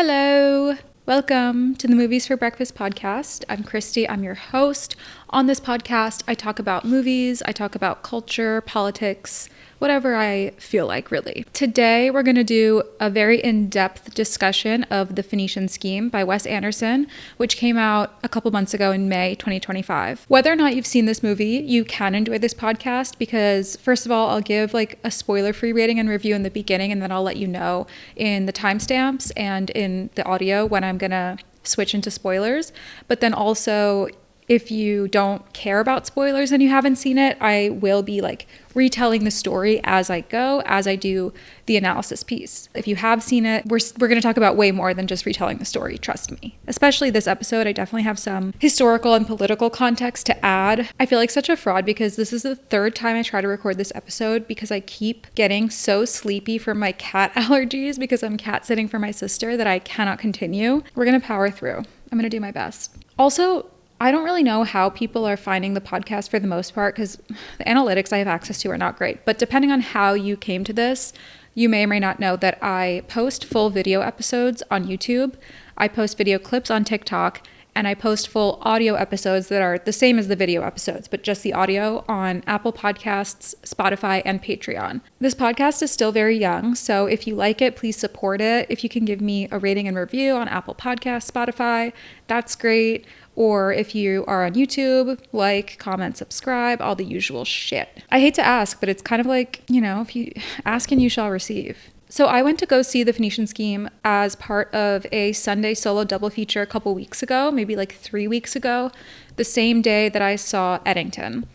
Hello! Welcome to the Movies for Breakfast podcast. I'm Christy. I'm your host. On this podcast, I talk about movies, I talk about culture, politics, whatever I feel like, really. Today, we're going to do a very in-depth discussion of The Phoenician Scheme by Wes Anderson, which came out a couple months ago in May 2025. Whether or not you've seen this movie, you can enjoy this podcast because, first of all, I'll give like a spoiler-free rating and review in the beginning, and then I'll let you know in the timestamps and in the audio when I'm going to switch into spoilers. But then also, if you don't care about spoilers and you haven't seen it, I will be like retelling the story as I go, as I do the analysis piece. If you have seen it, we're going to talk about way more than just retelling the story, trust me. Especially this episode, I definitely have some historical and political context to add. I feel like such a fraud because this is the third time I try to record this episode because I keep getting so sleepy from my cat allergies because I'm cat sitting for my sister that I cannot continue. We're going to power through. I'm going to do my best. Also, I don't really know how people are finding the podcast for the most part because the analytics I have access to are not great. But depending on how you came to this, you may or may not know that I post full video episodes on YouTube. I post video clips on TikTok, and I post full audio episodes that are the same as the video episodes, but just the audio on Apple Podcasts, Spotify, and Patreon. This podcast is still very young, so if you like it, please support it. If you can give me a rating and review on Apple Podcasts, Spotify, that's great. Or if you are on YouTube, like, comment, subscribe, all the usual shit. I hate to ask, but it's kind of like, if you ask and you shall receive. So I went to go see The Phoenician Scheme as part of a Sunday solo double feature a couple weeks ago, maybe like 3 weeks ago, the same day that I saw Eddington.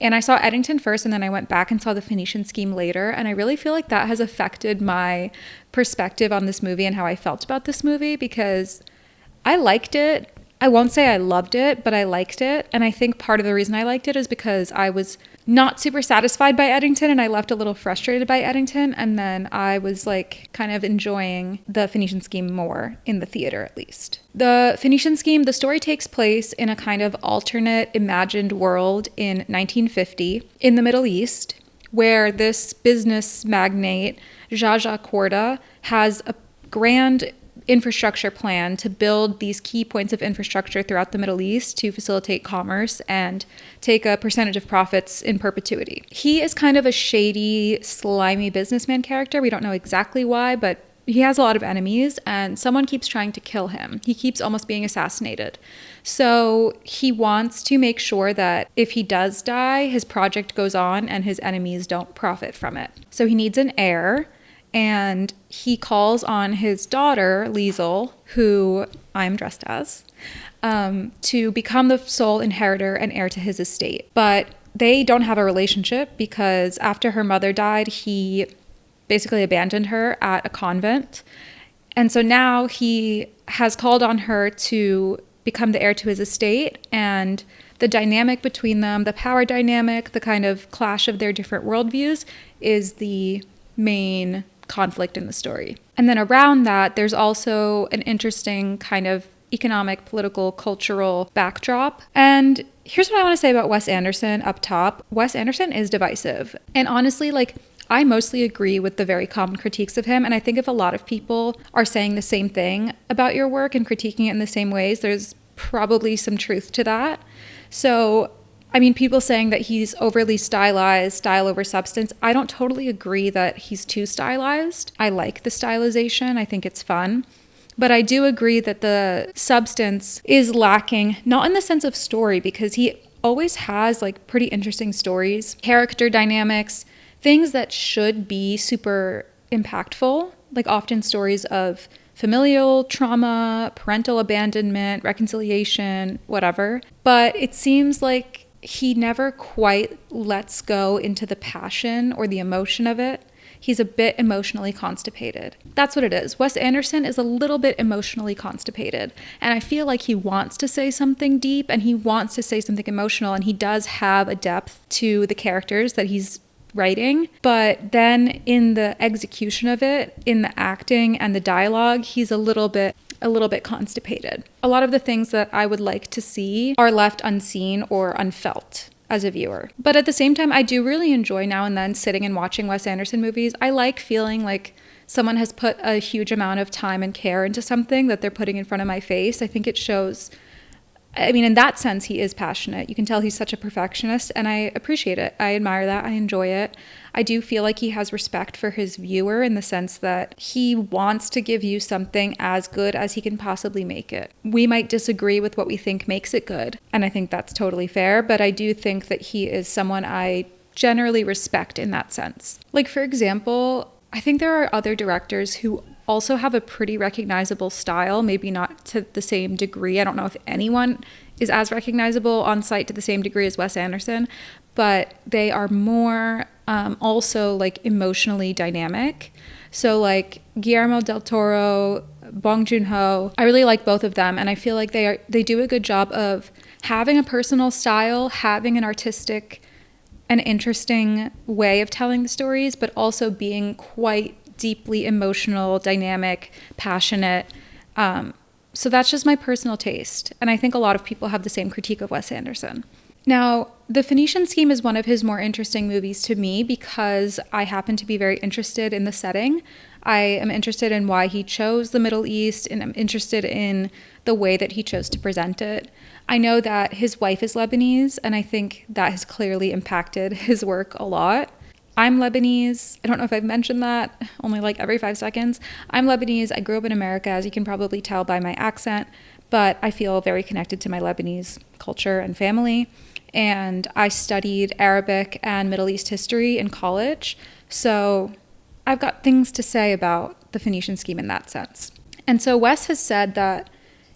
And I saw Eddington first, and then I went back and saw The Phoenician Scheme later. And I really feel like that has affected my perspective on this movie and how I felt about this movie because I liked it. I won't say I loved it, but I liked it. And I think part of the reason I liked it is because I was not super satisfied by Eddington and I left a little frustrated by Eddington. And then I was like kind of enjoying the Phoenician Scheme more in the theater, at least. The Phoenician Scheme, the story takes place in a kind of alternate imagined world in 1950 in the Middle East, where this business magnate, Korda, has a grand infrastructure plan to build these key points of infrastructure throughout the Middle East to facilitate commerce and take a percentage of profits in perpetuity. He is kind of a shady, slimy businessman character. We don't know exactly why, but he has a lot of enemies and someone keeps trying to kill him. He keeps almost being assassinated. So he wants to make sure that if he does die, his project goes on and his enemies don't profit from it. So he needs an heir. And he calls on his daughter, Liesel, who I'm dressed as, to become the sole inheritor and heir to his estate. But they don't have a relationship because after her mother died, he basically abandoned her at a convent. And so now he has called on her to become the heir to his estate. And the dynamic between them, the power dynamic, the kind of clash of their different worldviews is the main conflict in the story. And then around that, there's also an interesting kind of economic, political, cultural backdrop. And here's what I want to say about Wes Anderson up top. Wes Anderson is divisive. And honestly, I mostly agree with the very common critiques of him. And I think if a lot of people are saying the same thing about your work and critiquing it in the same ways, there's probably some truth to that. So people saying that he's overly stylized, style over substance, I don't totally agree that he's too stylized. I like the stylization. I think it's fun. But I do agree that the substance is lacking, not in the sense of story, because he always has pretty interesting stories, character dynamics, things that should be super impactful, often stories of familial trauma, parental abandonment, reconciliation, whatever. But it seems like he never quite lets go into the passion or the emotion of it. He's a bit emotionally constipated. That's what it is. Wes Anderson is a little bit emotionally constipated. And I feel like he wants to say something deep and he wants to say something emotional. And he does have a depth to the characters that he's writing. But then in the execution of it, in the acting and the dialogue, he's a little bit constipated. A lot of the things that I would like to see are left unseen or unfelt as a viewer. But at the same time, I do really enjoy now and then sitting and watching Wes Anderson movies. I like feeling like someone has put a huge amount of time and care into something that they're putting in front of my face. I think it shows, I mean, in that sense, he is passionate. You can tell he's such a perfectionist, and I appreciate it. I admire that. I enjoy it. I do feel like he has respect for his viewer in the sense that he wants to give you something as good as he can possibly make it. We might disagree with what we think makes it good, and I think that's totally fair, but I do think that he is someone I generally respect in that sense. Like, for example, I think there are other directors who also have a pretty recognizable style, maybe not to the same degree. I don't know if anyone is as recognizable on site to the same degree as Wes Anderson, but they are more also like emotionally dynamic. So like Guillermo del Toro, Bong Joon-ho, I really like both of them, and I feel like they do a good job of having a personal style, having an artistic and interesting way of telling the stories, but also being quite deeply emotional, dynamic, passionate. So that's just my personal taste. And I think a lot of people have the same critique of Wes Anderson. Now, The Phoenician Scheme is one of his more interesting movies to me because I happen to be very interested in the setting. I am interested in why he chose the Middle East, and I'm interested in the way that he chose to present it. I know that his wife is Lebanese, and I think that has clearly impacted his work a lot. I'm Lebanese. I don't know if I've mentioned that, only like every 5 seconds. I'm Lebanese. I grew up in America, as you can probably tell by my accent, but I feel very connected to my Lebanese culture and family. And I studied Arabic and Middle East history in college, so I've got things to say about the Phoenician Scheme in that sense. And so Wes has said that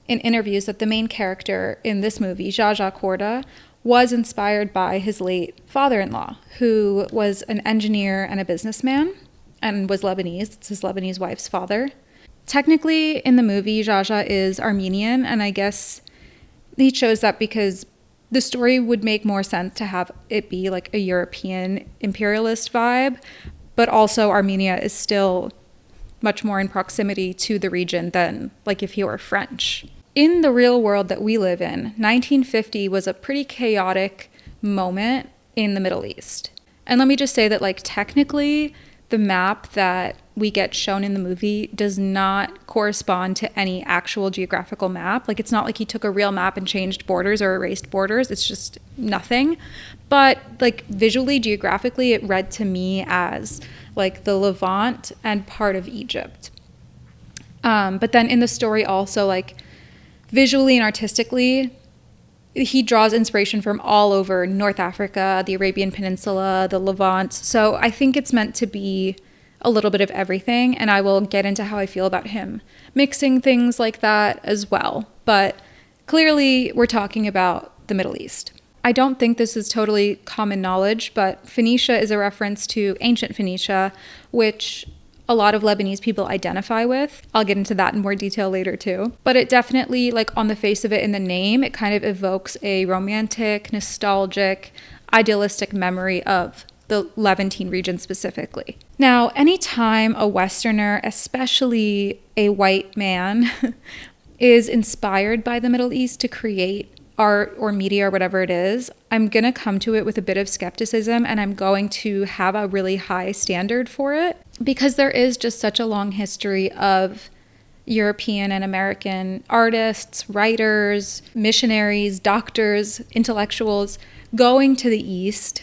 in interviews that the main character in this movie, Zsa Korda, was inspired by his late father-in-law, who was an engineer and a businessman and was Lebanese. It's his Lebanese wife's father. Technically, in the movie, Zsa is Armenian, and I guess he chose that because the story would make more sense to have it be like a European imperialist vibe, but also Armenia is still much more in proximity to the region than like if he were French. In the real world that we live in, 1950 was a pretty chaotic moment in the Middle East. And let me just say that like technically the map that we get shown in the movie does not correspond to any actual geographical map. Like, it's not like he took a real map and changed borders or erased borders. It's just nothing. But like visually, geographically, it read to me as like the Levant and part of Egypt. But then in the story also, like visually and artistically, he draws inspiration from all over North Africa, the Arabian Peninsula, the Levant. So I think it's meant to be a little bit of everything, and I will get into how I feel about him mixing things like that as well. But clearly, we're talking about the Middle East. I don't think this is totally common knowledge, but Phoenicia is a reference to ancient Phoenicia, which a lot of Lebanese people identify with. I'll get into that in more detail later too. But it definitely, like on the face of it in the name, it kind of evokes a romantic, nostalgic, idealistic memory of the Levantine region specifically. Now, anytime a Westerner, especially a white man, is inspired by the Middle East to create art or media or whatever it is, I'm going to come to it with a bit of skepticism, and I'm going to have a really high standard for it because there is just such a long history of European and American artists, writers, missionaries, doctors, intellectuals going to the East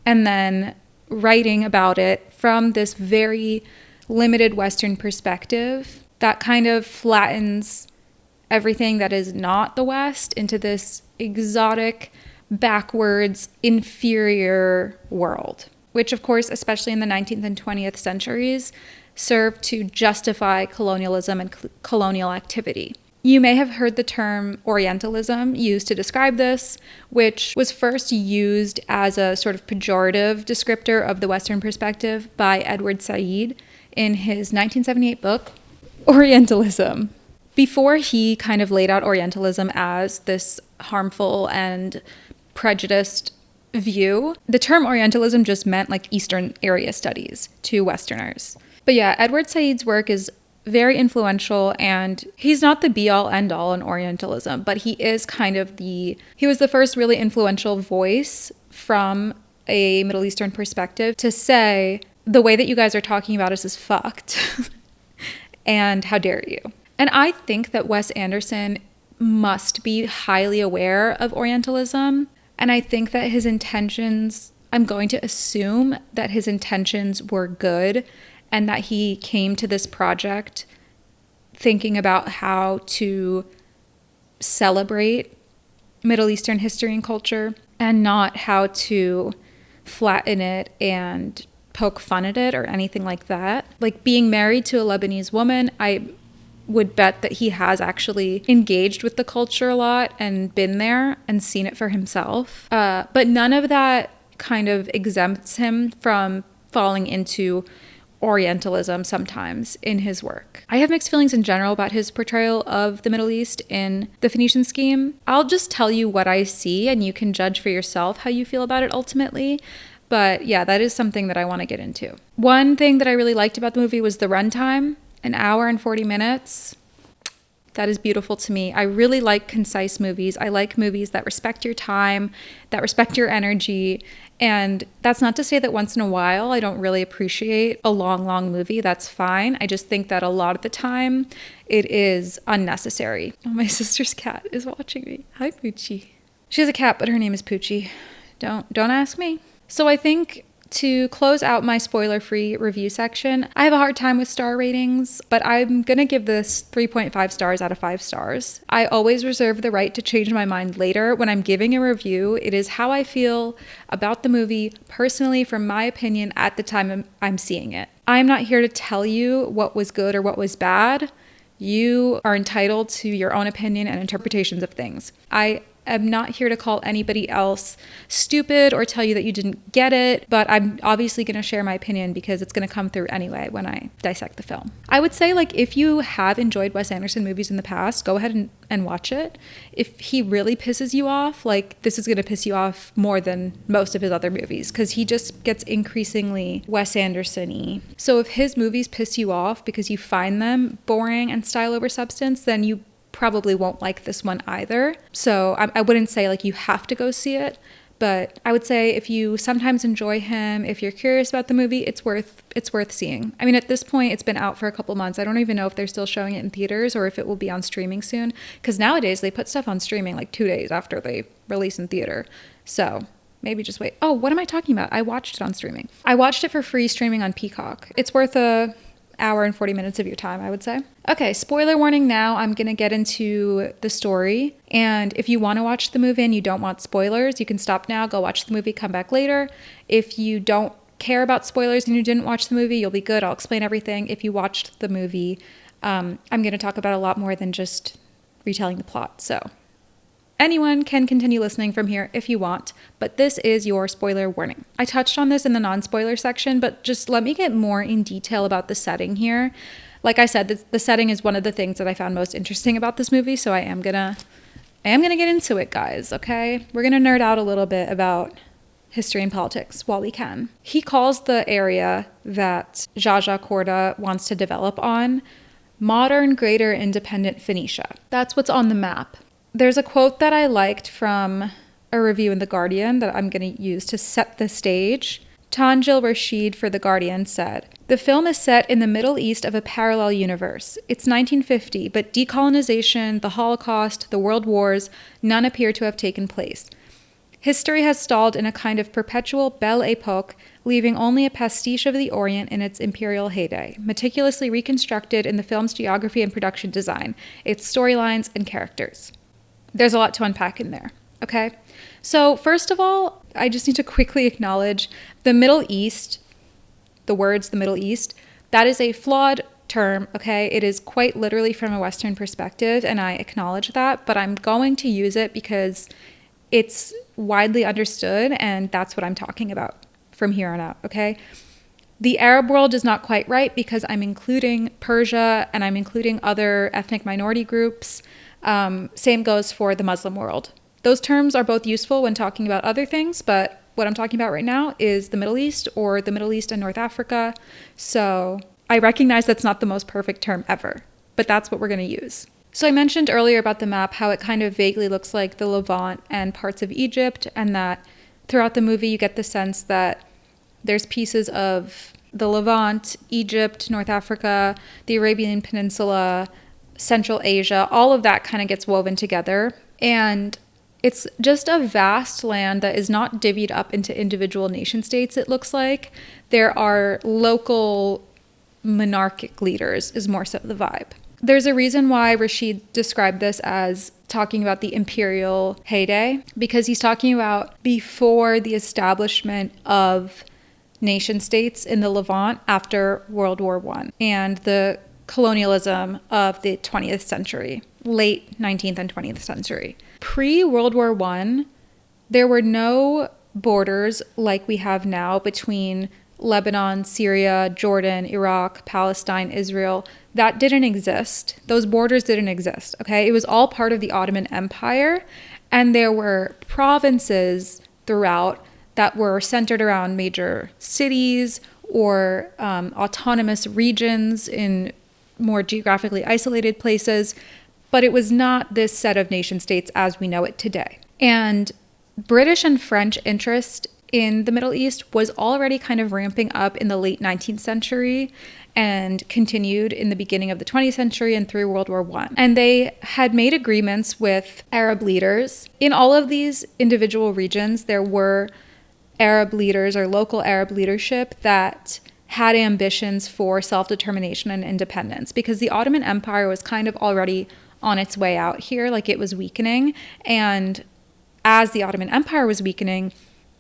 and then writing about it from this very limited Western perspective that kind of flattens everything that is not the West into this exotic, backwards, inferior world, which of course, especially in the 19th and 20th centuries, served to justify colonialism and colonial activity. You may have heard the term Orientalism used to describe this, which was first used as a sort of pejorative descriptor of the Western perspective by Edward Said in his 1978 book, Orientalism. Before he kind of laid out Orientalism as this harmful and prejudiced view, the term Orientalism just meant like Eastern area studies to Westerners. But yeah, Edward Said's work is very influential, and he's not the be-all end-all in Orientalism, but he is kind of he was the first really influential voice from a Middle Eastern perspective to say the way that you guys are talking about us is fucked. And how dare you? And I think that Wes Anderson must be highly aware of Orientalism. And I think that his intentions, I'm going to assume that his intentions were good and that he came to this project thinking about how to celebrate Middle Eastern history and culture and not how to flatten it and poke fun at it or anything like that. Like, being married to a Lebanese woman, I would bet that he has actually engaged with the culture a lot and been there and seen it for himself. But none of that kind of exempts him from falling into Orientalism sometimes in his work. I have mixed feelings in general about his portrayal of the Middle East in the Phoenician Scheme. I'll just tell you what I see and you can judge for yourself how you feel about it ultimately. But yeah, that is something that I want to get into. One thing that I really liked about the movie was the runtime, 1 hour and 40 minutes. That is beautiful to me. I really like concise movies. I like movies that respect your time, that respect your energy. And that's not to say that once in a while I don't really appreciate a long movie. That's fine. I just think that a lot of the time it is unnecessary. Oh, my sister's cat is watching me. Hi, Poochie. She has a cat, but her name is Poochie. Don't ask me. So I think to close out my spoiler-free review section, I have a hard time with star ratings, but I'm going to give this 3.5 stars out of 5 stars. I always reserve the right to change my mind later when I'm giving a review. It is how I feel about the movie personally, from my opinion at the time I'm seeing it. I'm not here to tell you what was good or what was bad. You are entitled to your own opinion and interpretations of things. I'm not here to call anybody else stupid or tell you that you didn't get it, but I'm obviously going to share my opinion because it's going to come through anyway when I dissect the film. I would say, like, if you have enjoyed Wes Anderson movies in the past, go ahead and watch it. If he really pisses you off, like, this is going to piss you off more than most of his other movies because he just gets increasingly Wes Anderson-y. So if his movies piss you off because you find them boring and style over substance, then you probably won't like this one either. So I wouldn't say like you have to go see it, but I would say if you sometimes enjoy him, if you're curious about the movie, it's worth seeing. I mean, at this point, it's been out for a couple months. I don't even know if they're still showing it in theaters or if it will be on streaming soon, because nowadays they put stuff on streaming like 2 days after they release in theater. So maybe just wait. Oh, what am I talking about? I watched it on streaming. I watched it for free streaming on Peacock. It's worth a hour and 40 minutes of your time, I would say. Okay, spoiler warning now. I'm going to get into the story. And if you want to watch the movie and you don't want spoilers, you can stop now, go watch the movie, come back later. If you don't care about spoilers and you didn't watch the movie, you'll be good. I'll explain everything. If you watched the movie, I'm going to talk about a lot more than just retelling the plot. So anyone can continue listening from here if you want, but this is your spoiler warning. I touched on this in the non-spoiler section, but just let me get more in detail about the setting here. Like I said, the setting is one of the things that I found most interesting about this movie, so I am gonna get into it, guys, okay? We're gonna nerd out a little bit about history and politics while we can. He calls the area that Zsa Korda wants to develop on modern, greater, independent Phoenicia. That's what's on the map. There's a quote that I liked from a review in The Guardian that I'm going to use to set the stage. Tanjil Rashid for The Guardian said, "The film is set in the Middle East of a parallel universe. It's 1950, but decolonization, the Holocaust, the World Wars, none appear to have taken place. History has stalled in a kind of perpetual Belle Epoque, leaving only a pastiche of the Orient in its imperial heyday, meticulously reconstructed in the film's geography and production design, its storylines and characters." There's a lot to unpack in there, okay? So first of all, I just need to quickly acknowledge the Middle East, the words the Middle East, that is a flawed term, okay? It is quite literally from a Western perspective, and I acknowledge that, but I'm going to use it because it's widely understood, and that's what I'm talking about from here on out, okay? The Arab world is not quite right because I'm including Persia and I'm including other ethnic minority groups. Same goes for the Muslim world. Those terms are both useful when talking about other things, but what I'm talking about right now is the Middle East or the Middle East and North Africa. So I recognize that's not the most perfect term ever, but that's what we're going to use. So I mentioned earlier about the map, how it kind of vaguely looks like the Levant and parts of Egypt, and that throughout the movie you get the sense that there's pieces of the Levant, Egypt, North Africa, the Arabian Peninsula, Central Asia, all of that kind of gets woven together. And it's just a vast land that is not divvied up into individual nation states, it looks like. There are local monarchic leaders, is more so the vibe. There's a reason why Rashid described this as talking about the imperial heyday, because he's talking about before the establishment of nation states in the Levant after World War I and the colonialism of the 20th century, late 19th and 20th century. Pre-World War I, there were no borders like we have now between Lebanon, Syria, Jordan, Iraq, Palestine, Israel. That didn't exist. Those borders didn't exist, okay? It was all part of the Ottoman Empire, and there were provinces throughout that were centered around major cities or autonomous regions in more geographically isolated places, but it was not this set of nation states as we know it today. And British and French interest in the Middle East was already kind of ramping up in the late 19th century and continued in the beginning of the 20th century and through World War I. And they had made agreements with Arab leaders. In all of these individual regions, there were Arab leaders or local Arab leadership that had ambitions for self-determination and independence, because the Ottoman Empire was kind of already on its way out here, like it was weakening. And as the Ottoman Empire was weakening,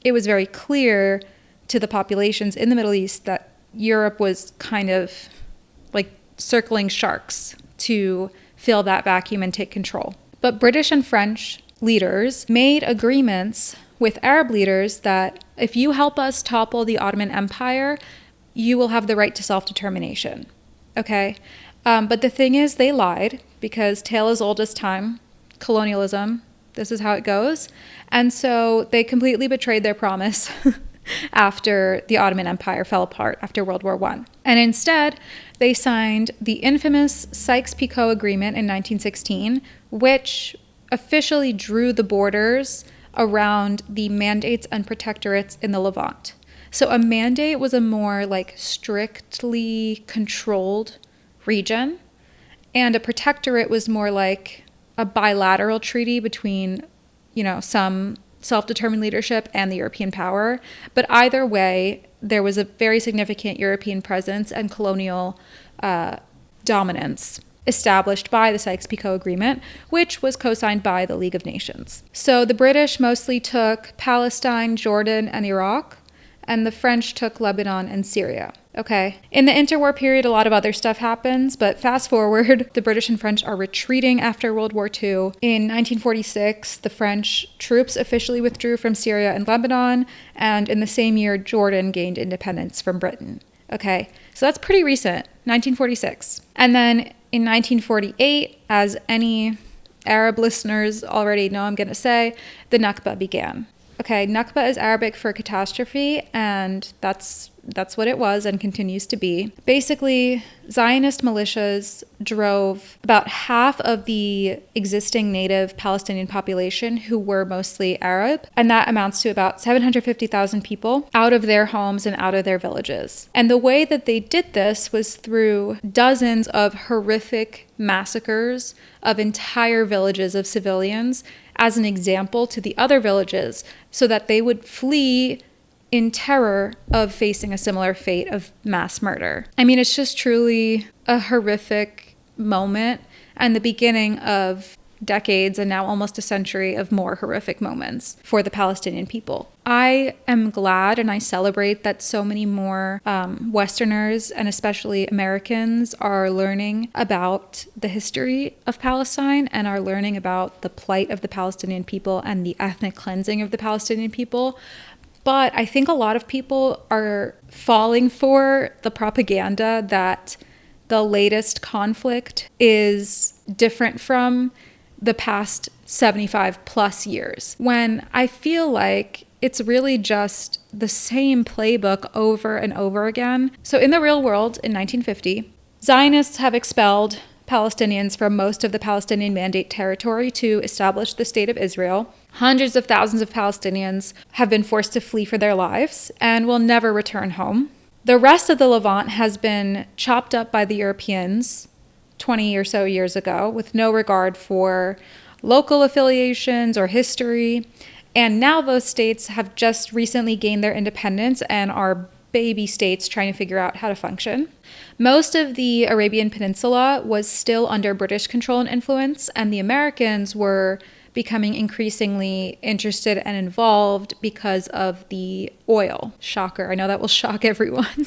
it was very clear to the populations in the Middle East that Europe was kind of like circling sharks to fill that vacuum and take control. But British and French leaders made agreements with Arab leaders that if you help us topple the Ottoman Empire, you will have the right to self-determination. Okay? But the thing is, they lied, because tale as old as time, colonialism, this is how it goes. And so they completely betrayed their promise after the Ottoman Empire fell apart after World War I. And instead, they signed the infamous Sykes-Picot Agreement in 1916, which officially drew the borders around the mandates and protectorates in the Levant. So a mandate was a more like strictly controlled region, and a protectorate was more like a bilateral treaty between, some self-determined leadership and the European power. But either way, there was a very significant European presence and colonial dominance established by the Sykes-Picot Agreement, which was co-signed by the League of Nations. So the British mostly took Palestine, Jordan, and Iraq, and the French took Lebanon and Syria. Okay. In the interwar period, a lot of other stuff happens, but fast forward, the British and French are retreating after World War II. In 1946, the French troops officially withdrew from Syria and Lebanon, and in the same year, Jordan gained independence from Britain. Okay. So that's pretty recent, 1946. And then in 1948, as any Arab listeners already know I'm going to say, the Nakba began. Okay, Nakba is Arabic for catastrophe, and that's what it was and continues to be. Basically, Zionist militias drove about half of the existing native Palestinian population, who were mostly Arab, and that amounts to about 750,000 people, out of their homes and out of their villages. And the way that they did this was through dozens of horrific massacres of entire villages of civilians as an example to the other villages, so that they would flee in terror of facing a similar fate of mass murder. I mean, it's just truly a horrific moment and the beginning of decades and now almost a century of more horrific moments for the Palestinian people. I am glad and I celebrate that so many more Westerners and especially Americans are learning about the history of Palestine and are learning about the plight of the Palestinian people and the ethnic cleansing of the Palestinian people. But I think a lot of people are falling for the propaganda that the latest conflict is different from the past 75 plus years, when I feel like it's really just the same playbook over and over again. So in the real world, in 1950, Zionists have expelled Palestinians from most of the Palestinian Mandate territory to establish the State of Israel. Hundreds of thousands of Palestinians have been forced to flee for their lives and will never return home. The rest of the Levant has been chopped up by the Europeans 20 or so years ago with no regard for local affiliations or history. And now those states have just recently gained their independence and are baby states trying to figure out how to function. Most of the Arabian Peninsula was still under British control and influence, and the Americans were becoming increasingly interested and involved because of the oil. Shocker. I know that will shock everyone.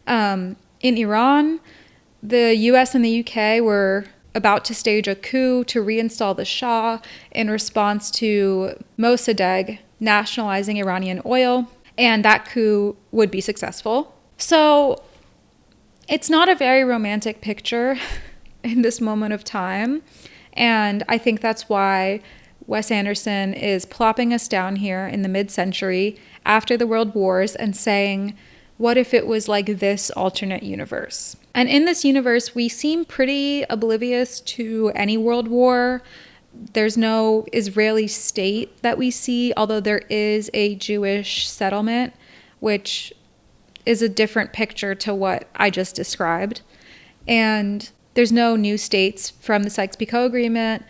In Iran, the US and the UK were about to stage a coup to reinstall the Shah in response to Mossadegh nationalizing Iranian oil, and that coup would be successful. So it's not a very romantic picture in this moment of time. And I think that's why Wes Anderson is plopping us down here in the mid-century after the World Wars and saying, what if it was like this alternate universe? And in this universe, we seem pretty oblivious to any world war. There's no Israeli state that we see, although there is a Jewish settlement, which is a different picture to what I just described. And there's no new states from the Sykes-Picot Agreement.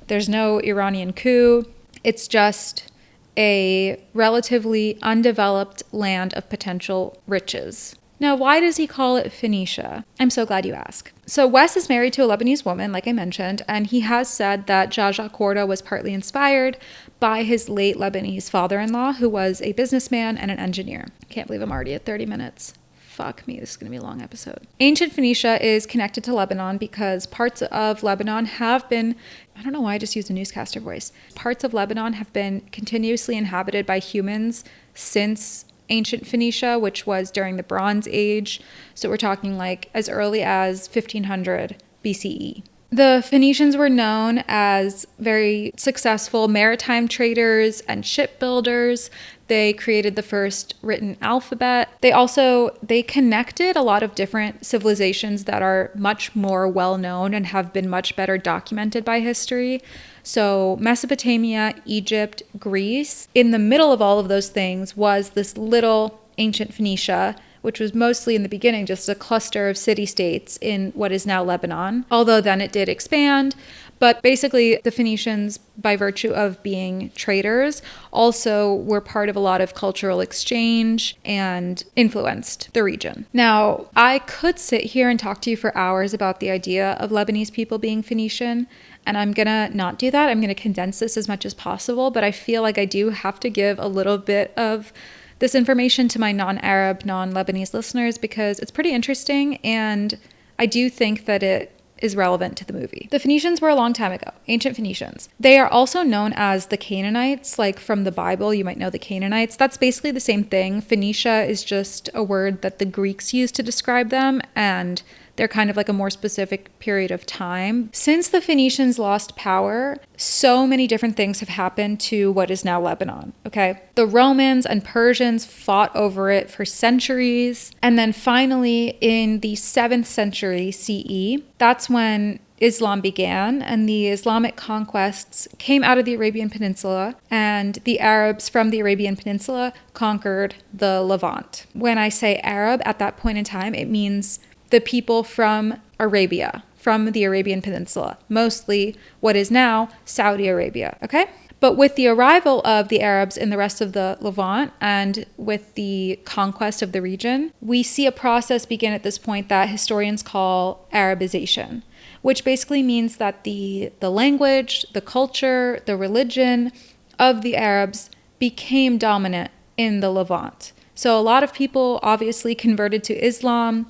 There's no Iranian coup. It's just a relatively undeveloped land of potential riches. Now, why does he call it Phoenicia? I'm so glad you asked. So Wes is married to a Lebanese woman, like I mentioned, and he has said that Zsa Korda was partly inspired by his late Lebanese father-in-law, who was a businessman and an engineer. Can't believe I'm already at 30 minutes. Fuck me, this is going to be a long episode. Ancient Phoenicia is connected to Lebanon because parts of Lebanon have been, I don't know why I just used a newscaster voice. Parts of Lebanon have been continuously inhabited by humans since ancient Phoenicia, which was during the Bronze Age. So we're talking like as early as 1500 BCE. The Phoenicians were known as very successful maritime traders and shipbuilders. They created the first written alphabet. They connected a lot of different civilizations that are much more well known and have been much better documented by history. So Mesopotamia, Egypt, Greece. In the middle of all of those things was this little ancient Phoenicia, which was mostly in the beginning just a cluster of city-states in what is now Lebanon, although then it did expand. But basically, the Phoenicians, by virtue of being traders, also were part of a lot of cultural exchange and influenced the region. Now, I could sit here and talk to you for hours about the idea of Lebanese people being Phoenician, and I'm gonna not do that. I'm gonna condense this as much as possible, but I feel like I do have to give a little bit of this information to my non-Arab, non-Lebanese listeners because it's pretty interesting, and I do think that it is relevant to the movie. The Phoenicians were a long time ago, ancient Phoenicians. They are also known as the Canaanites, like from the Bible, you might know the Canaanites. That's basically the same thing. Phoenicia is just a word that the Greeks used to describe them, and they're kind of like a more specific period of time. Since the Phoenicians lost power, so many different things have happened to what is now Lebanon, okay? The Romans and Persians fought over it for centuries. And then finally, in the 7th century CE, that's when Islam began, and the Islamic conquests came out of the Arabian Peninsula, and the Arabs from the Arabian Peninsula conquered the Levant. When I say Arab at that point in time, it means the people from Arabia, from the Arabian Peninsula, mostly what is now Saudi Arabia, okay? But with the arrival of the Arabs in the rest of the Levant and with the conquest of the region, we see a process begin at this point that historians call Arabization, which basically means that the language, the culture, the religion of the Arabs became dominant in the Levant. So a lot of people obviously converted to Islam.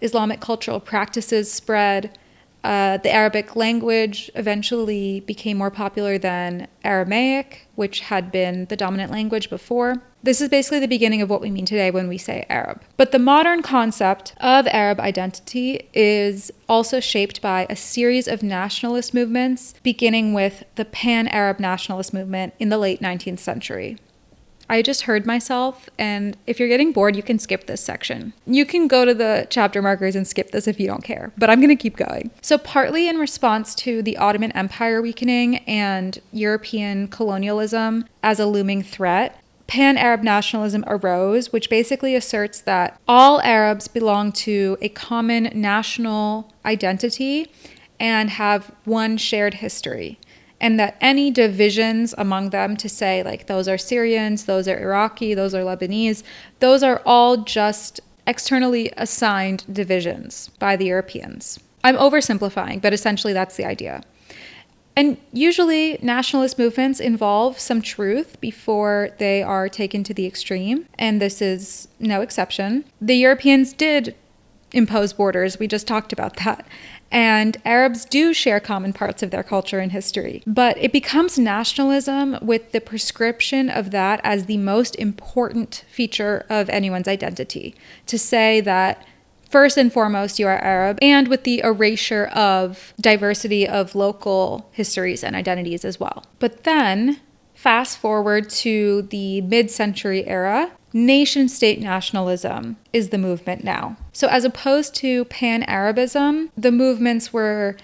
Islamic cultural practices spread. The Arabic language eventually became more popular than Aramaic, which had been the dominant language before. This is basically the beginning of what we mean today when we say Arab. But the modern concept of Arab identity is also shaped by a series of nationalist movements, beginning with the Pan-Arab nationalist movement in the late 19th century. I just heard myself, and if you're getting bored, you can skip this section. You can go to the chapter markers and skip this if you don't care, but I'm going to keep going. So partly in response to the Ottoman Empire weakening and European colonialism as a looming threat, Pan-Arab nationalism arose, which basically asserts that all Arabs belong to a common national identity and have one shared history. And that any divisions among them to say, like, those are Syrians, those are Iraqi, those are Lebanese, those are all just externally assigned divisions by the Europeans. I'm oversimplifying, but essentially that's the idea. And usually nationalist movements involve some truth before they are taken to the extreme, and this is no exception. The Europeans did impose borders, we just talked about that. And Arabs do share common parts of their culture and history. But it becomes nationalism with the prescription of that as the most important feature of anyone's identity. To say that first and foremost, you are Arab, and with the erasure of diversity of local histories and identities as well. But then, fast forward to the mid-century era, nation-state nationalism is the movement now. So as opposed to Pan-Arabism, the movements were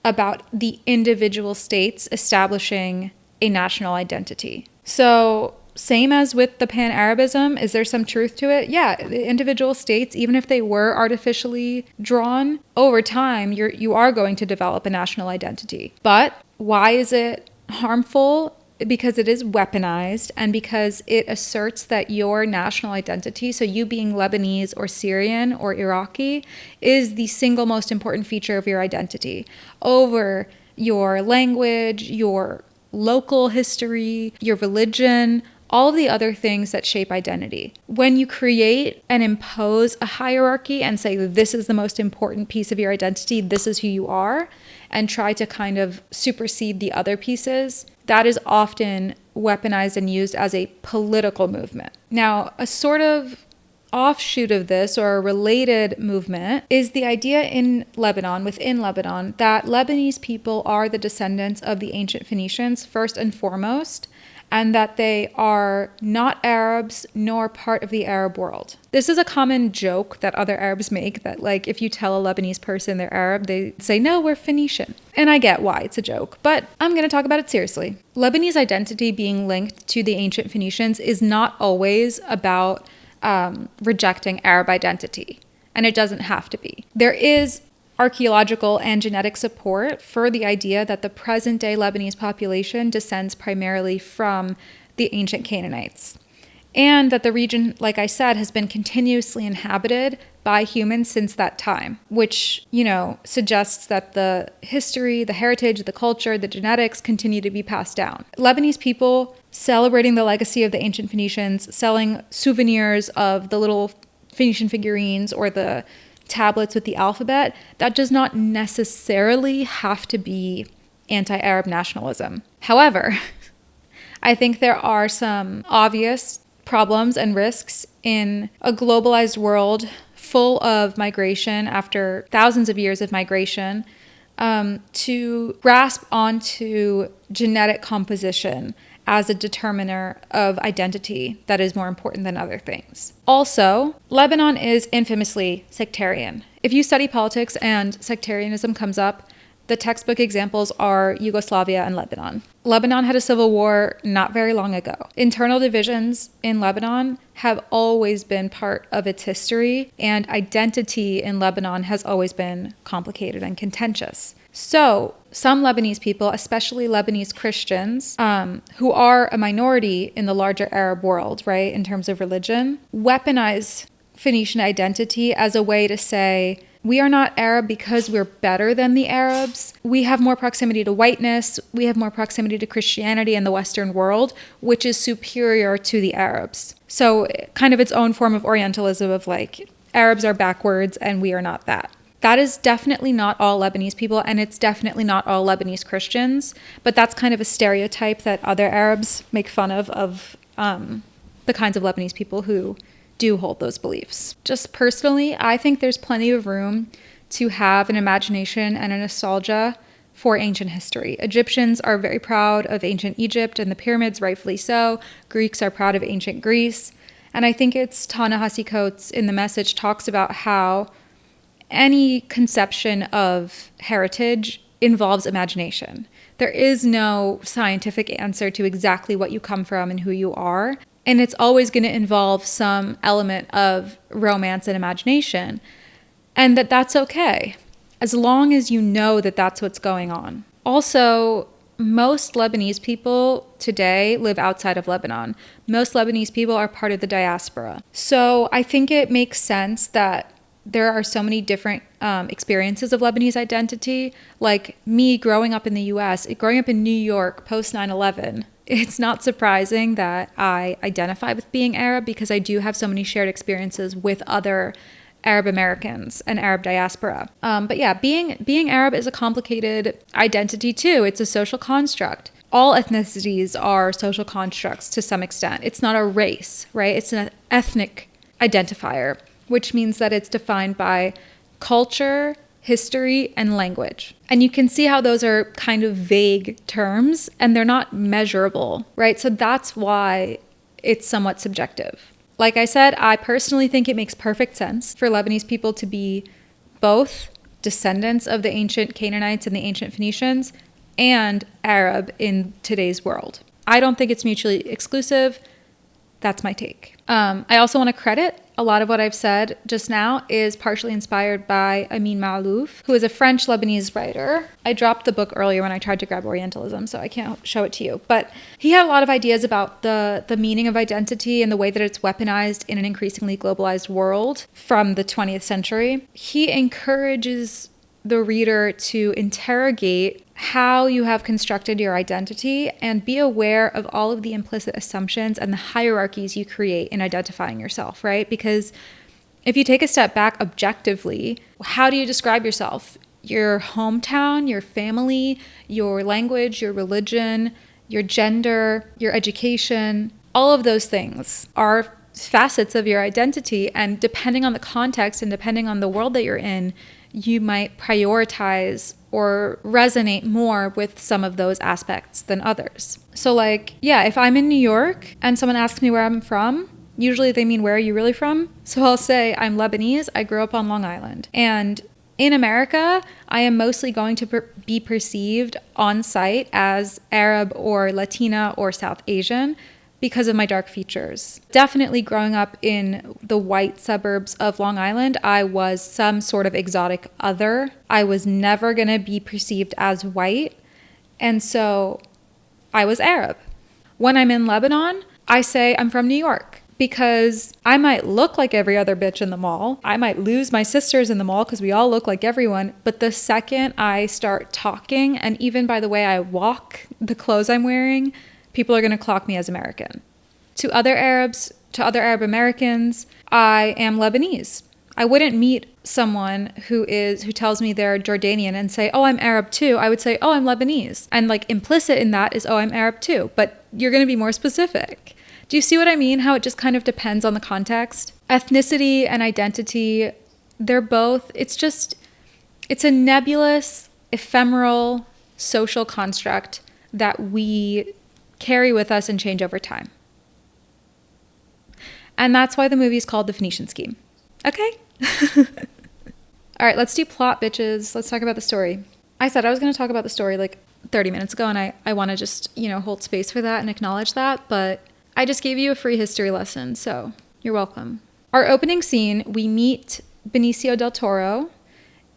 about the individual states establishing a national identity. So same as with the Pan-Arabism, is there some truth to it? Yeah, the individual states, even if they were artificially drawn, over time, you are going to develop a national identity. But why is it harmful? Because it is weaponized and because it asserts that your national identity, so you being Lebanese or Syrian or Iraqi, is the single most important feature of your identity over your language, your local history, your religion, all of the other things that shape identity. When you create and impose a hierarchy and say this is the most important piece of your identity, this is who you are, and try to kind of supersede the other pieces, that is often weaponized and used as a political movement. Now, a sort of offshoot of this or a related movement is the idea within Lebanon, that Lebanese people are the descendants of the ancient Phoenicians first and foremost, and that they are not Arabs nor part of the Arab world. This is a common joke that other Arabs make, that like if you tell a Lebanese person they're Arab, they say, no, we're Phoenician. And I get why it's a joke, but I'm going to talk about it seriously. Lebanese identity being linked to the ancient Phoenicians is not always about rejecting Arab identity, and it doesn't have to be. There is archaeological and genetic support for the idea that the present-day Lebanese population descends primarily from the ancient Canaanites, and that the region, like I said, has been continuously inhabited by humans since that time, which, suggests that the history, the heritage, the culture, the genetics continue to be passed down. Lebanese people celebrating the legacy of the ancient Phoenicians, selling souvenirs of the little Phoenician figurines or the tablets with the alphabet, that does not necessarily have to be anti-Arab nationalism. However, I think there are some obvious problems and risks in a globalized world full of migration after thousands of years of migration to grasp onto genetic composition as a determiner of identity that is more important than other things. Also, Lebanon is infamously sectarian. If you study politics and sectarianism comes up, the textbook examples are Yugoslavia and Lebanon. Lebanon had a civil war not very long ago. Internal divisions in Lebanon have always been part of its history, and identity in Lebanon has always been complicated and contentious. So some Lebanese people, especially Lebanese Christians, who are a minority in the larger Arab world, right, in terms of religion, weaponize Phoenician identity as a way to say, we are not Arab because we're better than the Arabs. We have more proximity to whiteness. We have more proximity to Christianity in the Western world, which is superior to the Arabs. So kind of its own form of Orientalism of like, Arabs are backwards and we are not that. That is definitely not all Lebanese people, and it's definitely not all Lebanese Christians, but that's kind of a stereotype that other Arabs make fun of the kinds of Lebanese people who do hold those beliefs. Just personally, I think there's plenty of room to have an imagination and a nostalgia for ancient history. Egyptians are very proud of ancient Egypt and the pyramids, rightfully so. Greeks are proud of ancient Greece. And I think it's Ta-Nehisi Coates in The Message talks about how any conception of heritage involves imagination. There is no scientific answer to exactly what you come from and who you are. And it's always going to involve some element of romance and imagination. And that's okay, as long as you know that that's what's going on. Also, most Lebanese people today live outside of Lebanon. Most Lebanese people are part of the diaspora. So I think it makes sense that there are so many different experiences of Lebanese identity. Like me growing up in the US, growing up in New York post 9/11, it's not surprising that I identify with being Arab because I do have so many shared experiences with other Arab Americans and Arab diaspora. But yeah, being Arab is a complicated identity too. It's a social construct. All ethnicities are social constructs to some extent. It's not a race, right? It's an ethnic identifier, which means that it's defined by culture, history, and language. And you can see how those are kind of vague terms and they're not measurable, right? So that's why it's somewhat subjective. Like I said, I personally think it makes perfect sense for Lebanese people to be both descendants of the ancient Canaanites and the ancient Phoenicians and Arab in today's world. I don't think it's mutually exclusive. That's my take. I also want to credit a lot of what I've said just now is partially inspired by Amin Maalouf, who is a French Lebanese writer. I dropped the book earlier when I tried to grab Orientalism, so I can't show it to you. But he had a lot of ideas about the meaning of identity and the way that it's weaponized in an increasingly globalized world from the 20th century. He encourages the reader to interrogate how you have constructed your identity and be aware of all of the implicit assumptions and the hierarchies you create in identifying yourself, right? Because if you take a step back objectively, how do you describe yourself? Your hometown, your family, your language, your religion, your gender, your education, all of those things are facets of your identity. And depending on the context and depending on the world that you're in, you might prioritize or resonate more with some of those aspects than others. So like, yeah, if I'm in New York and someone asks me where I'm from, usually they mean, where are you really from? So I'll say I'm Lebanese. I grew up on Long Island. And in America, I am mostly going to be perceived on site as Arab or Latina or South Asian because of my dark features. Definitely growing up in the white suburbs of Long Island, I was some sort of exotic other. I was never gonna be perceived as white. And so I was Arab. When I'm in Lebanon, I say I'm from New York because I might look like every other bitch in the mall. I might lose my sisters in the mall because we all look like everyone. But the second I start talking, and even by the way I walk, the clothes I'm wearing, people are going to clock me as American. To other Arabs, to other Arab Americans, I am Lebanese. I wouldn't meet someone who tells me they're Jordanian and say, oh, I'm Arab too. I would say, oh, I'm Lebanese. And like implicit in that is, oh, I'm Arab too. But you're going to be more specific. Do you see what I mean? How it just kind of depends on the context. Ethnicity and identity, they're both, it's a nebulous, ephemeral social construct that we carry with us and change over time. And that's why the movie is called The Phoenician Scheme. Okay? All right, let's do plot, bitches. Let's talk about the story. I said I was going to talk about the story like 30 minutes ago, and I want to just, hold space for that and acknowledge that, but I just gave you a free history lesson, so you're welcome. Our opening scene, we meet Benicio del Toro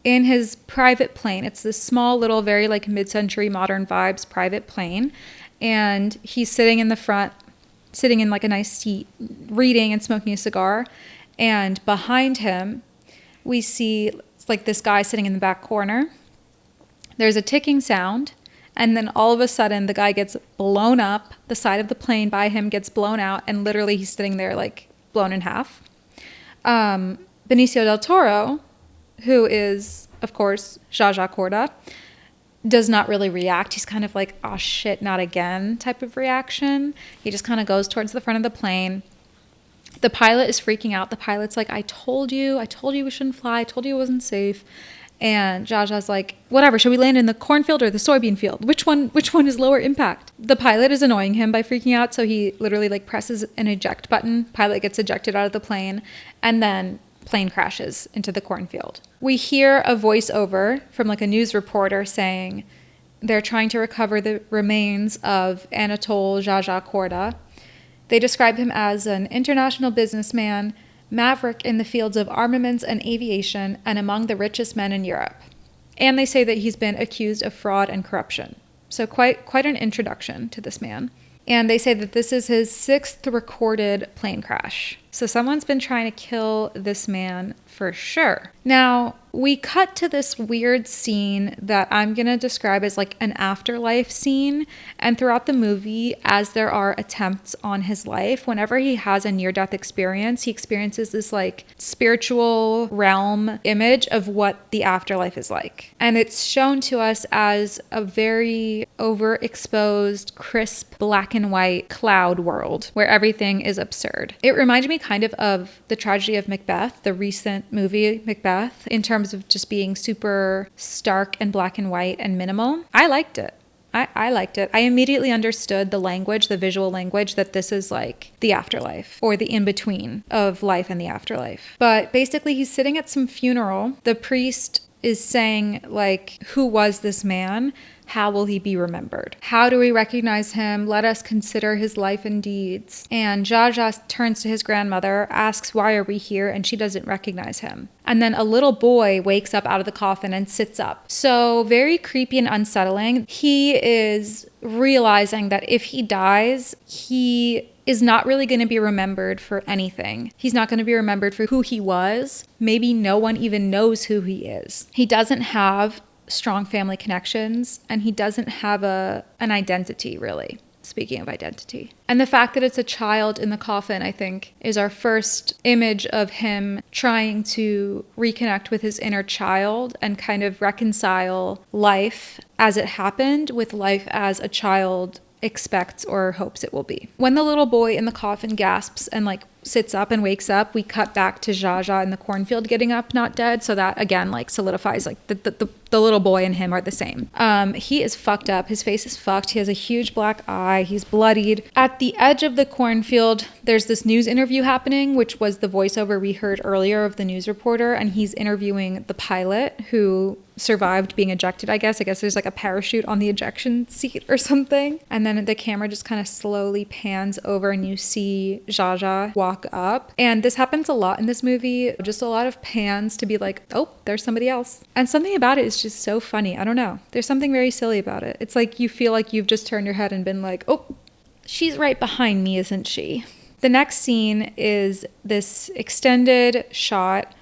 in his private plane. It's this small little, very like mid-century modern vibes private plane. And he's sitting in the front, sitting in like a nice seat, reading and smoking a cigar. And behind him, we see like this guy sitting in the back corner. There's a ticking sound. And then all of a sudden, the guy gets blown up. The side of the plane by him gets blown out. And literally he's sitting there like blown in half. Benicio del Toro, who is, of course, Zsa Korda, does not really react. He's kind of like, oh shit, not again type of reaction. He just kind of goes towards the front of the plane. The pilot is freaking out. The pilot's like, I told you we shouldn't fly. I told you it wasn't safe. And Zsa's like, whatever, should we land in the cornfield or the soybean field? Which one is lower impact? The pilot is annoying him by freaking out. So he literally like presses an eject button. Pilot gets ejected out of the plane. And then plane crashes into the cornfield. We hear a voiceover from like a news reporter saying they're trying to recover the remains of Anatole Zsa Korda. They describe him as an international businessman, maverick in the fields of armaments and aviation, and among the richest men in Europe. And they say that he's been accused of fraud and corruption. So quite an introduction to this man. And they say that this is his 6th recorded plane crash. So someone's been trying to kill this man for sure. Now, we cut to this weird scene that I'm going to describe as like an afterlife scene. And throughout the movie, as there are attempts on his life, whenever he has a near-death experience, he experiences this like spiritual realm image of what the afterlife is like. And it's shown to us as a very overexposed, crisp, black and white cloud world where everything is absurd. It reminded me kind of the tragedy of Macbeth, the recent movie Macbeth, in terms of just being super stark and black and white and minimal. I liked it. I liked it. I immediately understood the language, the visual language, that this is like the afterlife or the in-between of life and the afterlife. But basically he's sitting at some funeral. The priest is saying like, who was this man? How will he be remembered? How do we recognize him? Let us consider his life and deeds. And Zsa turns to his grandmother, asks, why are we here? And she doesn't recognize him. And then a little boy wakes up out of the coffin and sits up. So very creepy and unsettling. He is realizing that if he dies, he is not really going to be remembered for anything. He's not going to be remembered for who he was. Maybe no one even knows who he is. He doesn't have strong family connections, and he doesn't have an identity, really. Speaking of identity. And the fact that it's a child in the coffin, I think, is our first image of him trying to reconnect with his inner child and kind of reconcile life as it happened with life as a child expects or hopes it will be. When the little boy in the coffin gasps and like sits up and wakes up, we cut back to Zsa in the cornfield getting up, not dead. So that again like solidifies like the little boy and him are the same. He is fucked up. His face is fucked. He has a huge black eye. He's bloodied. At the edge of the cornfield, there's this news interview happening, which was the voiceover we heard earlier of the news reporter. And he's interviewing the pilot who survived being ejected, I guess. There's like a parachute on the ejection seat or something. And then the camera just kind of slowly pans over and you see Zsa walk up. And this happens a lot in this movie. Just a lot of pans to be like, oh, there's somebody else. And something about it is just so funny. I don't know. There's something very silly about it. It's like you feel like you've just turned your head and been like, oh, she's right behind me, isn't she? The next scene is this extended shot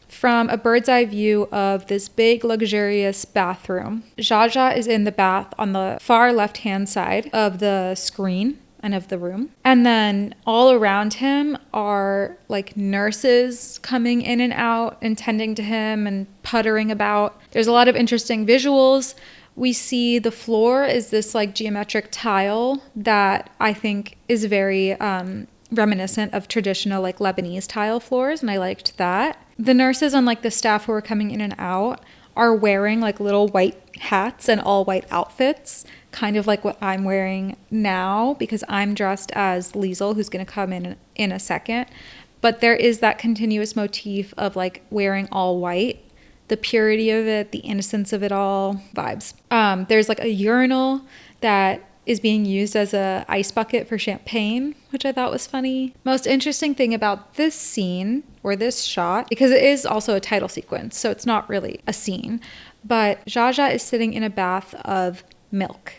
from a bird's eye view of this big, luxurious bathroom. Zsa is in the bath on the far left-hand side of the screen and of the room. And then all around him are like nurses coming in and out and tending to him and puttering about. There's a lot of interesting visuals. We see the floor is this like geometric tile that I think is very reminiscent of traditional like Lebanese tile floors, and I liked that. The nurses and like the staff who are coming in and out are wearing like little white hats and all white outfits, kind of like what I'm wearing now because I'm dressed as Liesel, who's going to come in a second. But there is that continuous motif of like wearing all white, the purity of it, the innocence of it all, vibes. There's like a urinal that is being used as a ice bucket for champagne, which I thought was funny. Most interesting thing about this scene or this shot, because it is also a title sequence, so it's not really a scene, but Zsa is sitting in a bath of milk.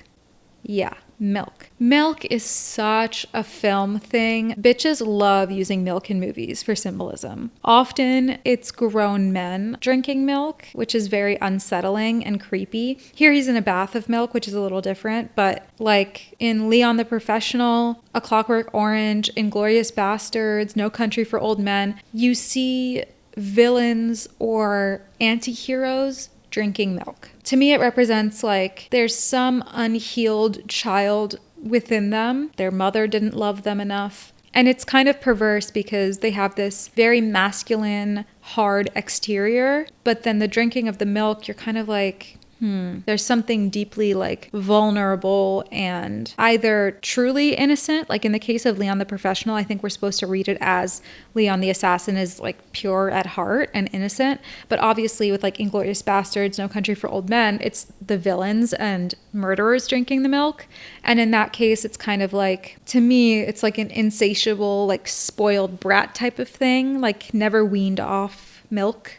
Yeah, milk. Milk is such a film thing. Bitches love using milk in movies for symbolism. Often it's grown men drinking milk, which is very unsettling and creepy. Here he's in a bath of milk, which is a little different, but like in Leon the Professional, A Clockwork Orange, Inglourious Bastards, No Country for Old Men, you see villains or anti-heroes drinking milk. To me, it represents like there's some unhealed child within them. Their mother didn't love them enough. And it's kind of perverse because they have this very masculine, hard exterior, but then the drinking of the milk, you're kind of like, There's something deeply like vulnerable and either truly innocent, like in the case of Leon the Professional, I think we're supposed to read it as Leon the Assassin is like pure at heart and innocent. But obviously with like Inglourious Bastards, No Country for Old Men, it's the villains and murderers drinking the milk. And in that case, it's kind of like, to me, it's like an insatiable, like spoiled brat type of thing, like never weaned off milk,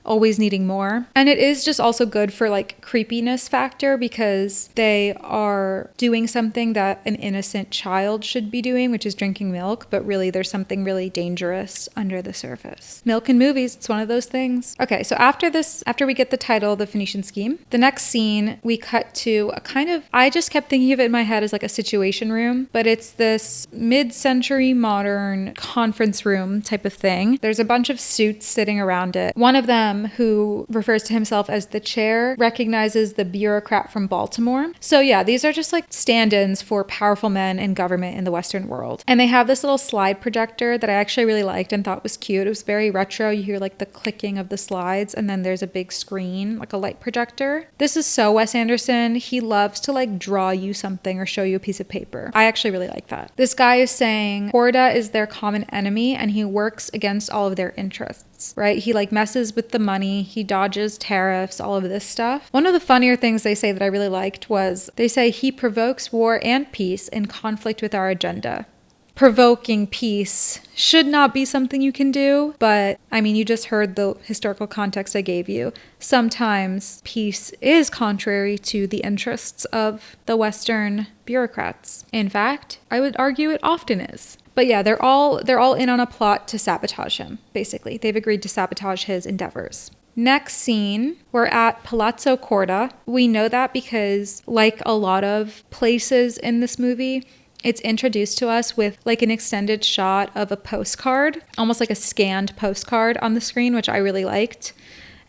always needing more. And it is just also good for like creepiness factor because they are doing something that an innocent child should be doing, which is drinking milk, but really there's something really dangerous under the surface. Milk in movies, it's one of those things. Okay, so after we get the title, The Phoenician Scheme, the next scene we cut to a kind of, I just kept thinking of it in my head as like a situation room, but it's this mid-century modern conference room type of thing. There's a bunch of suits sitting around it. One of them, who refers to himself as the chair, recognizes the bureaucrat from Baltimore. So yeah, these are just like stand-ins for powerful men in government in the Western world. And they have this little slide projector that I actually really liked and thought was cute. It was very retro. You hear like the clicking of the slides, and then there's a big screen, like a light projector. This is so Wes Anderson. He loves to like draw you something or show you a piece of paper. I actually really like that. This guy is saying korda is their common enemy and he works against all of their interests, right? He like messes with the money, he dodges tariffs, all of this stuff. One of the funnier things they say that I really liked was they say he provokes war and peace in conflict with our agenda. Provoking peace should not be something you can do, but I mean, you just heard the historical context I gave you. Sometimes peace is contrary to the interests of the Western bureaucrats. In fact, I would argue it often is. But yeah, they're all in on a plot to sabotage him, basically. They've agreed to sabotage his endeavors. Next scene, we're at Palazzo Korda. We know that because, like a lot of places in this movie, it's introduced to us with like an extended shot of a postcard, almost like a scanned postcard on the screen, which I really liked.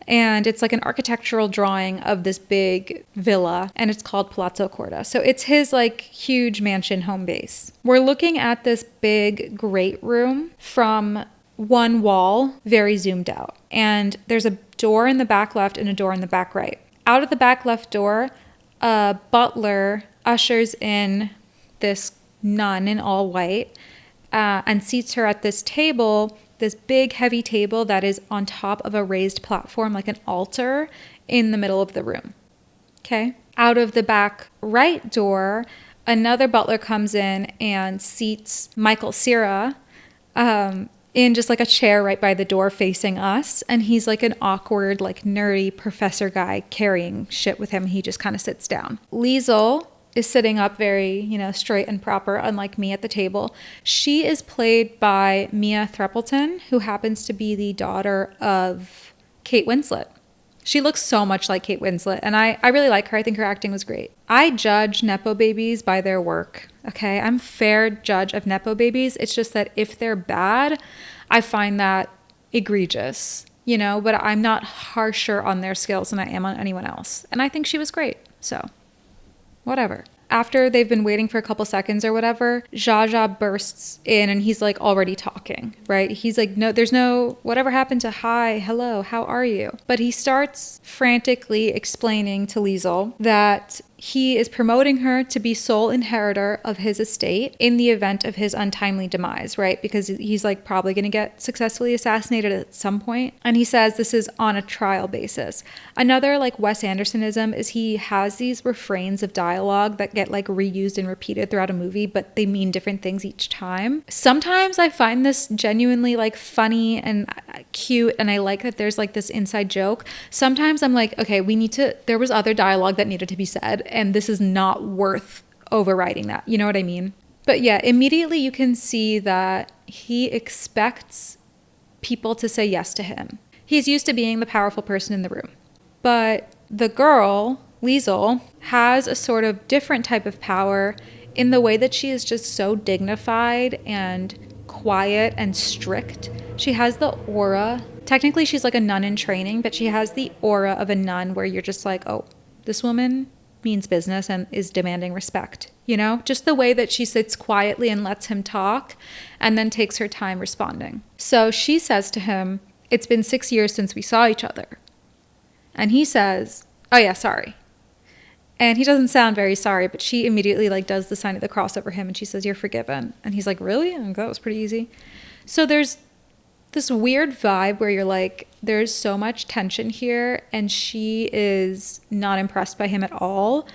And it's like an architectural drawing of this big villa, and it's called Palazzo Korda. So it's his like huge mansion home base. We're looking at this big great room from one wall, very zoomed out. And there's a door in the back left and a door in the back right. Out of the back left door, a butler ushers in this nun in all white and seats her at this table, this big heavy table that is on top of a raised platform, like an altar in the middle of the room. Okay. Out of the back right door, another butler comes in and seats Michael Cera in just like a chair right by the door facing us. And he's like an awkward, like nerdy professor guy carrying shit with him. He just kind of sits down. Liesl is sitting up very, straight and proper, unlike me at the table. She is played by Mia Threppleton, who happens to be the daughter of Kate Winslet. She looks so much like Kate Winslet, and I really like her. I think her acting was great. I judge Nepo babies by their work, okay? I'm a fair judge of Nepo babies. It's just that if they're bad, I find that egregious, but I'm not harsher on their skills than I am on anyone else. And I think she was great, so whatever. After they've been waiting for a couple seconds or whatever, Zsa bursts in and he's like already talking, right? He's like, no, there's no, whatever happened to hi, hello, how are you? But he starts frantically explaining to Liesl that he is promoting her to be sole inheritor of his estate in the event of his untimely demise, right? Because he's like probably going to get successfully assassinated at some point. And he says this is on a trial basis. Another like Wes Andersonism is he has these refrains of dialogue that get like reused and repeated throughout a movie, but they mean different things each time. Sometimes I find this genuinely like funny and cute, and I like that there's like this inside joke. Sometimes I'm like, okay, there was other dialogue that needed to be said, and this is not worth overriding that. You know what I mean? But yeah, immediately you can see that he expects people to say yes to him. He's used to being the powerful person in the room. But the girl, Liesl, has a sort of different type of power in the way that she is just so dignified and quiet and strict. She has the aura. Technically, she's like a nun in training, but she has the aura of a nun where you're just like, oh, this woman means business and is demanding respect, just the way that she sits quietly and lets him talk and then takes her time responding. So she says to him, it's been 6 years since we saw each other. And he says, Oh yeah, sorry. And he doesn't sound very sorry, but she immediately like does the sign of the cross over him and she says, "You're forgiven." And he's like, "Really?" And that was pretty easy. So there's this weird vibe where you're like, there's so much tension here and she is not impressed by him at all.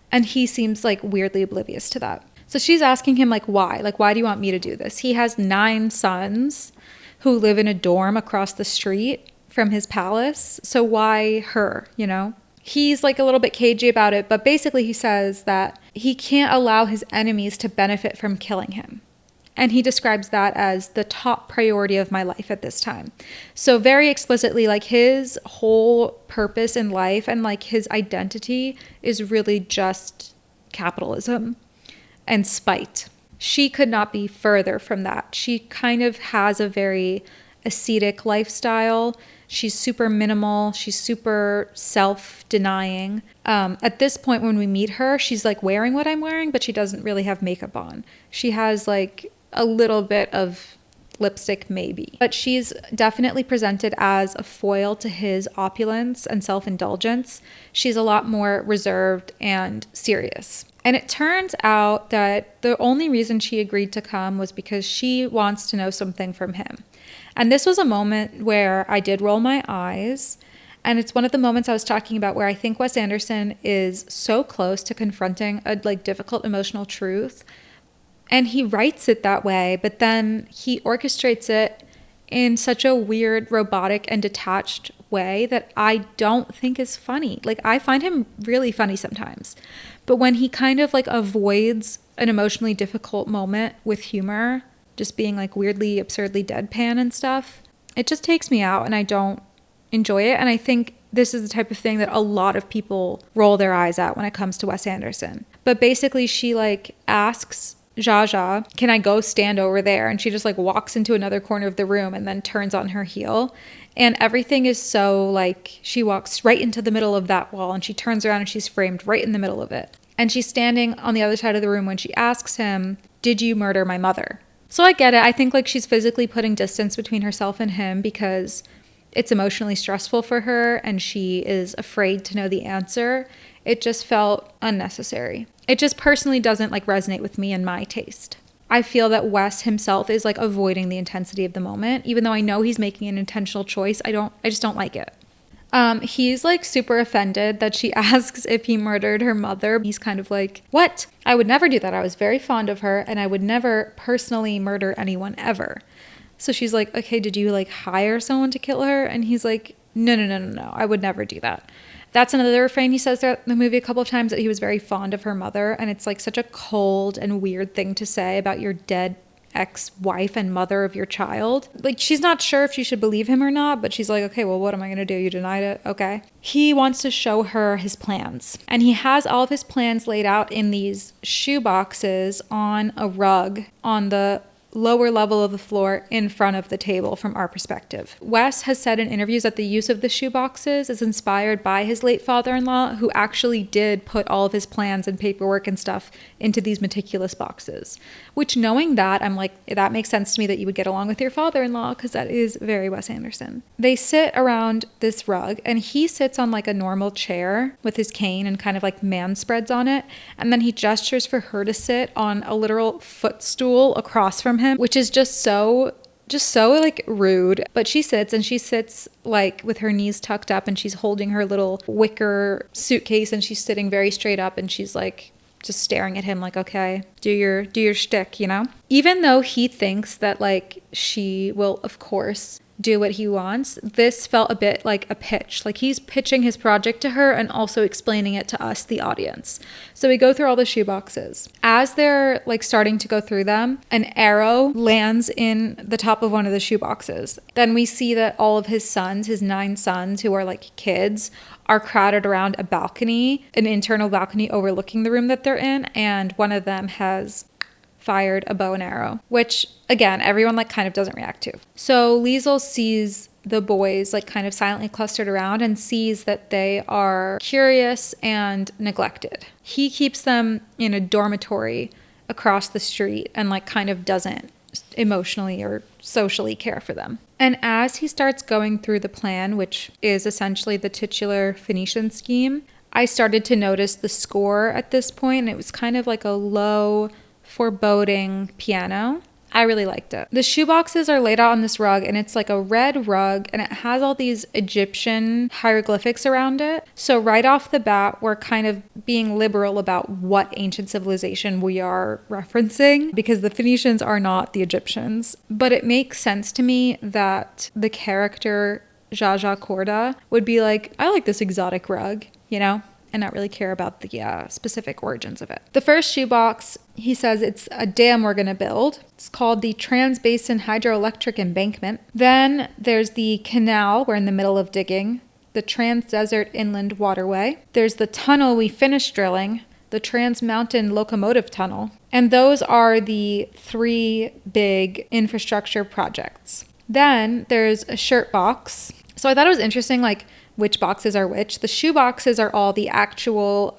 And he seems like weirdly oblivious to that. So she's asking him like, why? Like, why do you want me to do this? He has 9 sons who live in a dorm across the street from his palace. So why her, you know? He's like a little bit cagey about it, but basically he says that he can't allow his enemies to benefit from killing him. And he describes that as the top priority of my life at this time. So very explicitly, like his whole purpose in life and like his identity is really just capitalism and spite. She could not be further from that. She kind of has a very ascetic lifestyle. She's super minimal. She's super self-denying. At this point when we meet her, she's like wearing what I'm wearing, but she doesn't really have makeup on. She has like a little bit of lipstick maybe. But she's definitely presented as a foil to his opulence and self-indulgence. She's a lot more reserved and serious. And it turns out that the only reason she agreed to come was because she wants to know something from him. And this was a moment where I did roll my eyes. And it's one of the moments I was talking about where I think Wes Anderson is so close to confronting a like difficult emotional truth. And he writes it that way, but then he orchestrates it in such a weird, robotic, and detached way that I don't think is funny. Like, I find him really funny sometimes. But when he kind of like avoids an emotionally difficult moment with humor, just being like weirdly, absurdly deadpan and stuff, it just takes me out and I don't enjoy it. And I think this is the type of thing that a lot of people roll their eyes at when it comes to Wes Anderson. But basically she like asks Zsa, "Can I go stand over there?" And she just like walks into another corner of the room and then turns on her heel. And everything is so like, she walks right into the middle of that wall and she turns around and she's framed right in the middle of it. And she's standing on the other side of the room when she asks him, "Did you murder my mother?" So I get it. I think like she's physically putting distance between herself and him because it's emotionally stressful for her and she is afraid to know the answer. It just felt unnecessary. It just personally doesn't like resonate with me and my taste. I feel that Wes himself is like avoiding the intensity of the moment, even though I know he's making an intentional choice. I just don't like it. He's like super offended that she asks if he murdered her mother. He's kind of like, "What? I would never do that. I was very fond of her and I would never personally murder anyone ever." So she's like, "Okay, did you like hire someone to kill her?" And he's like, No. I would never do that." That's another refrain he says throughout the movie a couple of times, that he was very fond of her mother. And it's like such a cold and weird thing to say about your dead ex-wife and mother of your child. Like, she's not sure if she should believe him or not, but she's like, okay, well, what am I going to do? You denied it? Okay. He wants to show her his plans. And he has all of his plans laid out in these shoe boxes on a rug on the lower level of the floor in front of the table from our perspective. Wes has said in interviews that the use of the shoeboxes is inspired by his late father-in-law, who actually did put all of his plans and paperwork and stuff into these meticulous boxes. Which, knowing that, I'm like, that makes sense to me that you would get along with your father-in-law, because that is very Wes Anderson. They sit around this rug and he sits on like a normal chair with his cane and kind of like man spreads on it. And then he gestures for her to sit on a literal footstool across from him, which is just so like rude. But she sits like with her knees tucked up and she's holding her little wicker suitcase and she's sitting very straight up and she's like just staring at him like, okay, do your shtick, you know? Even though he thinks that like she will of course do what he wants, this felt a bit like a pitch. Like, he's pitching his project to her and also explaining it to us, the audience. So we go through all the shoe boxes. As they're like starting to go through them, an arrow lands in the top of one of the shoe boxes. Then we see that all of his sons, his 9 sons who are like kids, are crowded around a balcony, an internal balcony overlooking the room that they're in, and one of them has fired a bow and arrow, which again, everyone like kind of doesn't react to. So Liesl sees the boys like kind of silently clustered around and sees that they are curious and neglected. He keeps them in a dormitory across the street and like kind of doesn't emotionally or socially care for them. And as he starts going through the plan, which is essentially the titular Phoenician scheme, I started to notice the score at this point, and it was kind of like a low, foreboding piano. I really liked it. The shoeboxes are laid out on this rug, and it's like a red rug, and it has all these Egyptian hieroglyphics around it. So right off the bat, we're kind of being liberal about what ancient civilization we are referencing, because the Phoenicians are not the Egyptians. But it makes sense to me that the character Zsa Korda would be like, I like this exotic rug, you know? And not really care about the specific origins of it. The first shoebox, he says it's a dam we're going to build. It's called the Trans-Basin Hydroelectric Embankment. Then there's the canal we're in the middle of digging, the Trans-Desert Inland Waterway. There's the tunnel we finished drilling, the Trans-Mountain Locomotive Tunnel. And those are the 3 big infrastructure projects. Then there's a shirt box. So I thought it was interesting, like, which boxes are which. The shoe boxes are all the actual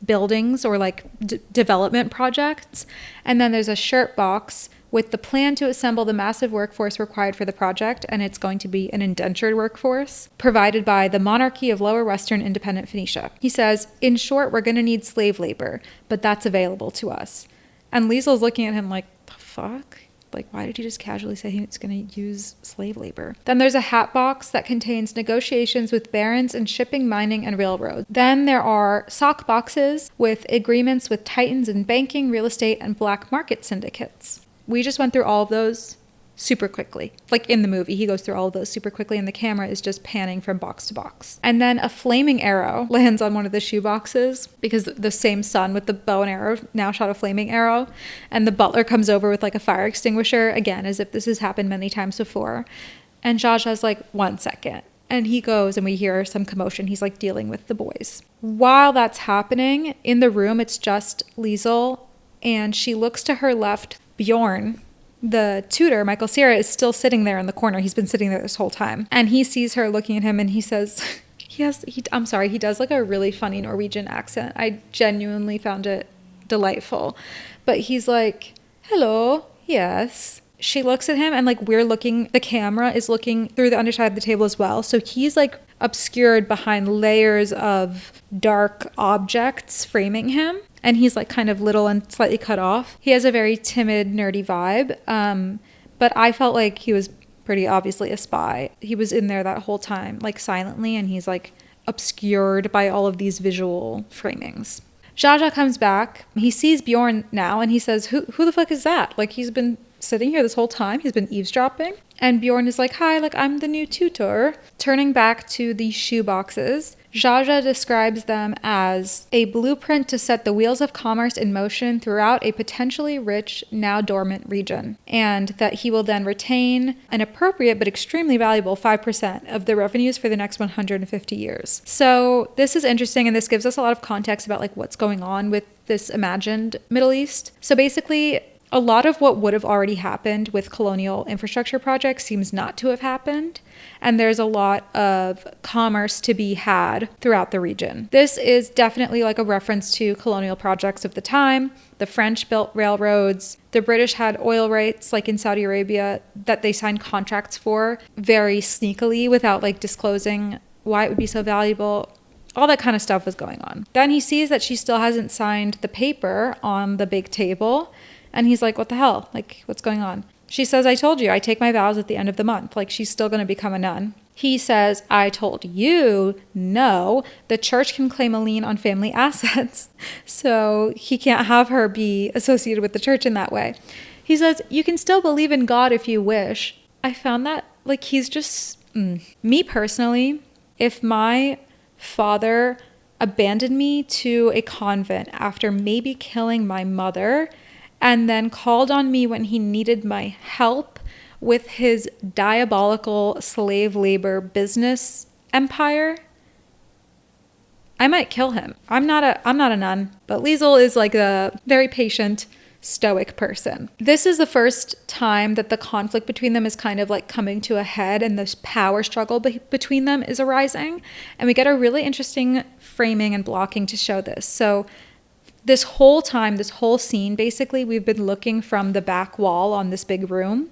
buildings or like development projects. And then there's a shirt box with the plan to assemble the massive workforce required for the project. And it's going to be an indentured workforce provided by the monarchy of Lower Western Independent Phoenicia. He says, in short, we're going to need slave labor, but that's available to us. And Liesel's looking at him like, the fuck? Like, why did he just casually say he's going to use slave labor? Then there's a hat box that contains negotiations with barons in shipping, mining, and railroads. Then there are sock boxes with agreements with titans in banking, real estate, and black market syndicates. We just went through all of those super quickly. Like in the movie, he goes through all of those super quickly, and the camera is just panning from box to box. And then a flaming arrow lands on one of the shoe boxes because the same son with the bow and arrow now shot a flaming arrow. And the butler comes over with like a fire extinguisher, again, as if this has happened many times before. And Zsa's like, 1 second. And he goes, and we hear some commotion. He's like dealing with the boys. While that's happening, in the room, it's just Liesel, and she looks to her left. Bjorn, the tutor, Michael Cera, is still sitting there in the corner. He's been sitting there this whole time. And he sees her looking at him, and he says, he does like a really funny Norwegian accent. I genuinely found it delightful. But he's like, hello, yes. She looks at him, and like the camera is looking through the underside of the table as well. So he's like obscured behind layers of dark objects framing him. And he's like kind of little and slightly cut off. He has a very timid, nerdy vibe. But I felt like he was pretty obviously a spy. He was in there that whole time, like silently, and he's like obscured by all of these visual framings. Zsa comes back. He sees Bjorn now, and he says, who the fuck is that? Like, he's been sitting here this whole time. He's been eavesdropping. And Bjorn is like, hi, like, I'm the new tutor. Turning back to the shoe boxes, Zsa describes them as a blueprint to set the wheels of commerce in motion throughout a potentially rich, now dormant region, and that he will then retain an appropriate but extremely valuable 5% of the revenues for the next 150 years. So this is interesting, and this gives us a lot of context about like what's going on with this imagined Middle East. So basically, a lot of what would have already happened with colonial infrastructure projects seems not to have happened, and there's a lot of commerce to be had throughout the region. This is definitely like a reference to colonial projects of the time. The French built railroads. The British had oil rights, like in Saudi Arabia, that they signed contracts for very sneakily without like disclosing why it would be so valuable. All that kind of stuff was going on. Then he sees that she still hasn't signed the paper on the big table. And he's like, what the hell? Like, what's going on? She says, I told you, I take my vows at the end of the month. Like, she's still going to become a nun. He says, I told you, no, the church can claim a lien on family assets. So he can't have her be associated with the church in that way. He says, you can still believe in God if you wish. I found that, like, he's just, me personally, if my father abandoned me to a convent after maybe killing my mother, and then called on me when he needed my help with his diabolical slave labor business empire, I might kill him. I'm not a nun, but Liesel is like a very patient, stoic person. This is the first time that the conflict between them is kind of like coming to a head, and this power struggle between them is arising. And we get a really interesting framing and blocking to show this. So This whole time, this whole scene, basically, we've been looking from the back wall on this big room.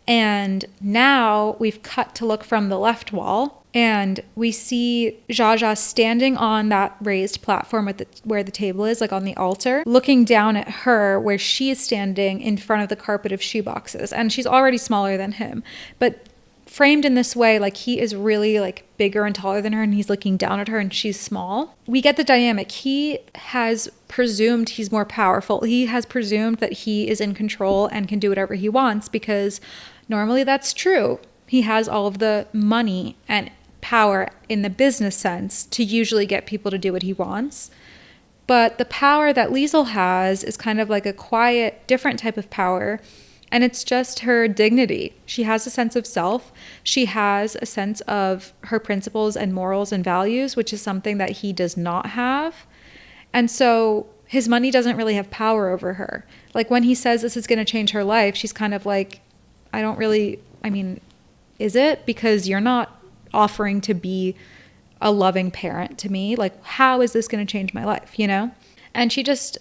And now we've cut to look from the left wall. And we see Zsa Zsa standing on that raised platform where the table is, like on the altar, looking down at her where she is standing in front of the carpet of shoeboxes. And she's already smaller than him. But framed in this way, like he is really like bigger and taller than her, and he's looking down at her and she's small. We get the dynamic. He has presumed he's more powerful. He has presumed that he is in control and can do whatever he wants, because normally that's true. He has all of the money and power in the business sense to usually get people to do what he wants. But the power that Liesl has is kind of like a quiet, different type of power. And it's just her dignity. She has a sense of self. She has a sense of her principles and morals and values, which is something that he does not have. And so his money doesn't really have power over her. Like when he says this is going to change her life, she's kind of like, is it? Because you're not offering to be a loving parent to me. Like, how is this going to change my life, you know? And she just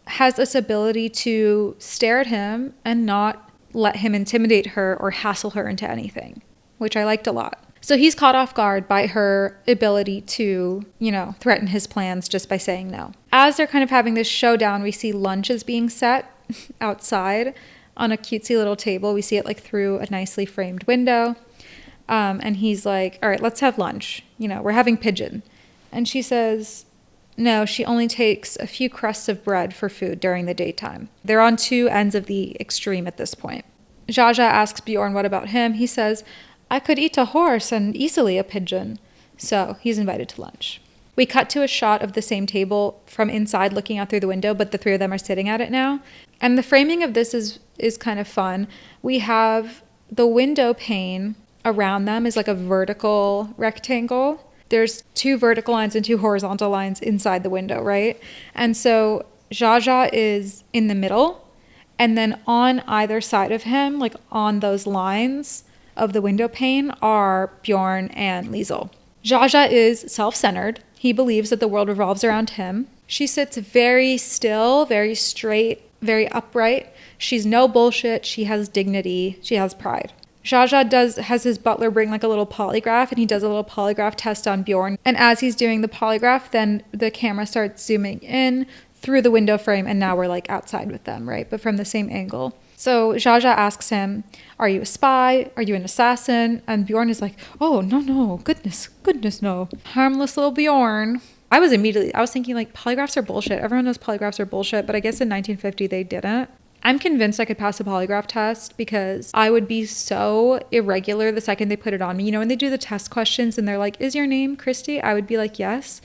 has this ability to stare at him and not let him intimidate her or hassle her into anything, which I liked a lot. So he's caught off guard by her ability to, threaten his plans just by saying no. As they're kind of having this showdown, we see lunch is being set outside on a cutesy little table. We see it like through a nicely framed window. And he's like, all right, let's have lunch. We're having pigeon. And she says, no, she only takes a few crusts of bread for food during the daytime. They're on two ends of the extreme at this point. Zsa Zsa asks Bjorn what about him. He says, I could eat a horse and easily a pigeon. So he's invited to lunch. We cut to a shot of the same table from inside looking out through the window, but the three of them are sitting at it now. And the framing of this is kind of fun. We have the window pane around them is like a vertical rectangle. There's two vertical lines and two horizontal lines inside the window, right? And so Zsa Zsa is in the middle, and then on either side of him, like on those lines of the window pane, are Bjorn and Liesl. Zsa Zsa is self-centered. He believes that the world revolves around him. She sits very still, very straight, very upright. She's no bullshit. She has dignity. She has pride. Zsa Zsa has his butler bring like a little polygraph, and he does a little polygraph test on Bjorn. And as he's doing the polygraph, then the camera starts zooming in through the window frame, and now we're like outside with them, right? But from the same angle. So Zsa Zsa asks him, are you a spy? Are you an assassin? And Bjorn is like, oh, no, goodness, no. Harmless little Bjorn. I was thinking like polygraphs are bullshit. Everyone knows polygraphs are bullshit, but I guess in 1950 they didn't. I'm convinced I could pass a polygraph test because I would be so irregular the second they put it on me. When they do the test questions and they're like, is your name Christy? I would be like, yes.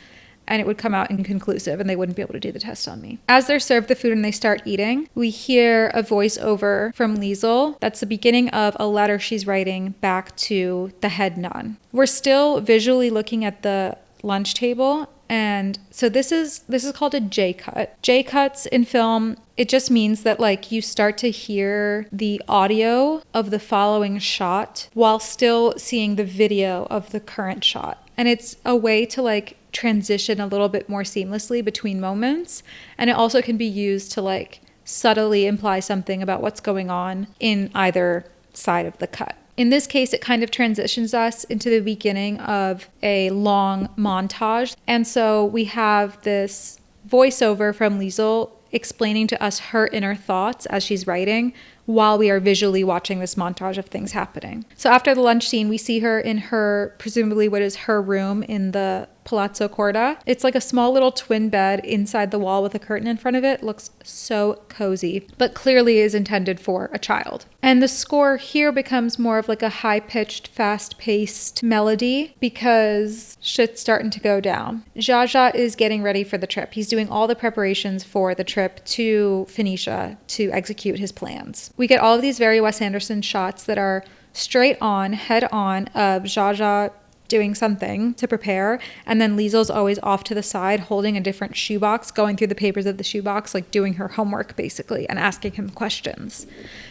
And it would come out inconclusive and they wouldn't be able to do the test on me. As they're served the food and they start eating, we hear a voiceover from Liesl. That's the beginning of a letter she's writing back to the head nun. We're still visually looking at the lunch table. And so this is called a J-cut. J-cuts in film, it just means that like you start to hear the audio of the following shot while still seeing the video of the current shot. And it's a way to like transition a little bit more seamlessly between moments. And it also can be used to like subtly imply something about what's going on in either side of the cut. In this case, it kind of transitions us into the beginning of a long montage. And so we have this voiceover from Liesl explaining to us her inner thoughts as she's writing while we are visually watching this montage of things happening. So after the lunch scene, we see her in her, presumably what is her room in the palazzo korda. It's like a small little twin bed inside the wall with a curtain in front of it. Looks so cozy, but clearly is intended for a child. And the score here becomes more of like a high-pitched, fast-paced melody because shit's starting to go down. Zsa Zsa is getting ready for the trip. He's doing all the preparations for the trip to Phoenicia to execute his plans. We get all of these very Wes Anderson shots that are straight on, head on of Zsa Zsa doing something to prepare, and then Liesl's always off to the side holding a different shoebox, going through the papers of the shoebox, like doing her homework basically, and asking him questions.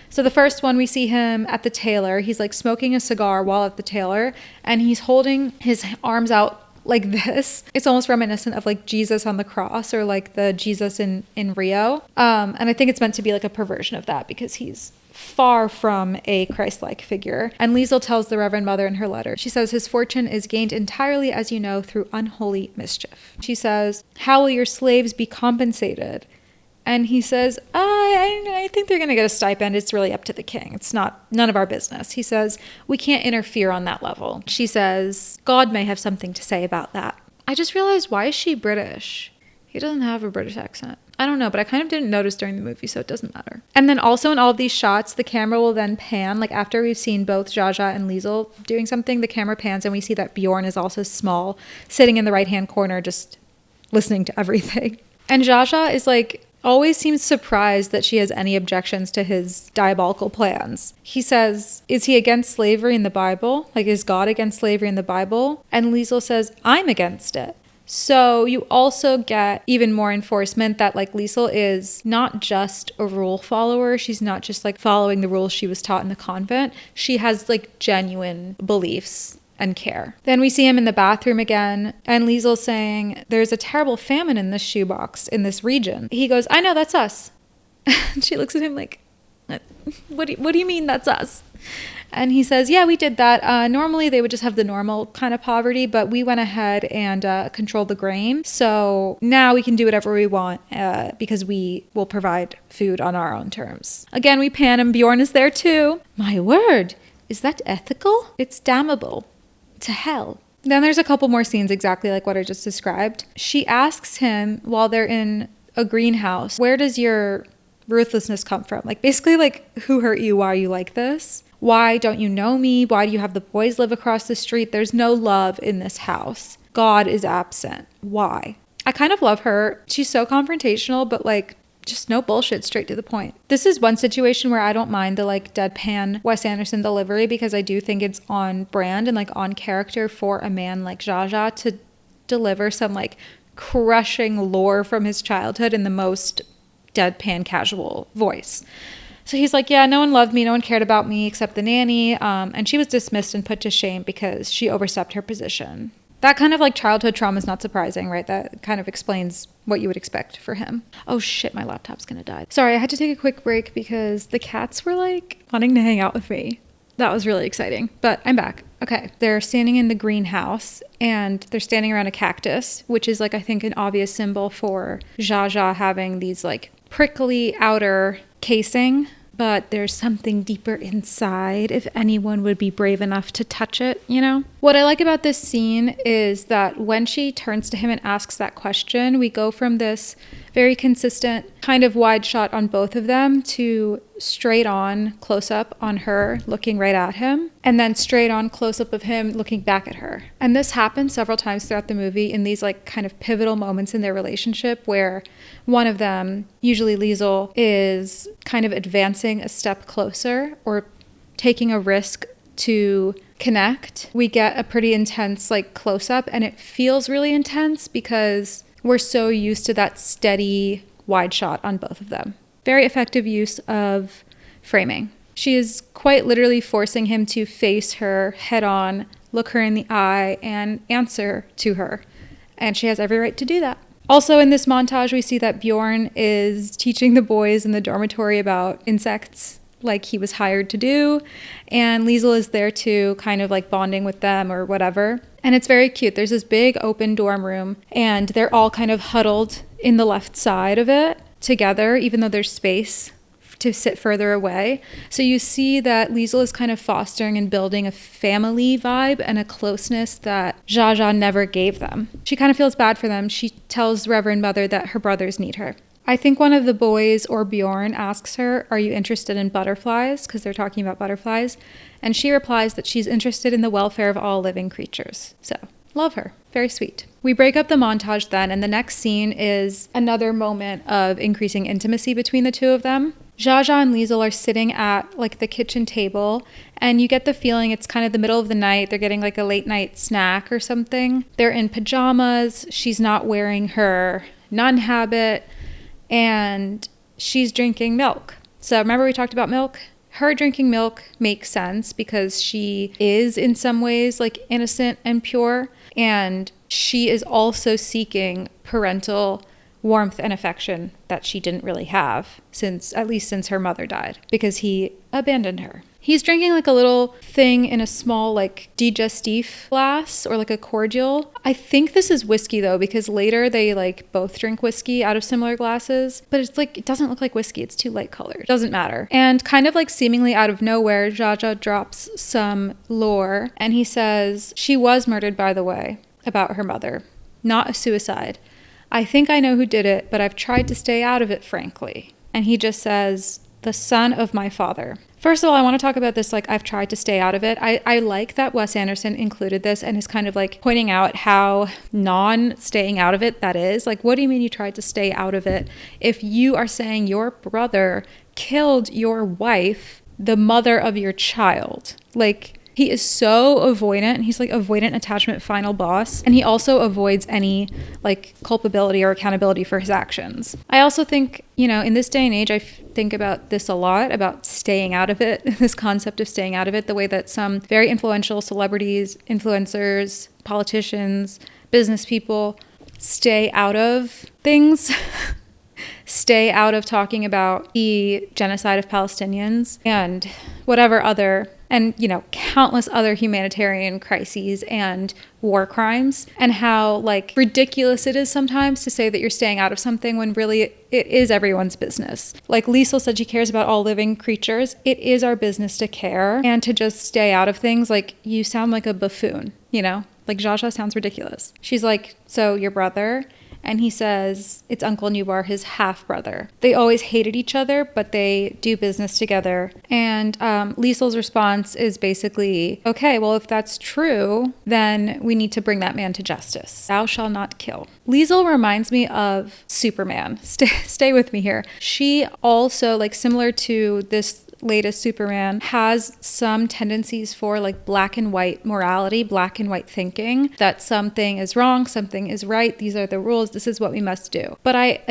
So the first one, we see him at the tailor. He's like smoking a cigar while at the tailor, and he's holding his arms out like this. It's almost reminiscent of like Jesus on the cross or like the Jesus in Rio. And I think it's meant to be like a perversion of that because he's far from a Christ-like figure. And Liesl tells the Reverend Mother in her letter, she says, his fortune is gained entirely, as you know, through unholy mischief. She says, how will your slaves be compensated? And he says, I think they're going to get a stipend. It's really up to the king. It's none of our business. He says, we can't interfere on that level. She says, God may have something to say about that. I just realized, why is she British? He doesn't have a British accent. I don't know, but I kind of didn't notice during the movie, so it doesn't matter. And then also in all of these shots, the camera will then pan, like after we've seen both Zsa Zsa and Liesl doing something, the camera pans and we see that Bjorn is also small, sitting in the right-hand corner, just listening to everything. And Zsa Zsa is like, always seems surprised that she has any objections to his diabolical plans. He says, is he against slavery in the Bible? Like, is God against slavery in the Bible? And Liesl says, I'm against it. So you also get even more enforcement that like Liesl is not just a rule follower. She's not just like following the rules she was taught in the convent. She has like genuine beliefs and care. Then we see him in the bathroom again, and Liesl saying, there's a terrible famine in this shoebox in this region. He goes, I know, that's us. And she looks at him like, what do you mean that's us? And he says, yeah, we did that. Normally they would just have the normal kind of poverty, but we went ahead and controlled the grain. So now we can do whatever we want because we will provide food on our own terms. Again, we pan and Bjorn is there too. My word, is that ethical? It's damnable. To hell. Then there's a couple more scenes exactly like what I just described. She asks him while they're in a greenhouse, where does your ruthlessness come from? Like basically like, who hurt you? Why are you like this? Why don't you know me? Why do you have the boys live across the street? There's no love in this house. God is absent. Why? I kind of love her. She's so confrontational, but like just no bullshit, straight to the point. This is one situation where I don't mind the like deadpan Wes Anderson delivery because I do think it's on brand and like on character for a man like Zsa Zsa to deliver some like crushing lore from his childhood in the most deadpan casual voice. So he's like, yeah, no one loved me, no one cared about me except the nanny, and she was dismissed and put to shame because she overstepped her position. That kind of like childhood trauma is not surprising, right? That kind of explains what you would expect for him. Oh shit, my laptop's gonna die. Sorry, I had to take a quick break because the cats were like wanting to hang out with me. That was really exciting, but I'm back. Okay, they're standing in the greenhouse and they're standing around a cactus, which is like, I think an obvious symbol for Zsa Zsa having these like prickly outer casing, but there's something deeper inside if anyone would be brave enough to touch it, you know? What I like about this scene is that when she turns to him and asks that question, we go from this very consistent kind of wide shot on both of them to straight on close up on her looking right at him, and then straight on close up of him looking back at her. And this happens several times throughout the movie in these like kind of pivotal moments in their relationship where one of them, usually Liesl, is kind of advancing a step closer or taking a risk to connect. We get a pretty intense like close up, and it feels really intense because we're so used to that steady wide shot on both of them. Very effective use of framing. She is quite literally forcing him to face her head on, look her in the eye, and answer to her. And she has every right to do that. Also in this montage, we see that Bjorn is teaching the boys in the dormitory about insects like he was hired to do. And Liesl is there too, kind of like bonding with them or whatever. And it's very cute. There's this big open dorm room and they're all kind of huddled in the left side of it together, even though there's space to sit further away. So you see that Liesl is kind of fostering and building a family vibe and a closeness that Zsa Zsa never gave them. She kind of feels bad for them. She tells Reverend Mother that her brothers need her. I think one of the boys or Bjorn asks her, are you interested in butterflies? Because they're talking about butterflies. And she replies that she's interested in the welfare of all living creatures. So, love her. Very sweet. We break up the montage then, and the next scene is another moment of increasing intimacy between the two of them. Zsa Zsa and Liesl are sitting at like the kitchen table, and you get the feeling it's kind of the middle of the night. They're getting like a late night snack or something. They're in pajamas. She's not wearing her nun habit, and she's drinking milk. So remember we talked about milk? Her drinking milk makes sense because she is in some ways like innocent and pure, And she is also seeking parental warmth and affection that she didn't really have at least since her mother died, because he abandoned her. He's drinking like a little thing in a small like digestif glass, or like a cordial. I think this is whiskey though, because later they like both drink whiskey out of similar glasses, but it's like, it doesn't look like whiskey. It's too light colored. Doesn't matter. And kind of like seemingly out of nowhere, Jaja drops some lore, and he says, she was murdered, by the way, about her mother, not a suicide. I think I know who did it, but I've tried to stay out of it, frankly. And he just says, the son of my father. First of all, I want to talk about this, like, I've tried to stay out of it. I like that Wes Anderson included this and is kind of like pointing out how non-staying out of it that is. Like, what do you mean you tried to stay out of it? If you are saying your brother killed your wife, the mother of your child, like, he is so avoidant. He's like avoidant attachment final boss. And he also avoids any like culpability or accountability for his actions. I also think, you know, in this day and age, I think about this a lot, about staying out of it, this concept of staying out of it, the way that some very influential celebrities, influencers, politicians, business people stay out of things. Stay out of talking about the genocide of Palestinians and whatever other, and, you know, countless other humanitarian crises and war crimes, and how like ridiculous it is sometimes to say that you're staying out of something when really it is everyone's business. Like Liesl said, she cares about all living creatures. It is our business to care, and to just stay out of things. Like, you sound like a buffoon, you know, like Jaja sounds ridiculous. She's like, so your brother? And he says it's Uncle Nubar, his half-brother. They always hated each other, but they do business together. And Liesl's response is basically, okay, well, if that's true, then we need to bring that man to justice. Thou shalt not kill. Liesl reminds me of Superman. Stay with me here. She also, like, similar to this latest Superman, has some tendencies for like black and white morality, black and white thinking, that something is wrong, something is right, these are the rules, this is what we must do. But I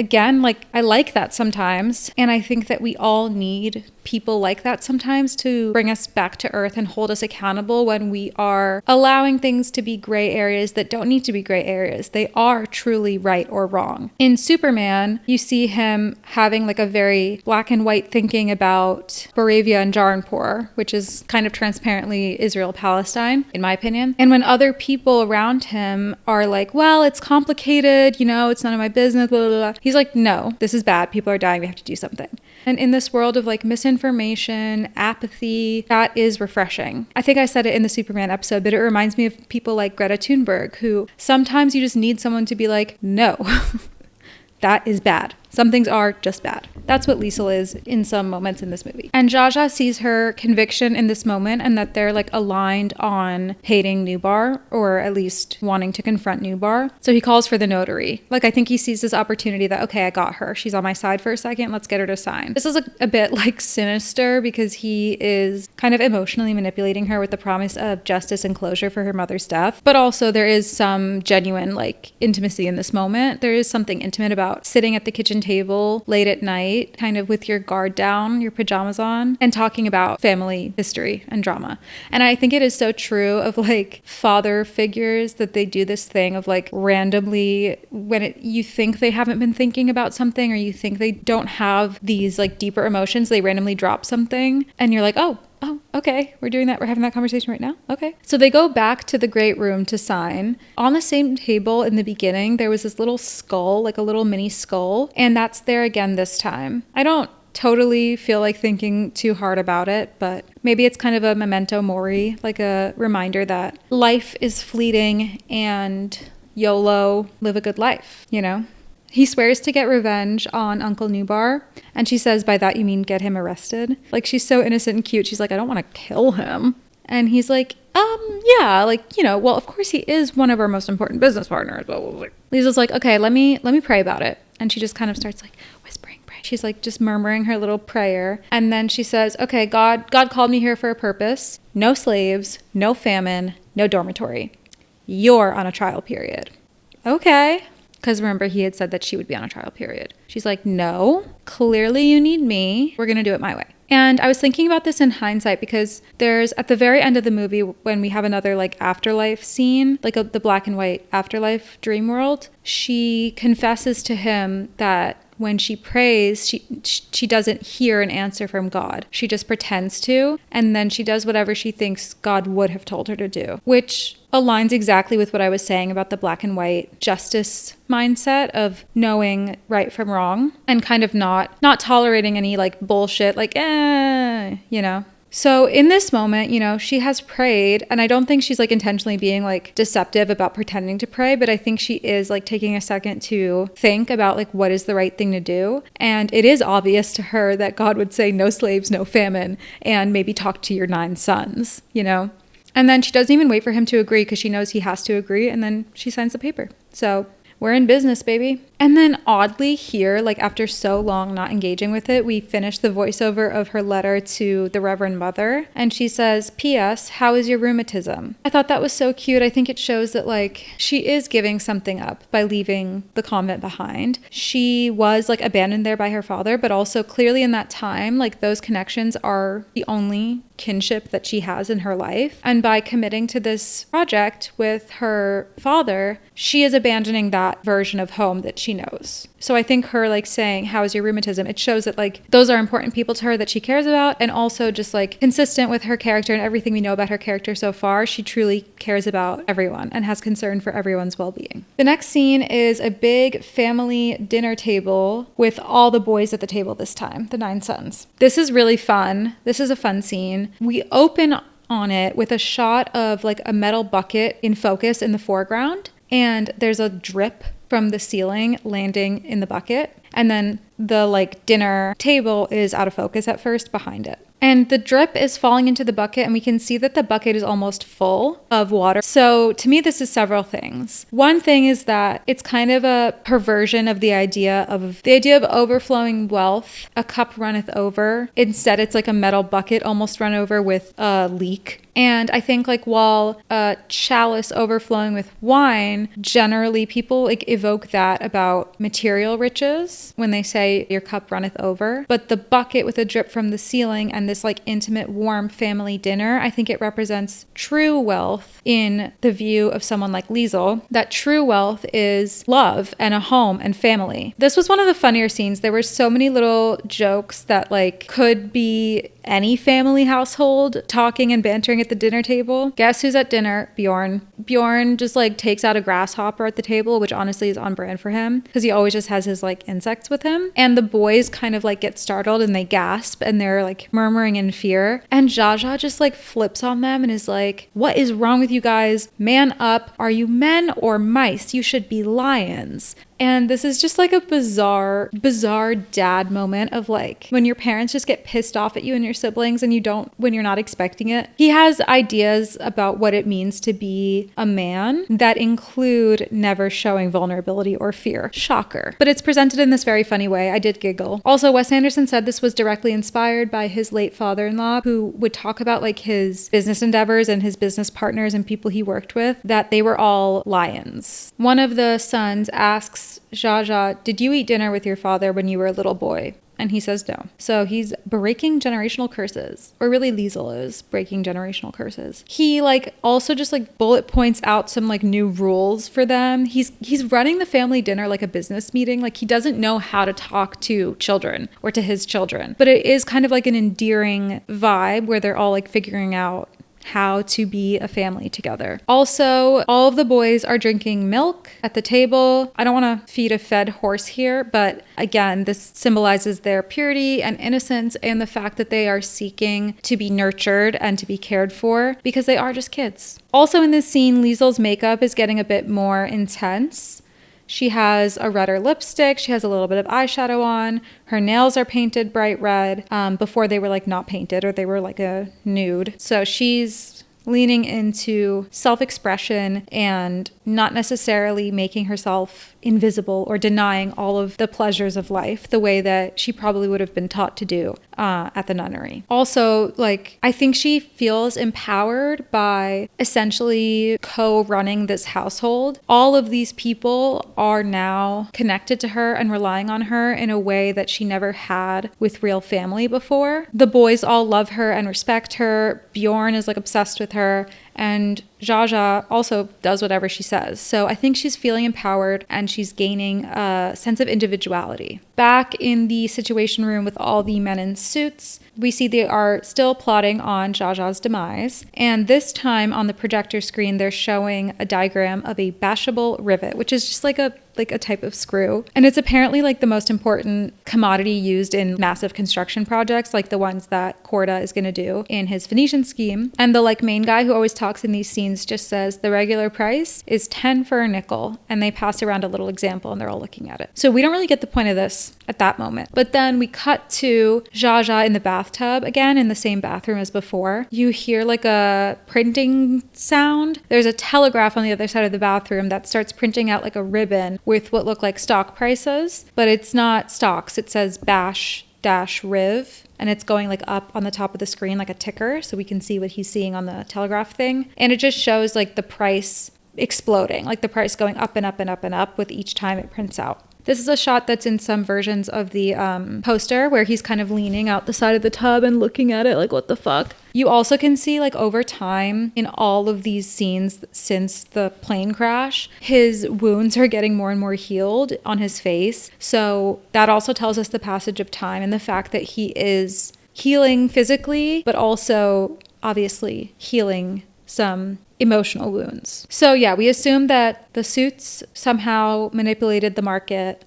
like that sometimes, and I think that we all need people like that sometimes to bring us back to earth and hold us accountable when we are allowing things to be gray areas that don't need to be gray areas. They are truly right or wrong. In Superman, you see him having like a very black and white thinking about Moravia and Jaranpur, which is kind of transparently Israel-Palestine, in my opinion. And when other people around him are like, well, it's complicated, you know, it's none of my business, blah, blah, blah. He's like, no, this is bad. People are dying. We have to do something. And in this world of like misinformation, apathy, that is refreshing. I think I said it in the Superman episode, but it reminds me of people like Greta Thunberg, who sometimes you just need someone to be like, no, that is bad. Some things are just bad. That's what Liesl is in some moments in this movie. And Jaja sees her conviction in this moment, and that they're like aligned on hating Nubar, or at least wanting to confront Nubar. So he calls for the notary. Like, I think he sees this opportunity that, okay, I got her. She's on my side for a second. Let's get her to sign. This is a bit like sinister, because he is kind of emotionally manipulating her with the promise of justice and closure for her mother's death. But also there is some genuine like intimacy in this moment. There is something intimate about sitting at the kitchen table late at night, kind of with your guard down, your pajamas on, and talking about family history and drama. And I think it is so true of like father figures, that they do this thing of like randomly, when you think they haven't been thinking about something, or you think they don't have these like deeper emotions, they randomly drop something and you're like, oh, okay, we're doing that. We're having that conversation right now. Okay. So they go back to the great room to sign. On the same table in the beginning, there was this little skull, like a little mini skull, and that's there again this time. I don't totally feel like thinking too hard about it, but maybe it's kind of a memento mori, like a reminder that life is fleeting and YOLO, live a good life, you know? He swears to get revenge on Uncle Nubar, and she says, by that you mean get him arrested? Like, she's so innocent and cute. She's like, I don't want to kill him. And he's like, yeah, like, you know, well, of course he is one of our most important business partners. Lisa's like, okay, let me pray about it. And she just kind of starts like whispering, pray. She's like just murmuring her little prayer. And then she says, okay, God called me here for a purpose. No slaves, no famine, no dormitory. You're on a trial period. Okay. Because remember, he had said that she would be on a trial period. She's like, no, clearly you need me. We're going to do it my way. And I was thinking about this in hindsight because there's at the very end of the movie when we have another like afterlife scene, like the black and white afterlife dream world, she confesses to him that when she prays, she doesn't hear an answer from God. She just pretends to, and then she does whatever she thinks God would have told her to do, which aligns exactly with what I was saying about the black and white justice mindset of knowing right from wrong and kind of not tolerating any like bullshit, like, you know. So in this moment, you know, she has prayed, and I don't think she's like intentionally being like deceptive about pretending to pray, but I think she is like taking a second to think about like what is the right thing to do. And it is obvious to her that God would say no slaves, no famine, and maybe talk to your 9 sons, you know? And then she doesn't even wait for him to agree because she knows he has to agree, and then she signs the paper. So we're in business, baby. And then oddly here, like after so long not engaging with it, we finish the voiceover of her letter to the Reverend Mother. And she says, P.S. How is your rheumatism? I thought that was so cute. I think it shows that like she is giving something up by leaving the convent behind. She was like abandoned there by her father, but also clearly in that time, like those connections are the only kinship that she has in her life. And by committing to this project with her father, she is abandoning that version of home that she knows. So I think her like saying, how is your rheumatism? It shows that like those are important people to her that she cares about, and also just like consistent with her character and everything we know about her character so far, she truly cares about everyone and has concern for everyone's well-being. The next scene is a big family dinner table with all the boys at the table this time, the 9 sons. This is really fun. This is a fun scene. We open on it with a shot of like a metal bucket in focus in the foreground, and there's a drip from the ceiling landing in the bucket. And then the like dinner table is out of focus at first behind it. And the drip is falling into the bucket, and we can see that the bucket is almost full of water. So to me, this is several things. One thing is that it's kind of a perversion of the idea of overflowing wealth. A cup runneth over. Instead, it's like a metal bucket almost run over with a leak. And I think like while a chalice overflowing with wine, generally people like evoke that about material riches when they say your cup runneth over. But the bucket with a drip from the ceiling and this like intimate, warm family dinner, I think it represents true wealth in the view of someone like Liesel. That true wealth is love and a home and family. This was one of the funnier scenes. There were so many little jokes that like could be any family household talking and bantering at the dinner table. Guess who's at dinner? Bjorn. Bjorn just like takes out a grasshopper at the table, which honestly is on brand for him because he always just has his like insects with him. And the boys kind of like get startled and they gasp and they're like murmuring in fear. And Jaja just like flips on them and is like, what is wrong with you guys? Man up. Are you men or mice? You should be lions. And this is just like a bizarre dad moment of like when your parents just get pissed off at you and your siblings and when you're not expecting it. He has ideas about what it means to be a man that include never showing vulnerability or fear. Shocker. But it's presented in this very funny way. I did giggle. Also, Wes Anderson said this was directly inspired by his late father-in-law, who would talk about like his business endeavors and his business partners and people he worked with, that they were all lions. One of the sons asks Jaja, did you eat dinner with your father when you were a little boy? And he says no. So he's breaking generational curses. Or really Liesel is breaking generational curses. He like also just like bullet points out some like new rules for them. He's running the family dinner like a business meeting. Like he doesn't know how to talk to children or to his children. But it is kind of like an endearing vibe where they're all like figuring out how to be a family together. Also, all of the boys are drinking milk at the table. I don't want to feed a fed horse here, but again, this symbolizes their purity and innocence and the fact that they are seeking to be nurtured and to be cared for because they are just kids. Also in this scene, Liesel's makeup is getting a bit more intense. She has a redder lipstick. She has a little bit of eyeshadow on. Her nails are painted bright red. Before they were like not painted or they were like a nude. So she's leaning into self-expression and not necessarily making herself invisible or denying all of the pleasures of life the way that she probably would have been taught to do at the nunnery. Also, like, I think she feels empowered by essentially co-running this household. All of these people are now connected to her and relying on her in a way that she never had with real family before. The boys all love her and respect her. Bjorn is like obsessed with her. And Zsa also does whatever she says. So I think she's feeling empowered and she's gaining a sense of individuality. Back in the situation room with all the men in suits, we see they are still plotting on Zsa's demise. And this time on the projector screen, they're showing a diagram of a bashable rivet, which is just like a type of screw. And it's apparently like the most important commodity used in massive construction projects, like the ones that Korda is going to do in his Phoenician Scheme. And the like main guy who always talks in these scenes just says the regular price is 10 for a nickel. And they pass around a little example and they're all looking at it. So we don't really get the point of this at that moment. But then we cut to Zsa in the bathtub again in the same bathroom as before. You hear like a printing sound. There's a telegraph on the other side of the bathroom that starts printing out like a ribbon with what look like stock prices, but it's not stocks. It says bash-riv, and it's going like up on the top of the screen like a ticker, so we can see what he's seeing on the telegraph thing. And it just shows like the price exploding, like the price going up and up and up and up with each time it prints out. This is a shot that's in some versions of the poster where he's kind of leaning out the side of the tub and looking at it like, what the fuck? You also can see like over time in all of these scenes since the plane crash, his wounds are getting more and more healed on his face. So that also tells us the passage of time and the fact that he is healing physically, but also obviously healing some emotional wounds. So yeah, we assume that the suits somehow manipulated the market.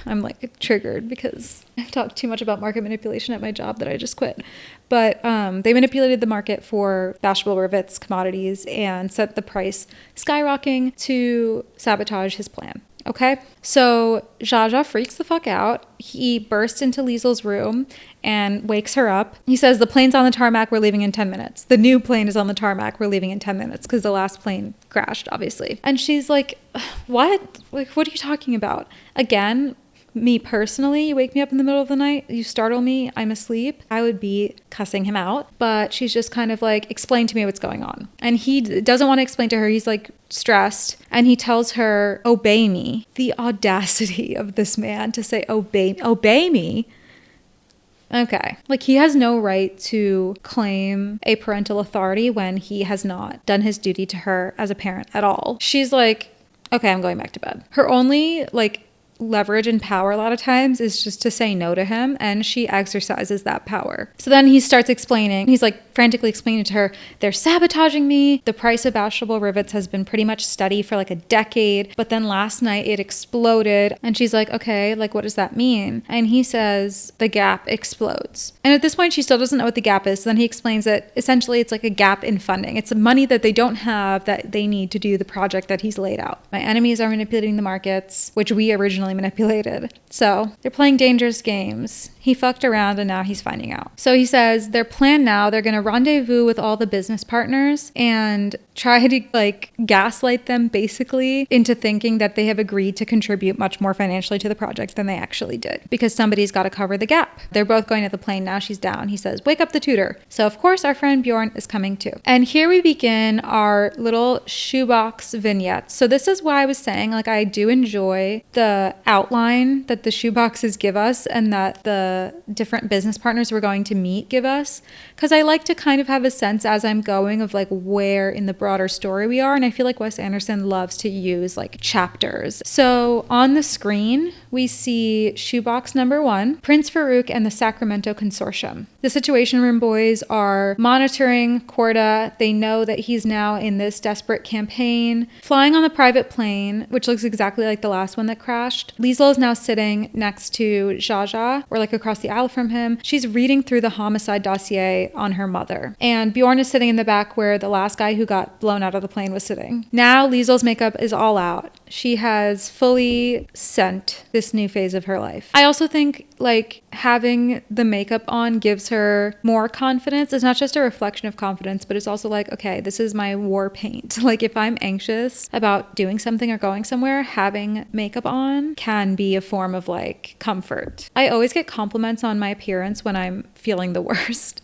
I'm like triggered because I've talked too much about market manipulation at my job that I just quit. But they manipulated the market for bashable rivets, commodities, and set the price skyrocketing to sabotage his plan. Okay, so Zsa freaks the fuck out. He bursts into Liesel's room and wakes her up. He says, the plane's on the tarmac, we're leaving in 10 minutes. The new plane is on the tarmac, we're leaving in 10 minutes, because the last plane crashed, obviously. And she's like, what? Like, what are you talking about? Again, me personally, you wake me up in the middle of the night, you startle me, I'm asleep, I would be cussing him out. But she's just kind of like, explain to me what's going on. And he doesn't want to explain to her. He's like stressed. And he tells her, obey me. The audacity of this man to say, obey me. Okay. Like, he has no right to claim a parental authority when he has not done his duty to her as a parent at all. She's like, okay, I'm going back to bed. Her only like leverage and power a lot of times is just to say no to him, and she exercises that power. So then he starts explaining, he's like frantically explaining to her, they're sabotaging me. The price of bashable rivets has been pretty much steady for like a decade, but then last night it exploded. And she's like, okay, like what does that mean? And he says the gap explodes. And at this point she still doesn't know what the gap is. So then he explains that essentially it's like a gap in funding. It's money that they don't have that they need to do the project that he's laid out. My enemies are manipulating the markets, which we originally manipulated. So they're playing dangerous games. He fucked around and now he's finding out. So he says their plan now, they're going to rendezvous with all the business partners and try to like gaslight them basically into thinking that they have agreed to contribute much more financially to the project than they actually did, because somebody's got to cover the gap. They're both going to the plane now. She's down. He says, wake up the tutor. So of course our friend Bjorn is coming too. And here we begin our little shoebox vignettes. So this is why I was saying, like, I do enjoy the outline that the shoeboxes give us and that the different business partners we're going to meet give us, because I like to kind of have a sense as I'm going of like where in the broader story we are. And I feel like Wes Anderson loves to use like chapters. So on the screen we see shoebox number 1, Prince Farouk and the Sacramento Consortium. The Situation Room boys are monitoring Korda. They know that he's now in this desperate campaign, flying on the private plane, which looks exactly like the last one that crashed. Liesel is now sitting next to Zsa, or like across the aisle from him. She's reading through the homicide dossier on her mother. mother. And Bjorn is sitting in the back where the last guy who got blown out of the plane was sitting. Now Liesel's makeup is all out. She has fully sent this new phase of her life. I also think like having the makeup on gives her more confidence. It's not just a reflection of confidence, but it's also like, okay, this is my war paint. Like if I'm anxious about doing something or going somewhere, having makeup on can be a form of like comfort. I always get compliments on my appearance when I'm feeling the worst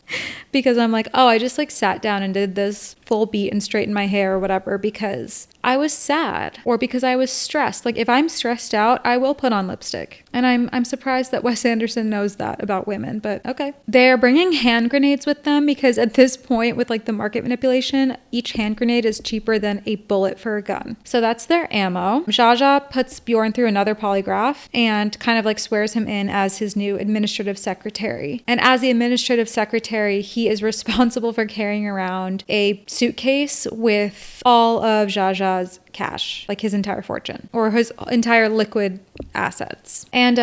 because I'm like, oh, I just like sat down and did this full beat and straightened my hair or whatever because I was sad or because I was stressed. Like if I'm stressed out, I will put on lipstick. And I'm surprised that Wes Anderson knows that about women, but okay. They're bringing hand grenades with them because at this point with like the market manipulation, each hand grenade is cheaper than a bullet for a gun. So that's their ammo. Zsa Zsa puts Bjorn through another polygraph and kind of like swears him in as his new administrative secretary. And as the administrative secretary, he is responsible for carrying around a suitcase with all of Zsa Zsa's cash, like his entire fortune or his entire liquid assets. And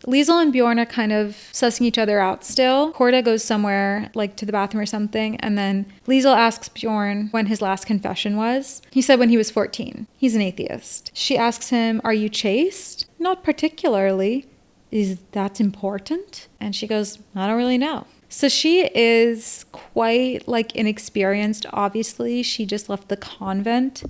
Liesel and Bjorn are kind of sussing each other out still. Korda goes somewhere like to the bathroom or something, and then Liesel asks Bjorn when his last confession was. He said when he was 14. He's an atheist. She asks him, "Are you chaste?" "Not particularly." "Is that important?" And she goes, "I don't really know." So she is quite like inexperienced. Obviously, she just left the convent.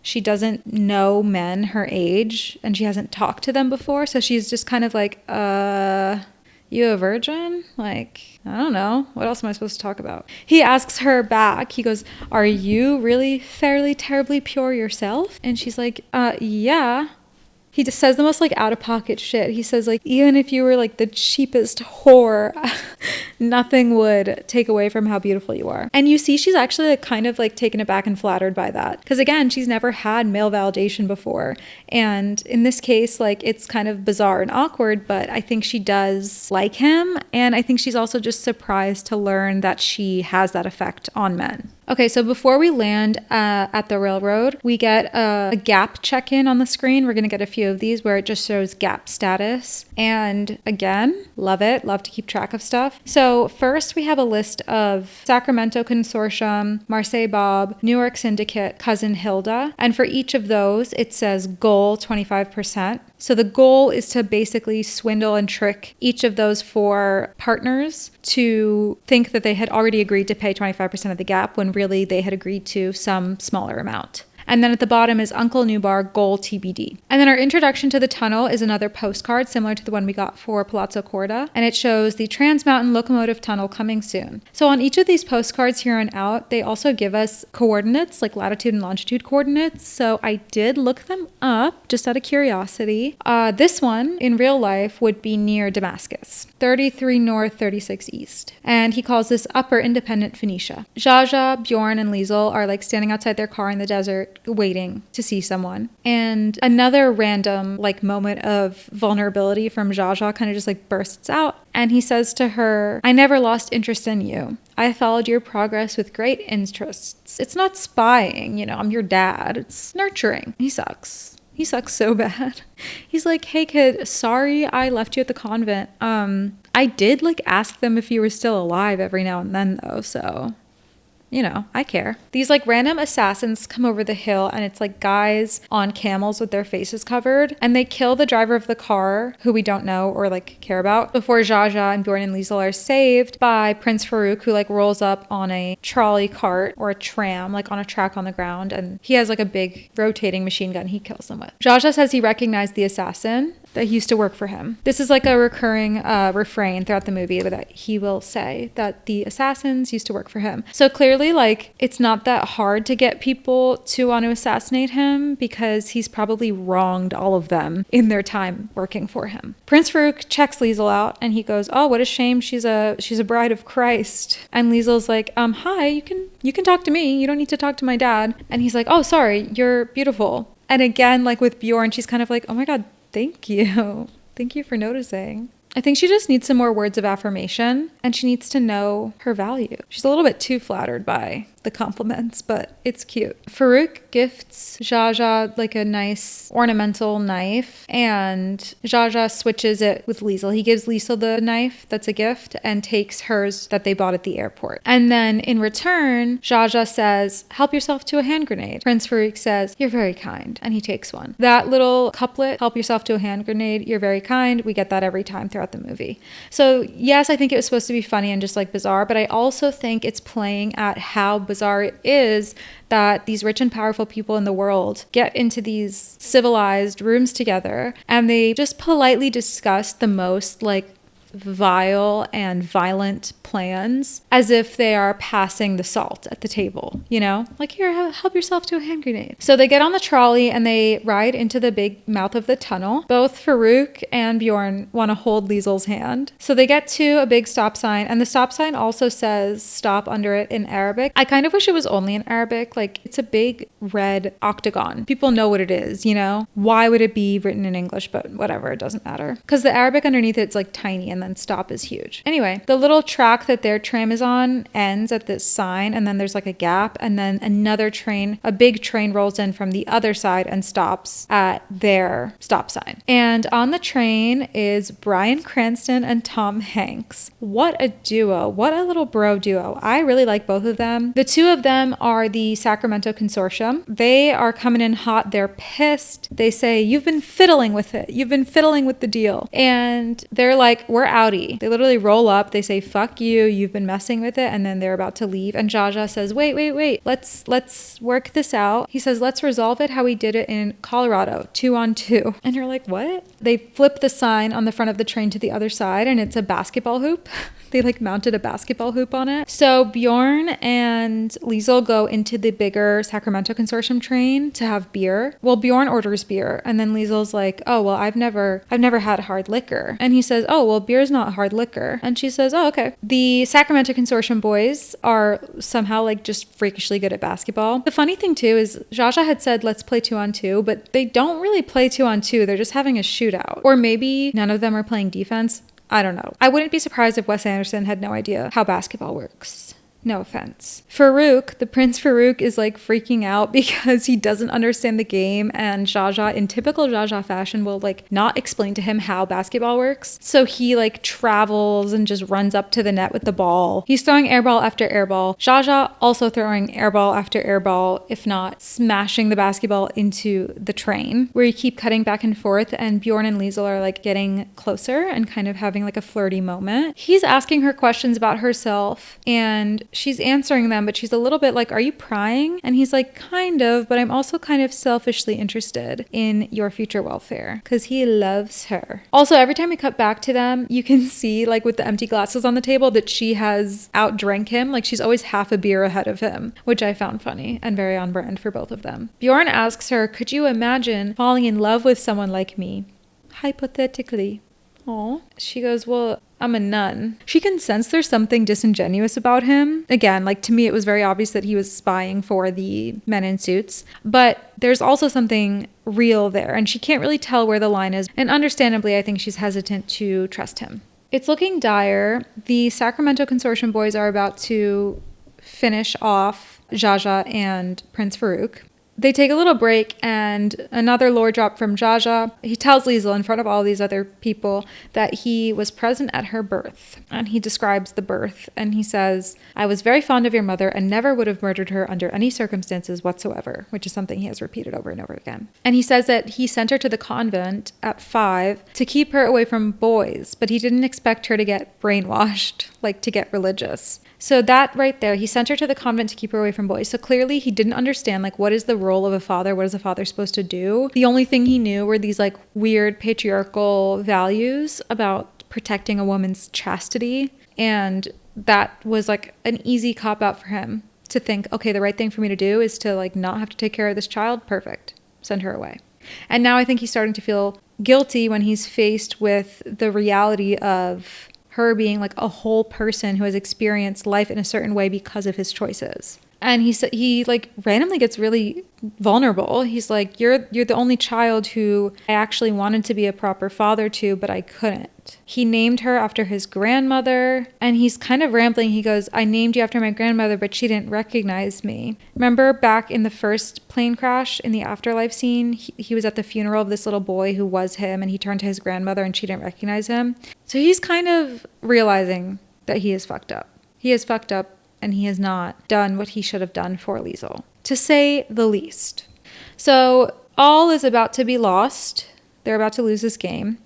She doesn't know men her age and she hasn't talked to them before. So she's just kind of like, you a virgin? Like, I don't know. What else am I supposed to talk about? He asks her back. He goes, "Are you really fairly terribly pure yourself?" And she's like, yeah. He just says the most like out of pocket shit. He says like, even if you were like the cheapest whore, nothing would take away from how beautiful you are. And you see she's actually like kind of like taken aback and flattered by that. Because again, she's never had male validation before. And in this case, like it's kind of bizarre and awkward, but I think she does like him. And I think she's also just surprised to learn that she has that effect on men. Okay, so before we land at the railroad, we get a gap check-in on the screen. We're going to get a few of these where it just shows gap status. And again, love it. Love to keep track of stuff. So first we have a list of Sacramento Consortium, Marseille Bob, Newark Syndicate, Cousin Hilda. And for each of those, it says goal 25%. So the goal is to basically swindle and trick each of those four partners to think that they had already agreed to pay 25% of the gap when really they had agreed to some smaller amount. And then at the bottom is Uncle Nubar, goal TBD. And then our introduction to the tunnel is another postcard similar to the one we got for Palazzo Korda. And it shows the Trans-Mountain Locomotive Tunnel coming soon. So on each of these postcards here on out, they also give us coordinates, like latitude and longitude coordinates. So I did look them up just out of curiosity. This one in real life would be near Damascus, 33 north, 36 east. And he calls this Upper Independent Phoenicia. Zsa Zsa, Bjorn, and Liesel are like standing outside their car in the desert waiting to see someone. And another random like moment of vulnerability from Zsa Zsa kind of just like bursts out. And he says to her, "I never lost interest in you. I followed your progress with great interests. It's not spying, you know, I'm your dad. It's nurturing." He sucks. He sucks so bad. He's like, "Hey kid, sorry I left you at the convent. I did like ask them if you were still alive every now and then though, so you know, I care." These like random assassins come over the hill and it's like guys on camels with their faces covered, and they kill the driver of the car who we don't know or like care about before Zsa Zsa and Bjorn and Liesel are saved by Prince Farouk, who like rolls up on a trolley cart or a tram like on a track on the ground, and he has like a big rotating machine gun he kills them with. Zsa Zsa says he recognized the assassin, that he used to work for him. This is like a recurring refrain throughout the movie that he will say that the assassins used to work for him. So clearly like it's not that hard to get people to want to assassinate him because he's probably wronged all of them in their time working for him. Prince Farouk checks Liesel out and he goes, "Oh, what a shame, she's a bride of Christ." And Liesel's like, "Hi, you can talk to me. You don't need to talk to my dad." And he's like, "Oh, sorry, you're beautiful." And again, like with Bjorn, she's kind of like, "Oh my God, thank you. Thank you for noticing." I think she just needs some more words of affirmation and she needs to know her value. She's a little bit too flattered by the compliments, but it's cute. Farouk gifts Jaja like a nice ornamental knife, and Jaja switches it with Liesel. He gives Liesel the knife that's a gift and takes hers that they bought at the airport. And then in return, Jaja says, help yourself to a hand grenade. Prince Farouk says, you're very kind, and he takes one. That little couplet, help yourself to a hand grenade, you're very kind, we get that every time throughout the movie. So yes, I think it was supposed to be funny and just like bizarre, but I also think it's playing at how bizarre it is that these rich and powerful people in the world get into these civilized rooms together and they just politely discuss the most like vile and violent plans as if they are passing the salt at the table, you know, like, here, help yourself to a hand grenade. So they get on the trolley and they ride into the big mouth of the tunnel. Both Farouk and Bjorn want to hold Liesel's hand. So they get to a big stop sign, and the stop sign also says stop under it in Arabic. I kind of wish it was only in Arabic. Like, it's a big red octagon. People know what it is, you know? Why would it be written in English? But whatever, it doesn't matter. Because the Arabic underneath it's like tiny, and then stop is huge. Anyway, the little track that their tram is on ends at this sign, and then there's like a gap, and then another train, a big train, rolls in from the other side and stops at their stop sign. And on the train is Bryan Cranston and Tom Hanks. What a duo. What a little bro duo. I really like both of them. The two of them are the Sacramento Consortium. They are coming in hot. They're pissed. They say, you've been fiddling with it. You've been fiddling with the deal. And they're like, we're outie. They literally roll up. They say, fuck you. You've been messing with it. And then they're about to leave. And Jaja says, wait. Let's work this out. He says, let's resolve it how we did it in Colorado, 2-on-2. And you're like, what? They flip the sign on the front of the train to the other side, and it's a basketball hoop. They like mounted a basketball hoop on it. So Bjorn and Liesel go into the bigger Sacramento Consortium train to have beer. Well, Bjorn orders beer, and then Liesel's like, oh, well, I've never had hard liquor. And he says, oh, well, beer's not hard liquor. And she says, oh, okay. The Sacramento Consortium boys are somehow like just freakishly good at basketball. The funny thing too is Jaja had said, let's play 2-on-2, but they don't really play 2-on-2. They're just having a shootout. Or maybe none of them are playing defense. I don't know. I wouldn't be surprised if Wes Anderson had no idea how basketball works. No offense. Farouk, the Prince Farouk, is like freaking out because he doesn't understand the game, and Jaja, in typical Jaja fashion, will like not explain to him how basketball works. So he like travels and just runs up to the net with the ball. He's throwing airball after airball. Jaja also throwing airball after airball, if not smashing the basketball into the train, where you keep cutting back and forth, and Bjorn and Liesel are like getting closer and kind of having like a flirty moment. He's asking her questions about herself, and she's answering them, but she's a little bit like, are you prying? And he's like, kind of, but I'm also kind of selfishly interested in your future welfare, because he loves her. Also, every time we cut back to them, you can see like with the empty glasses on the table that she has outdrank him. Like, she's always half a beer ahead of him, which I found funny and very on brand for both of them. Bjorn asks her, could you imagine falling in love with someone like me? Hypothetically. Aw. She goes, well, I'm a nun. She can sense there's something disingenuous about him. Again, like, to me, it was very obvious that he was spying for the men in suits, but there's also something real there, and she can't really tell where the line is. And understandably, I think she's hesitant to trust him. It's looking dire. The Sacramento Consortium boys are about to finish off Jaja and Prince Farouk. They take a little break, and another lore drop from Jaja. He tells Liesel in front of all these other people that he was present at her birth. And he describes the birth, and he says, I was very fond of your mother and never would have murdered her under any circumstances whatsoever, which is something he has repeated over and over again. And he says that he sent her to the convent at 5 to keep her away from boys, but he didn't expect her to get brainwashed, like to get religious. So that right there, he sent her to the convent to keep her away from boys. So clearly he didn't understand, like, what is the role of a father? What is a father supposed to do? The only thing he knew were these like weird patriarchal values about protecting a woman's chastity. And that was like an easy cop out for him to think, okay, the right thing for me to do is to like not have to take care of this child. Perfect. Send her away. And now I think he's starting to feel guilty when he's faced with the reality of her being like a whole person who has experienced life in a certain way because of his choices. And he like randomly gets really vulnerable. He's like, you're the only child who I actually wanted to be a proper father to, but I couldn't. He named her after his grandmother, and he's kind of rambling. He goes, I named you after my grandmother, but she didn't recognize me. Remember back in the first plane crash in the afterlife scene, he was at the funeral of this little boy who was him, and he turned to his grandmother and she didn't recognize him. So he's kind of realizing that he is fucked up. He is fucked up, and he has not done what he should have done for Liesl, to say the least. So all is about to be lost. They're about to lose this game.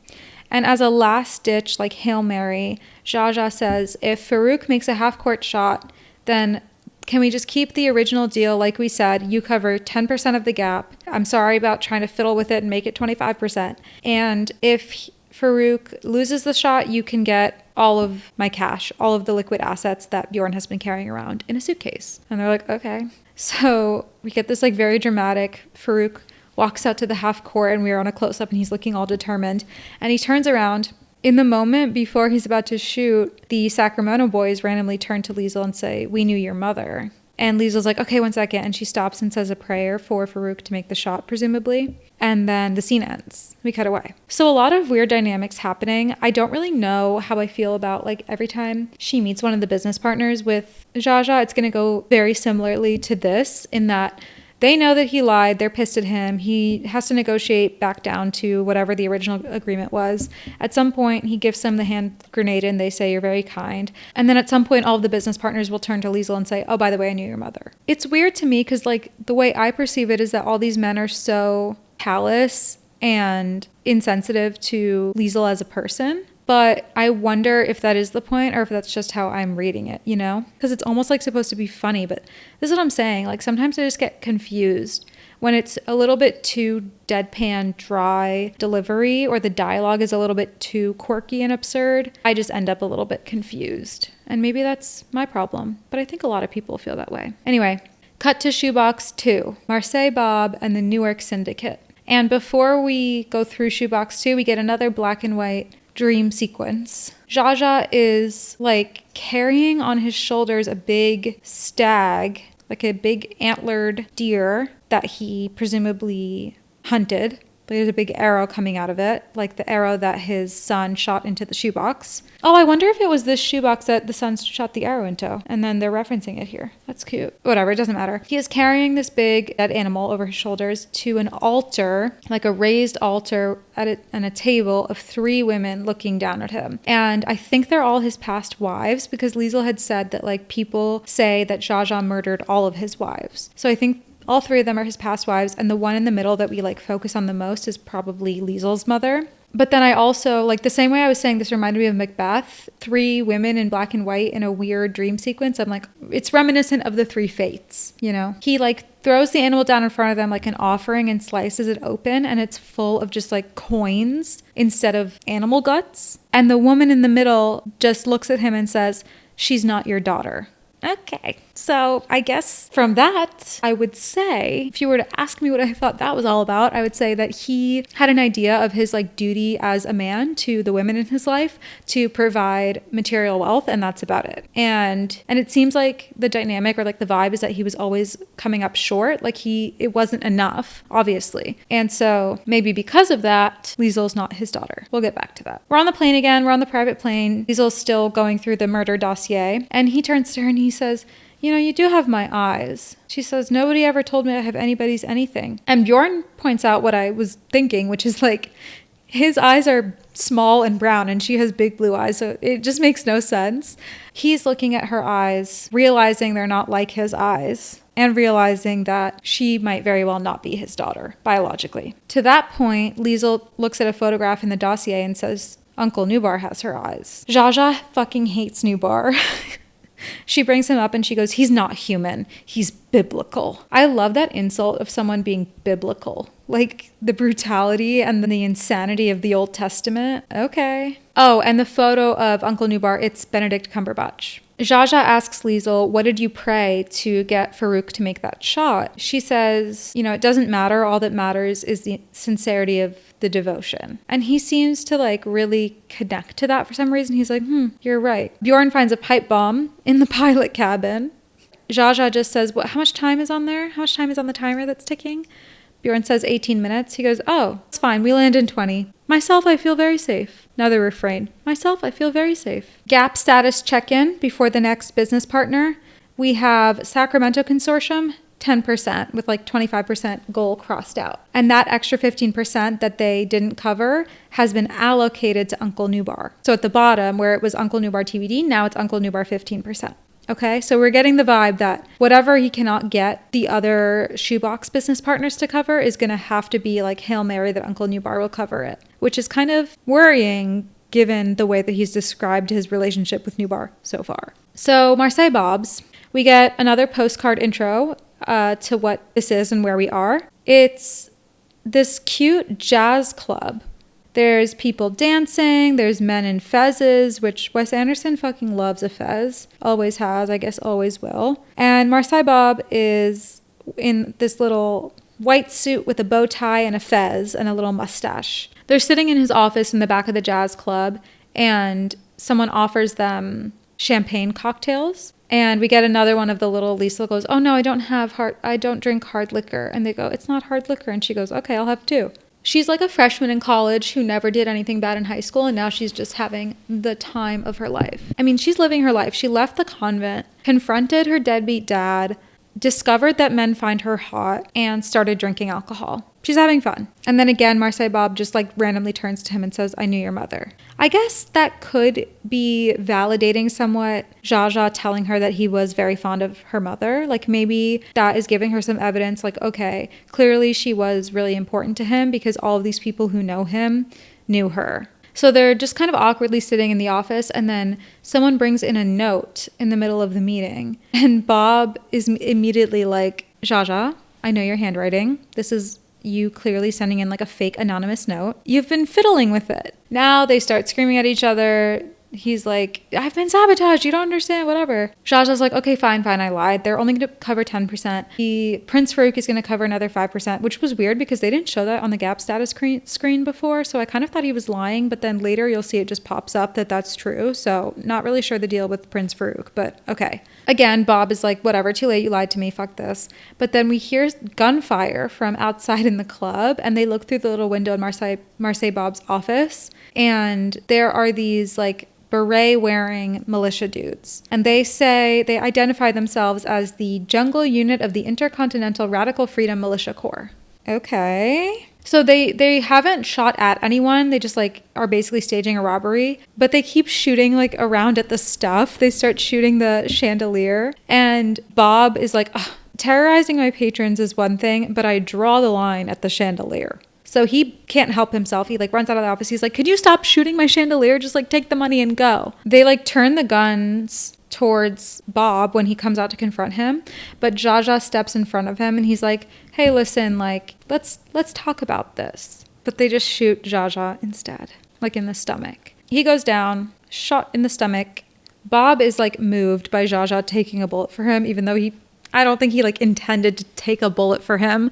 And as a last-ditch, like, Hail Mary, Zsa Zsa says, if Farouk makes a half-court shot, then can we just keep the original deal? Like we said, you cover 10% of the gap. I'm sorry about trying to fiddle with it and make it 25%. And if Farouk loses the shot, you can get all of my cash, all of the liquid assets that Bjorn has been carrying around in a suitcase. And they're like, okay. So we get this like very dramatic Farouk walks out to the half court, and we are on a close-up, and he's looking all determined. And he turns around. In the moment before he's about to shoot, the Sacramento boys randomly turn to Liesl and say, we knew your mother. And Liesl's like, okay, 1 second. And she stops and says a prayer for Farouk to make the shot, presumably. And then the scene ends. We cut away. So a lot of weird dynamics happening. I don't really know how I feel about, like, every time she meets one of the business partners with Zsa Zsa, it's going to go very similarly to this, in that they know that he lied. They're pissed at him. He has to negotiate back down to whatever the original agreement was. At some point, he gives them the hand grenade and they say, you're very kind. And then at some point, all of the business partners will turn to Liesl and say, oh, by the way, I knew your mother. It's weird to me because, like, the way I perceive it is that all these men are so callous and insensitive to Liesl as a person. But I wonder if that is the point or if that's just how I'm reading it, you know? Because it's almost like supposed to be funny, but this is what I'm saying. Like, sometimes I just get confused when it's a little bit too deadpan, dry delivery, or the dialogue is a little bit too quirky and absurd. I just end up a little bit confused. And maybe that's my problem, but I think a lot of people feel that way. Anyway, cut to Shoebox 2, Marseille Bob and the Newark Syndicate. And before we go through Shoebox 2, we get another black and white dream sequence. Zsa Zsa is like carrying on his shoulders a big stag, like a big antlered deer that he presumably hunted. There's a big arrow coming out of it, like the arrow that his son shot into the shoebox. Oh, I wonder if it was this shoebox that the son shot the arrow into, and then they're referencing it here. That's cute. Whatever, it doesn't matter. He is carrying this big dead animal over his shoulders to an altar, like a raised altar and a table of 3 women looking down at him. And I think they're all his past wives, because Liesl had said that, like, people say that Zsa Zsa murdered all of his wives. So I think all 3 of them are his past wives, and the one in the middle that we like focus on the most is probably Liesl's mother. But then I also, like, the same way I was saying this reminded me of Macbeth, 3 women in black and white in a weird dream sequence. I'm like, it's reminiscent of the 3 fates, you know? He like throws the animal down in front of them like an offering and slices it open, and it's full of just like coins instead of animal guts. And the woman in the middle just looks at him and says, she's not your daughter. Okay, so I guess from that, I would say, if you were to ask me what I thought that was all about, I would say that he had an idea of his like duty as a man to the women in his life to provide material wealth, and that's about it. And it seems like the dynamic or like the vibe is that he was always coming up short, like it wasn't enough, obviously. And so maybe because of that, Liesl's not his daughter. We'll get back to that. We're on the plane again. We're on the private plane. Liesl's still going through the murder dossier, and he turns to her and he says, you know, you do have my eyes. She says, nobody ever told me I have anybody's anything. And Bjorn points out what I was thinking, which is like, his eyes are small and brown and she has big blue eyes. So it just makes no sense. He's looking at her eyes, realizing they're not like his eyes, and realizing that she might very well not be his daughter biologically. To that point, Liesl looks at a photograph in the dossier and says, Uncle Nubar has her eyes. Zsa Zsa fucking hates Nubar. She brings him up and she goes, he's not human. He's biblical. I love that insult of someone being biblical. Like the brutality and the insanity of the Old Testament. Okay. Oh, and the photo of Uncle Nubar, it's Benedict Cumberbatch. Zsa Zsa asks Liesl, what did you pray to get Farouk to make that shot? She says, you know, it doesn't matter. All that matters is the sincerity of the devotion. And he seems to like really connect to that for some reason. He's like, you're right. Bjorn finds a pipe bomb in the pilot cabin. Jaja just says, "What? How much time is on there? How much time is on the timer that's ticking?" Bjorn says 18 minutes. He goes, "Oh, it's fine. We land in 20. Myself, I feel very safe." Another refrain. "Myself, I feel very safe." Gap status check-in before the next business partner. We have Sacramento Consortium, 10% with like 25% goal crossed out. And that extra 15% that they didn't cover has been allocated to Uncle Nubar. So at the bottom where it was Uncle Nubar TBD, now it's Uncle Nubar 15%. Okay, so we're getting the vibe that whatever he cannot get the other shoebox business partners to cover is going to have to be like Hail Mary that Uncle Nubar will cover it, which is kind of worrying given the way that he's described his relationship with Nubar so far. So Marseille Bob's, we get another postcard intro to what this is and where we are. It's this cute jazz club. There's people dancing, there's men in fezzes, which Wes Anderson fucking loves a fez. Always has, I guess always will. And Marseille Bob is in this little white suit with a bow tie and a fez and a little mustache. They're sitting in his office in the back of the jazz club, and someone offers them champagne cocktails. And we get another one of the little Lisa goes, "Oh no, I don't drink hard liquor." And they go, "It's not hard liquor." And she goes, "Okay, I'll have two." She's like a freshman in college who never did anything bad in high school, and now she's just having the time of her life. I mean, she's living her life. She left the convent, confronted her deadbeat dad, discovered that men find her hot, and started drinking alcohol. She's having fun. And then again, Marseille Bob just like randomly turns to him and says, "I knew your mother." I guess that could be validating somewhat Jaja telling her that he was very fond of her mother. Like maybe that is giving her some evidence like, okay, clearly she was really important to him because all of these people who know him knew her. So they're just kind of awkwardly sitting in the office, and then someone brings in a note in the middle of the meeting. And Bob is immediately like, "Jaja, I know your handwriting. This is you clearly sending in like a fake anonymous note. You've been fiddling with it." Now they start screaming at each other. He's like, "I've been sabotaged. You don't understand, whatever." Jaja's like, "Okay, fine, I lied. They're only going to cover 10%. Prince Farouk is going to cover another 5%, which was weird because they didn't show that on the Gap status screen before. So I kind of thought he was lying, but then later you'll see it just pops up that that's true. So not really sure the deal with Prince Farouk, but okay. Again, Bob is like, "Whatever, too late. You lied to me. Fuck this." But then we hear gunfire from outside in the club, and they look through the little window in Marseille Bob's office, and there are these like beret wearing militia dudes, and they identify themselves as the jungle unit of the Intercontinental Radical Freedom Militia Corps. Okay, so they haven't shot at anyone. They just like are basically staging a robbery, but they keep shooting like around at the stuff. They start shooting the chandelier, and Bob is like, "Terrorizing my patrons is one thing, but I draw the line at the chandelier." So he can't help himself. He like runs out of the office. He's like, "Could you stop shooting my chandelier? Just like take the money and go." They like turn the guns towards Bob when he comes out to confront him. But Jaja steps in front of him and he's like, "Hey, listen, like let's talk about this." But they just shoot Jaja instead, like in the stomach. He goes down, shot in the stomach. Bob is like moved by Jaja taking a bullet for him, even though I don't think he like intended to take a bullet for him,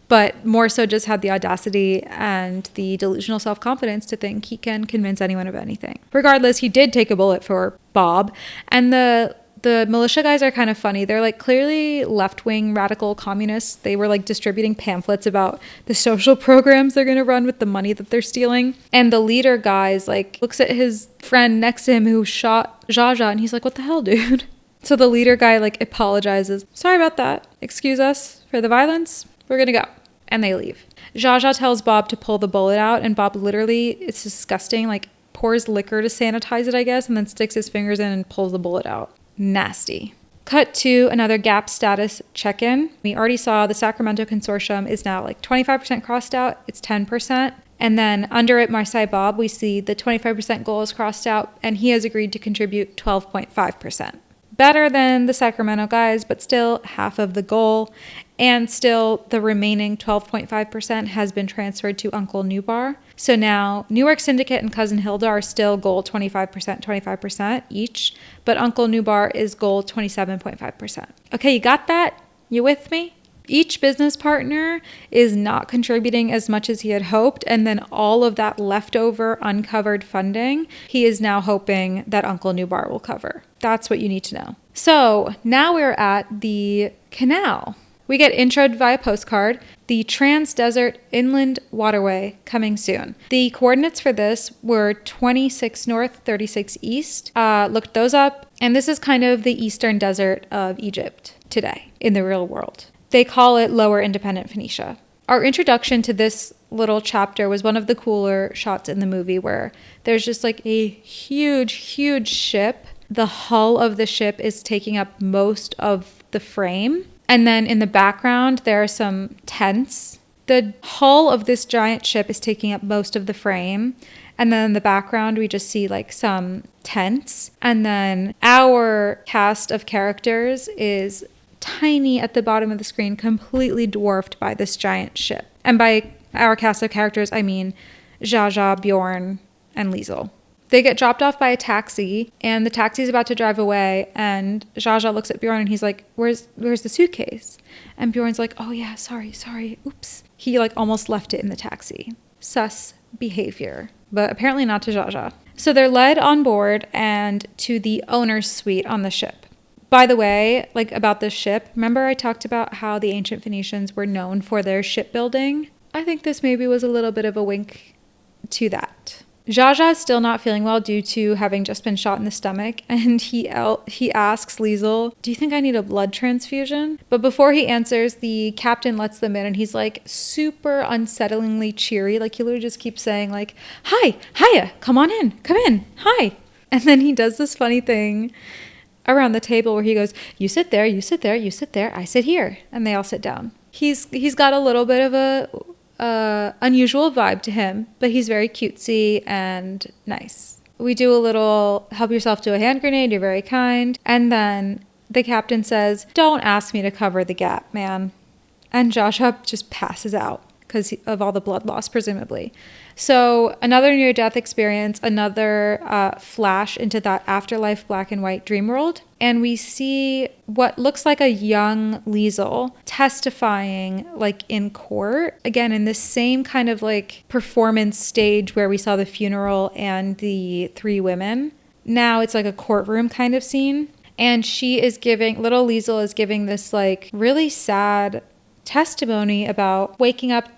but more so just had the audacity and the delusional self-confidence to think he can convince anyone of anything. Regardless, he did take a bullet for Bob, and the militia guys are kind of funny. They're like clearly left-wing radical communists. They were like distributing pamphlets about the social programs they're going to run with the money that they're stealing. And the leader guys like looks at his friend next to him who shot Jaja, and he's like, "What the hell, dude?" So the leader guy like apologizes. "Sorry about that. Excuse us for the violence. We're going to go." And they leave. Jaja tells Bob to pull the bullet out, and Bob literally, it's disgusting, like pours liquor to sanitize it, I guess, and then sticks his fingers in and pulls the bullet out. Nasty. Cut to another Gap status check-in. We already saw the Sacramento Consortium is now like 25% crossed out. It's 10%. And then under it, Marseille Bob, we see the 25% goal is crossed out, and he has agreed to contribute 12.5%. Better than the Sacramento guys, but still half of the goal. And still the remaining 12.5% has been transferred to Uncle Nubar. So now Newark Syndicate and Cousin Hilda are still goal 25% each, but Uncle Nubar is goal 27.5%. Okay, you got that? You with me? Each business partner is not contributing as much as he had hoped, and then all of that leftover uncovered funding, he is now hoping that Uncle Nubar will cover. That's what you need to know. So now we're at the canal. We get introed via postcard, the Trans-Desert Inland Waterway coming soon. The coordinates for this were 26 north, 36 east. Looked those up, and this is kind of the eastern desert of Egypt today in the real world. They call it Lower Independent Phoenicia. Our introduction to this little chapter was one of the cooler shots in the movie where there's just like a huge, huge ship. The hull of the ship is taking up most of the frame. And then in the background, there are some tents. The hull of this giant ship is taking up most of the frame. And then in the background, we just see like some tents. And then our cast of characters is tiny at the bottom of the screen, completely dwarfed by this giant ship. And by our cast of characters, I mean Jaja, Bjorn, and Liesel. They get dropped off by a taxi, and the taxi's about to drive away, and Jaja looks at Bjorn and he's like, where's the suitcase? And Bjorn's like, oh yeah, sorry, oops. He like almost left it in the taxi. Sus behavior, but apparently not to Jaja. So they're led on board and to the owner's suite on the ship. By the way, like about this ship, remember I talked about how the ancient Phoenicians were known for their shipbuilding? I think this maybe was a little bit of a wink to that. Jaja is still not feeling well due to having just been shot in the stomach, and he asks Liesel, do you think I need a blood transfusion? But before he answers, the captain lets them in, and he's like super unsettlingly cheery. Like he literally just keeps saying like, hi, hiya, come on in, come in, hi. And then he does this funny thing around the table where he goes, you sit there, you sit there, you sit there, I sit here. And they all sit down. He's got a little bit of a unusual vibe to him, but he's very cutesy and nice. We do a little help yourself to a hand grenade, you're very kind. And then the captain says, don't ask me to cover the gap, man. And Joshua just passes out because of all the blood loss, presumably. So another near-death experience, another flash into that afterlife black and white dream world. And we see what looks like a young Liesel testifying like in court. Again, in this same kind of like performance stage where we saw the funeral and the three women. Now it's like a courtroom kind of scene. And little Liesel is giving this like really sad testimony about waking up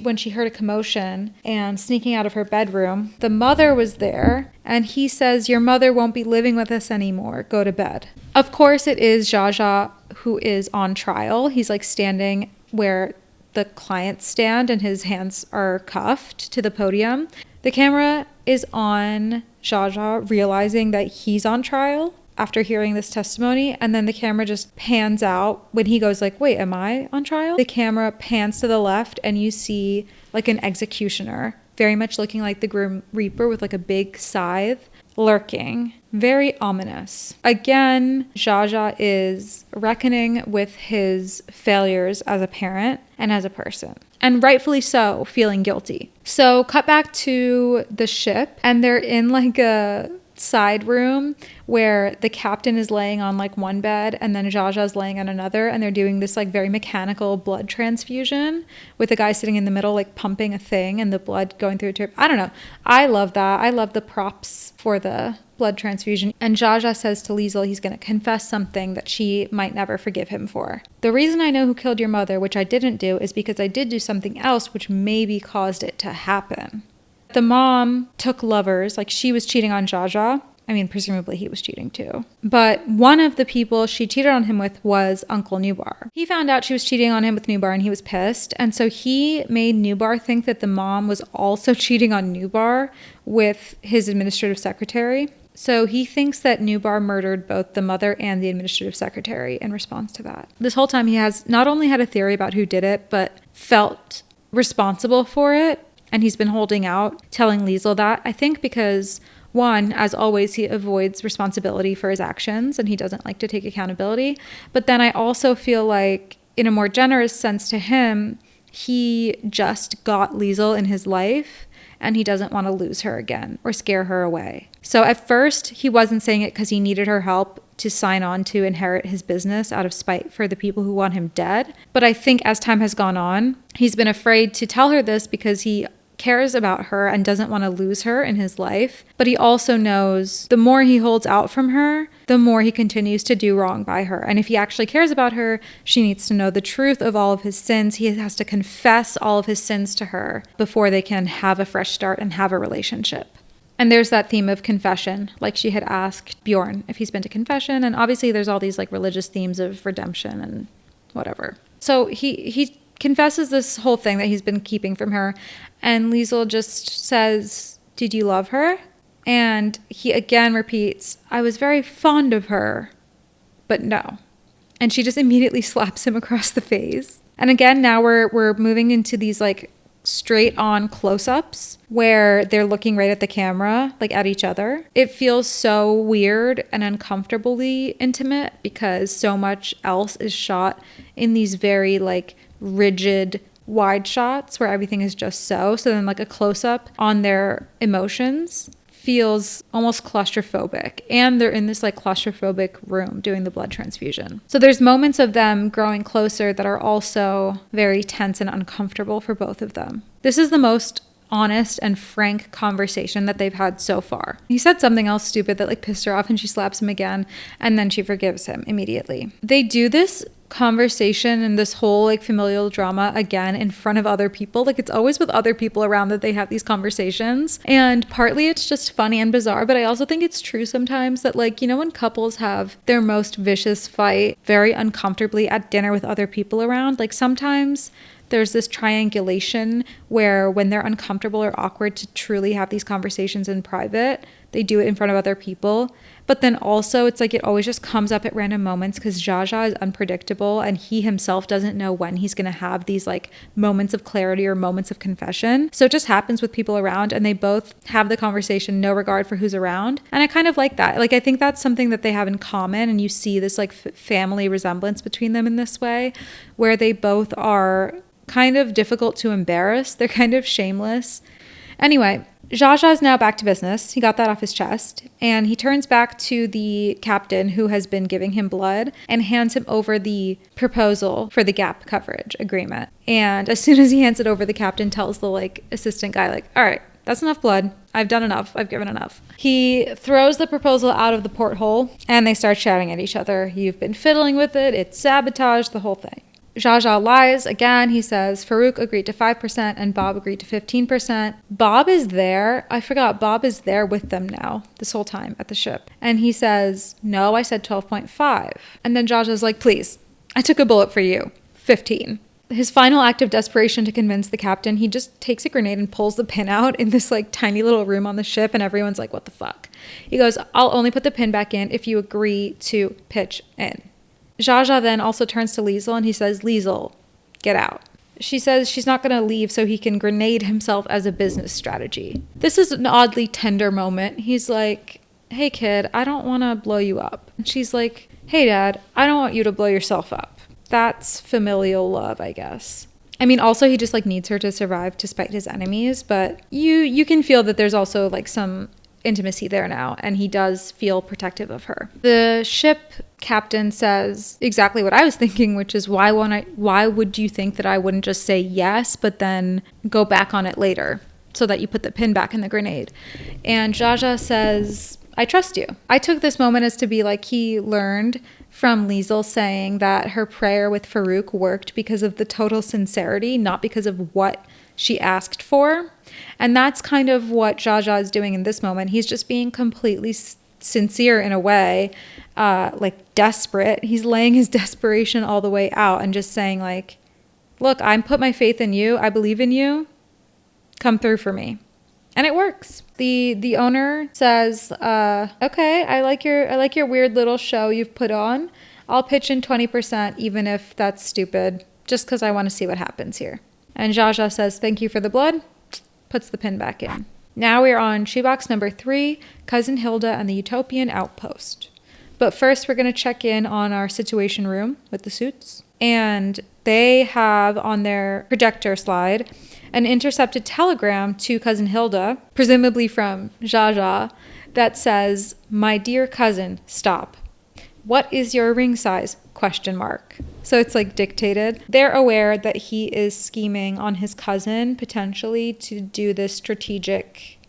when she heard a commotion and sneaking out of her bedroom. The mother was there, and he says, your mother won't be living with us anymore. Go to bed. Of course, it is Jaja who is on trial. He's like standing where the clients stand, and his hands are cuffed to the podium. The camera is on Jaja realizing that he's on trial after hearing this testimony, and then the camera just pans out when he goes like, wait, am I on trial? The camera pans to the left and you see like an executioner, very much looking like the Grim Reaper with like a big scythe, lurking. Very ominous. Again, Jaja is reckoning with his failures as a parent and as a person, and rightfully so, feeling guilty. So cut back to the ship, and they're in like a side room where the captain is laying on like one bed and then Jaja is laying on another, and they're doing this like very mechanical blood transfusion with a guy sitting in the middle like pumping a thing and the blood going through a tube. I don't know. I love that. I love the props for the blood transfusion. And Jaja says to Liesel he's going to confess something that she might never forgive him for. The reason I know who killed your mother, which I didn't do, is because I did do something else which maybe caused it to happen. The mom took lovers, like she was cheating on Jaja. I mean, presumably he was cheating too. But one of the people she cheated on him with was Uncle Nubar. He found out she was cheating on him with Nubar and he was pissed. And so he made Nubar think that the mom was also cheating on Nubar with his administrative secretary. So he thinks that Nubar murdered both the mother and the administrative secretary in response to that. This whole time he has not only had a theory about who did it, but felt responsible for it. And he's been holding out, telling Liesel that. I think because, one, as always, he avoids responsibility for his actions and he doesn't like to take accountability. But then I also feel like, in a more generous sense to him, he just got Liesel in his life and he doesn't want to lose her again or scare her away. So at first, he wasn't saying it because he needed her help to sign on to inherit his business out of spite for the people who want him dead. But I think as time has gone on, he's been afraid to tell her this because he cares about her and doesn't want to lose her in his life. But he also knows the more he holds out from her, the more he continues to do wrong by her. And if he actually cares about her, she needs to know the truth of all of his sins. He has to confess all of his sins to her before they can have a fresh start and have a relationship. And there's that theme of confession, like she had asked Bjorn if he's been to confession. And obviously there's all these like religious themes of redemption and whatever. So he confesses this whole thing that he's been keeping from her. And Liesl just says, "Did you love her?" And he again repeats, "I was very fond of her, but no." And she just immediately slaps him across the face. And again, now we're moving into these like straight on close-ups where they're looking right at the camera, like at each other. It feels so weird and uncomfortably intimate because so much else is shot in these very like rigid wide shots where everything is just so then like a close-up on their emotions feels almost claustrophobic, and they're in this like claustrophobic room doing the blood transfusion. So there's moments of them growing closer that are also very tense and uncomfortable for both of them. This is the most honest and frank conversation that they've had so far. He said something else stupid that like pissed her off and she slaps him again, and then she forgives him immediately. They do this conversation and this whole like familial drama again in front of other people. Like it's always with other people around that they have these conversations, and partly it's just funny and bizarre, but I also think it's true sometimes that like, you know, when couples have their most vicious fight very uncomfortably at dinner with other people around, like sometimes there's this triangulation where when they're uncomfortable or awkward to truly have these conversations in private, they do it in front of other people. But then also it's like it always just comes up at random moments because Zsa Zsa is unpredictable and he himself doesn't know when he's going to have these like moments of clarity or moments of confession. So it just happens with people around and they both have the conversation, no regard for who's around. And I kind of like that. Like I think that's something that they have in common, and you see this like family resemblance between them in this way where they both are kind of difficult to embarrass. They're kind of shameless. Anyway, Zsa Zsa is now back to business. He got that off his chest. And he turns back to the captain who has been giving him blood and hands him over the proposal for the gap coverage agreement. And as soon as he hands it over, the captain tells the like assistant guy, like, "All right, that's enough blood. I've done enough. I've given enough." He throws the proposal out of the porthole and they start shouting at each other. "You've been fiddling with it. It's sabotage," the whole thing. Zsa Zsa lies again. He says Farouk agreed to 5% and Bob agreed to 15%. Bob is there. I forgot. Bob is there with them now this whole time at the ship. And he says, "No, I said 12.5. And then Zsa Zsa's like, "Please, I took a bullet for you. 15. His final act of desperation to convince the captain, he just takes a grenade and pulls the pin out in this like tiny little room on the ship, and everyone's like, "What the fuck?" He goes, "I'll only put the pin back in if you agree to pitch in." Zsa Zsa then also turns to Liesl and he says, "Liesl, get out." She says she's not going to leave so he can grenade himself as a business strategy. This is an oddly tender moment. He's like, "Hey kid, I don't want to blow you up." And she's like, "Hey dad, I don't want you to blow yourself up." That's familial love, I guess. I mean, also he just like needs her to survive to spite his enemies, but you can feel that there's also like some intimacy there now, and he does feel protective of her. The ship captain says exactly what I was thinking, which is why would you think that I wouldn't just say yes but then go back on it later so that you put the pin back in the grenade? And Zsa Zsa says, "I trust you." I took this moment as to be like he learned from Liesl saying that her prayer with Farouk worked because of the total sincerity, not because of what she asked for. And that's kind of what Zsa Zsa is doing in this moment. He's just being completely sincere in a way, like desperate. He's laying his desperation all the way out and just saying like, "Look, I put my faith in you. I believe in you. Come through for me." And it works. The owner says, "Okay, I like your weird little show you've put on. I'll pitch in 20%, even if that's stupid, just because I want to see what happens here." And Zsa Zsa says, "Thank you for the blood," puts the pin back in. Now we're on shoebox number 3, Cousin Hilda and the Utopian Outpost. But first we're going to check in on our situation room with the suits. And they have on their projector slide an intercepted telegram to Cousin Hilda, presumably from Zsa Zsa, that says, "My dear cousin, stop. What is your ring size? ? So it's like dictated. They're aware that he is scheming on his cousin potentially to do this strategic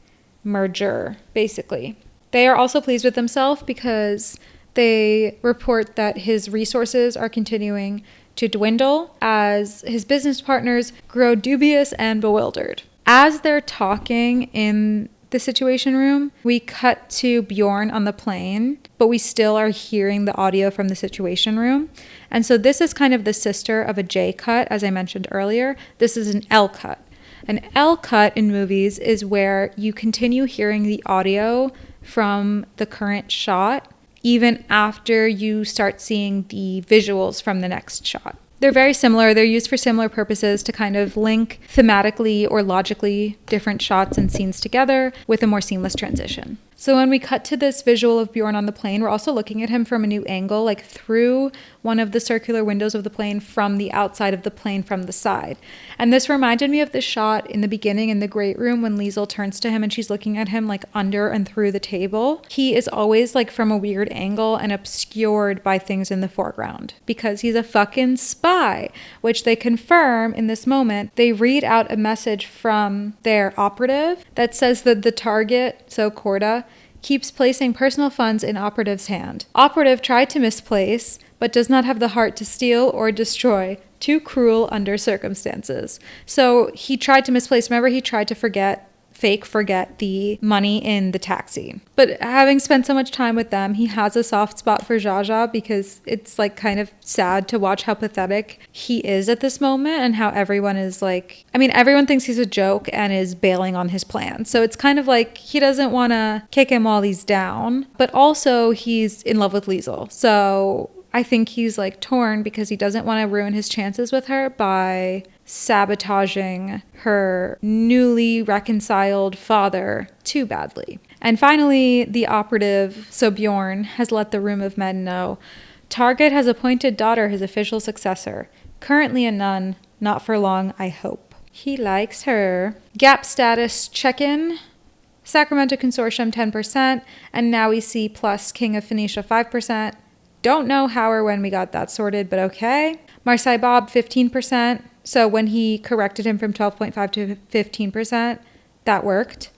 merger, basically. They are also pleased with themselves because they report that his resources are continuing to dwindle as his business partners grow dubious and bewildered. As they're talking in the situation room, we cut to Bjorn on the plane, but we still are hearing the audio from the situation room. And so this is kind of the sister of a J cut, as I mentioned earlier. This is an L cut. An L cut in movies is where you continue hearing the audio from the current shot, even after you start seeing the visuals from the next shot. They're very similar. They're used for similar purposes to kind of link thematically or logically different shots and scenes together with a more seamless transition. So when we cut to this visual of Bjorn on the plane, we're also looking at him from a new angle, like through one of the circular windows of the plane from the outside of the plane from the side. And this reminded me of the shot in the beginning in the great room when Liesl turns to him and she's looking at him like under and through the table. He is always like from a weird angle and obscured by things in the foreground because he's a fucking spy, which they confirm in this moment. They read out a message from their operative that says that the target, so Korda, keeps placing personal funds in operative's hand. Operative tried to misplace, but does not have the heart to steal or destroy. Too cruel under circumstances. So he tried to misplace. Remember, he tried to forget the money in the taxi. But having spent so much time with them, he has a soft spot for Zsa because it's like kind of sad to watch how pathetic he is at this moment and how everyone is like, I mean, everyone thinks he's a joke and is bailing on his plan. So it's kind of like he doesn't want to kick him while he's down, but also he's in love with Liesl. So I think he's like torn because he doesn't want to ruin his chances with her by sabotaging her newly reconciled father too badly. And finally, the operative, so Bjorn, has let the room of men know Target has appointed daughter his official successor. Currently a nun, not for long, I hope. He likes her. Gap status check-in. Sacramento Consortium 10%, and now we see plus King of Phoenicia 5%. Don't know how or when we got that sorted, but okay. Marseille Bob 15%. So when he corrected him from 12.5 to 15%, that worked.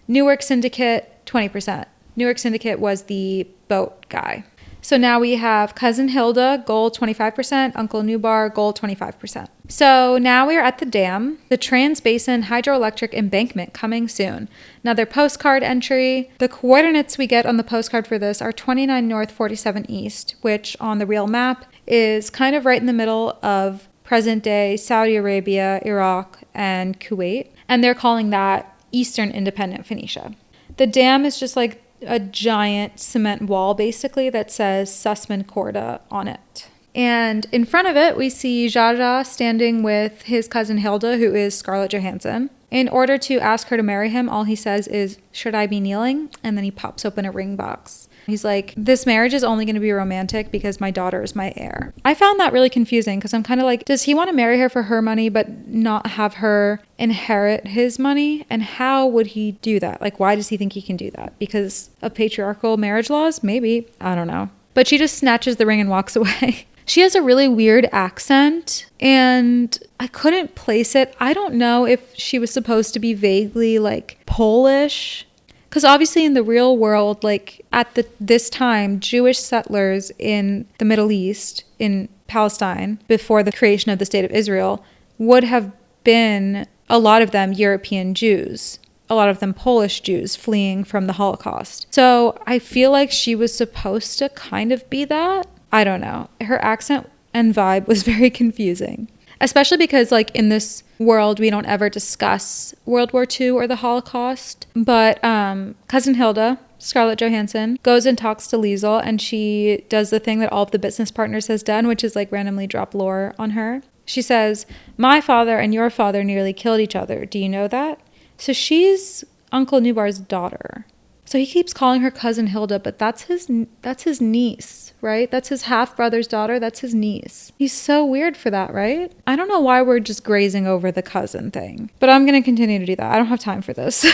Newark Syndicate 20%. Newark Syndicate was the boat guy. So now we have Cousin Hilda, gold 25%, Uncle Nubar, gold 25%. So now we are at the dam, the Trans-Basin Hydroelectric Embankment coming soon. Another postcard entry. The coordinates we get on the postcard for this are 29 north, 47 east, which on the real map is kind of right in the middle of present-day Saudi Arabia, Iraq, and Kuwait. And they're calling that Eastern Independent Phoenicia. The dam is just like a giant cement wall, basically, that says Sussman Korda on it. And in front of it, we see Zsa standing with his cousin Hilda, who is Scarlett Johansson. In order to ask her to marry him, all he says is, "Should I be kneeling?" And then he pops open a ring box. He's like, this marriage is only going to be romantic because my daughter is my heir. I found that really confusing because I'm kind of like, does he want to marry her for her money but not have her inherit his money? And how would he do that? Like, why does he think he can do that? Because of patriarchal marriage laws? Maybe. I don't know. But she just snatches the ring and walks away. She has a really weird accent and I couldn't place it. I don't know if she was supposed to be vaguely like Polish. Because obviously in the real world, like at this time, Jewish settlers in the Middle East, in Palestine, before the creation of the State of Israel, would have been, a lot of them, European Jews. A lot of them Polish Jews fleeing from the Holocaust. So I feel like she was supposed to kind of be that. I don't know. Her accent and vibe was very confusing. Especially because, like, in this world, we don't ever discuss World War II or the Holocaust. But Cousin Hilda, Scarlett Johansson, goes and talks to Liesl, and she does the thing that all of the business partners has done, which is, like, randomly drop lore on her. She says, "My father and your father nearly killed each other. Do you know that?" So she's Uncle Nubar's daughter. So he keeps calling her Cousin Hilda, but that's his niece right? That's his half-brother's daughter. That's his niece. He's so weird for that, right? I don't know why we're just grazing over the cousin thing, but I'm going to continue to do that. I don't have time for this.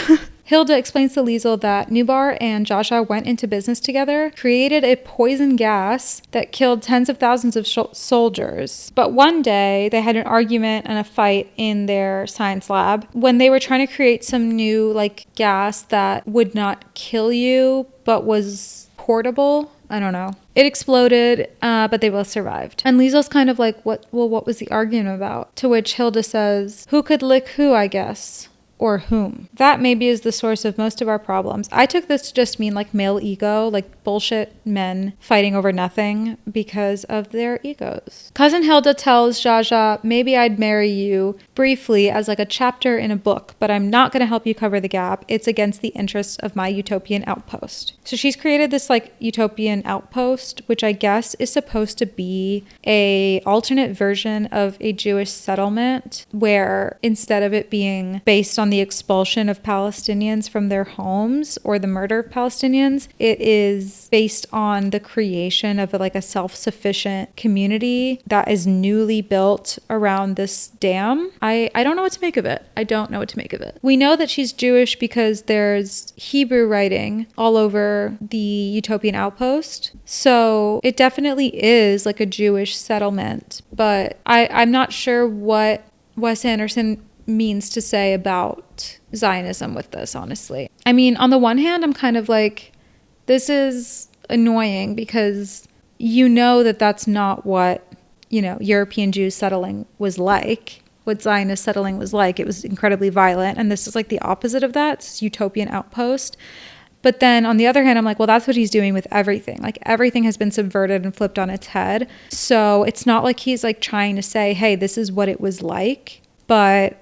Hilda explains to Liesl that Nubar and Jaja went into business together, created a poison gas that killed tens of thousands of soldiers. But one day they had an argument and a fight in their science lab when they were trying to create some new gas that would not kill you but was portable. I don't know. It exploded, but they both survived. And Liesl's kind of like, what was the argument about? To which Hilda says, who could lick who, I guess. Or whom. That maybe is the source of most of our problems. I took this to just mean male ego, bullshit men fighting over nothing because of their egos. Cousin Hilda tells Jaja, maybe I'd marry you briefly as a chapter in a book, but I'm not going to help you cover the gap. It's against the interests of my utopian outpost. So she's created this utopian outpost, which I guess is supposed to be a alternate version of a Jewish settlement where instead of it being based on the expulsion of Palestinians from their homes or the murder of Palestinians, it is based on the creation of a self-sufficient community that is newly built around this dam. I don't know what to make of it. I don't know what to make of it. We know that she's Jewish because there's Hebrew writing all over the utopian outpost. So it definitely is a Jewish settlement, but I'm not sure what Wes Anderson means to say about Zionism with this, honestly. I mean, on the one hand, I'm kind of this is annoying because that that's not what, European Jews settling was like, what Zionist settling was like. It was incredibly violent, and this is the opposite of that. It's utopian outpost. But then on the other hand, I'm well, that's what he's doing with everything. Everything has been subverted and flipped on its head. So it's not he's trying to say, hey, this is what it was like. But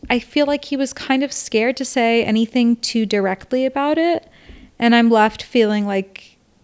I feel he was kind of scared to say anything too directly about it. And I'm left feeling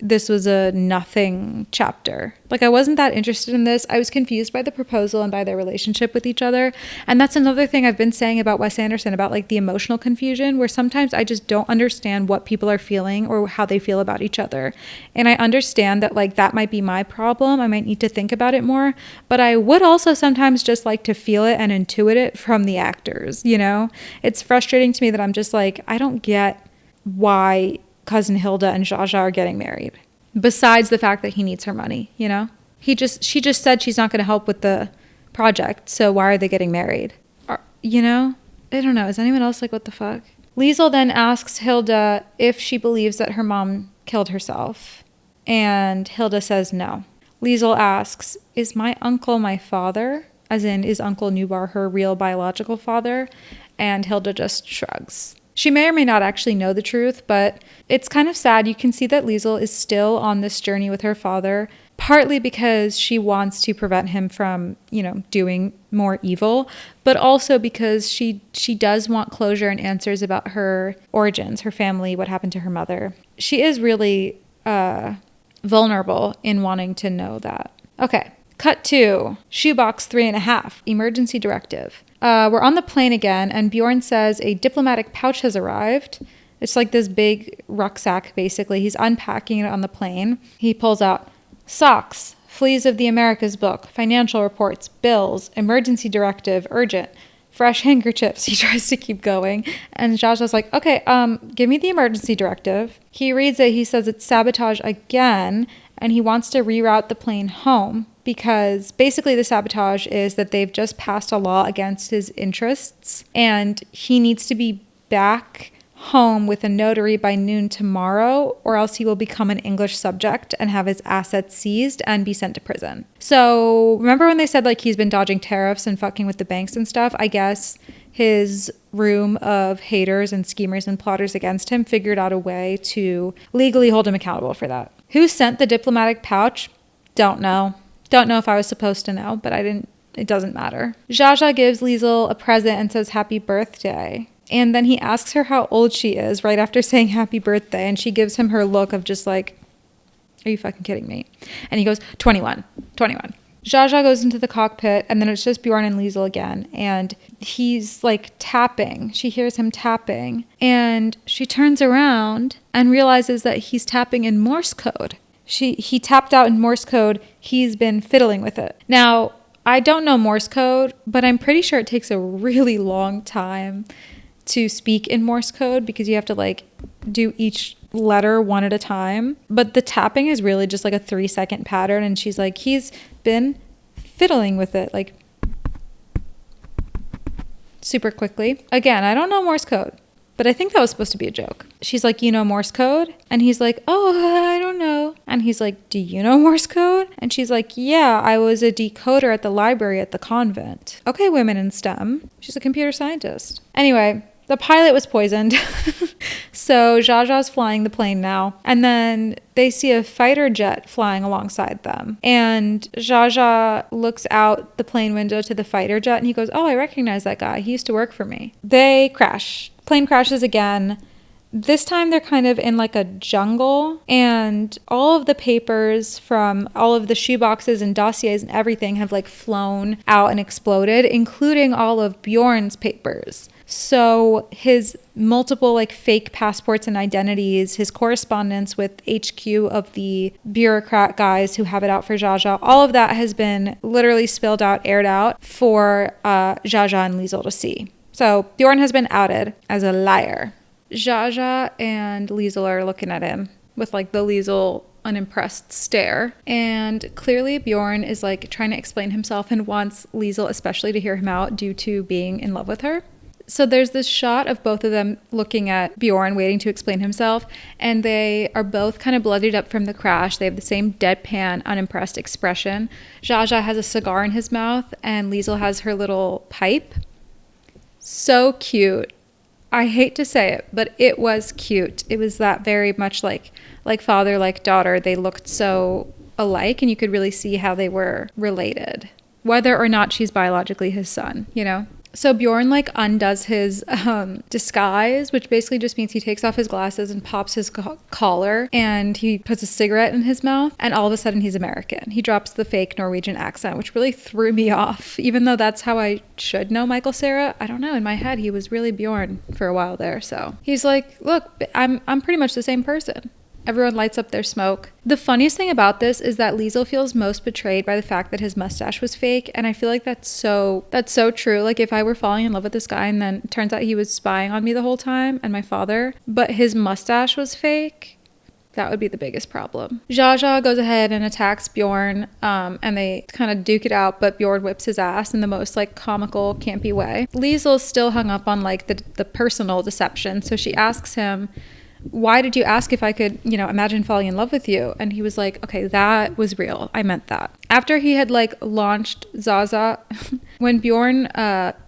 this was a nothing chapter. I wasn't that interested in this. I was confused by the proposal and by their relationship with each other. And that's another thing I've been saying about Wes Anderson, about the emotional confusion, where sometimes I just don't understand what people are feeling or how they feel about each other. And I understand that that might be my problem. I might need to think about it more. But I would also sometimes just like to feel it and intuit it from the actors, It's frustrating to me that I'm just I don't get why cousin Hilda and Jaja are getting married, besides the fact that he needs her money. She just said she's not going to help with the project, so why are they getting married? I don't know. Is anyone else what the fuck? Liesl then asks Hilda if she believes that her mom killed herself, and Hilda says no. Liesl asks, is my uncle my father? As in, is Uncle Nubar her real biological father? And Hilda just shrugs. She may or may not actually know the truth, but it's kind of sad. You can see that Liesl is still on this journey with her father, partly because she wants to prevent him from, doing more evil, but also because she does want closure and answers about her origins, her family, what happened to her mother. She is really vulnerable in wanting to know that. Okay, cut to shoebox 3.5, emergency directive. We're on the plane again, and Bjorn says a diplomatic pouch has arrived. It's this big rucksack, basically. He's unpacking it on the plane. He pulls out socks, Fleas of the Americas book, financial reports, bills, emergency directive, urgent, fresh handkerchiefs. He tries to keep going. And Jaja's okay, give me the emergency directive. He reads it. He says it's sabotage again, and he wants to reroute the plane home. Because basically the sabotage is that they've just passed a law against his interests and he needs to be back home with a notary by noon tomorrow, or else he will become an English subject and have his assets seized and be sent to prison. So remember when they said he's been dodging tariffs and fucking with the banks and stuff? I guess his room of haters and schemers and plotters against him figured out a way to legally hold him accountable for that. Who sent the diplomatic pouch? Don't know. Don't know if I was supposed to know, but I didn't. It doesn't matter. Jaja gives Liesl a present and says happy birthday. And then he asks her how old she is right after saying happy birthday. And she gives him her look of just are you fucking kidding me? And he goes, 21. Jaja goes into the cockpit, and then it's just Bjorn and Liesl again. And he's tapping. She hears him tapping. And she turns around and realizes that he's tapping in Morse code. he tapped out in Morse code. He's been fiddling with it. Now, I don't know Morse code, but I'm pretty sure it takes a really long time to speak in Morse code because you have to like do each letter one at a time. But the tapping is really just like a 3-second pattern. And she's like, he's been fiddling with it like super quickly. Again, I don't know Morse code, but I think that was supposed to be a joke. She's like, you know Morse code? And he's like, oh, I don't know. And he's like, do you know Morse code? And she's like, yeah, I was a decoder at the library at the convent. Okay, women in STEM. She's a computer scientist. Anyway, the pilot was poisoned. So Zsa Zsa's flying the plane now. And then they see a fighter jet flying alongside them. And Zsa Zsa looks out the plane window to the fighter jet and he goes, oh, I recognize that guy. He used to work for me. They crash. Plane crashes again. This time they're kind of in like a jungle, and all of the papers from all of the shoeboxes and dossiers and everything have like flown out and exploded, including all of Bjorn's papers. So his multiple like fake passports and identities, his correspondence with HQ of the bureaucrat guys who have it out for Zsa Zsa, all of that has been literally spilled out, aired out for Zsa Zsa and Liesl to see. So Bjorn has been outed as a liar. Zsa Zsa and Liesl are looking at him with like the Liesl unimpressed stare. And clearly Bjorn is like trying to explain himself and wants Liesl especially to hear him out due to being in love with her. So there's this shot of both of them looking at Bjorn, waiting to explain himself, and they are both kind of bloodied up from the crash. They have the same deadpan, unimpressed expression. Zsa Zsa has a cigar in his mouth, and Liesl has her little pipe. So cute. I hate to say it, but it was cute. It was that very much like father, like daughter. They looked so alike, and you could really see how they were related, whether or not she's biologically his son, you know? So Bjorn like undoes his disguise, which basically just means he takes off his glasses and pops his collar, and he puts a cigarette in his mouth, and all of a sudden he's American. He drops the fake Norwegian accent, which really threw me off, even though that's how I should know Michael Cera. I don't know, in my head he was really Bjorn for a while there. So he's like, look, I'm pretty much the same person. Everyone lights up their smoke. The funniest thing about this is that Liesl feels most betrayed by the fact that his mustache was fake, and I feel like that's so true. Like if I were falling in love with this guy and then it turns out he was spying on me the whole time and my father, but his mustache was fake, that would be the biggest problem. Zsa Zsa goes ahead and attacks Bjorn, and they kind of duke it out, but Bjorn whips his ass in the most like comical, campy way. Liesl's still hung up on like the personal deception, so she asks him, why did you ask if I could, imagine falling in love with you? And he was like, okay, that was real. I meant that. After he had like launched Zaza, when Bjorn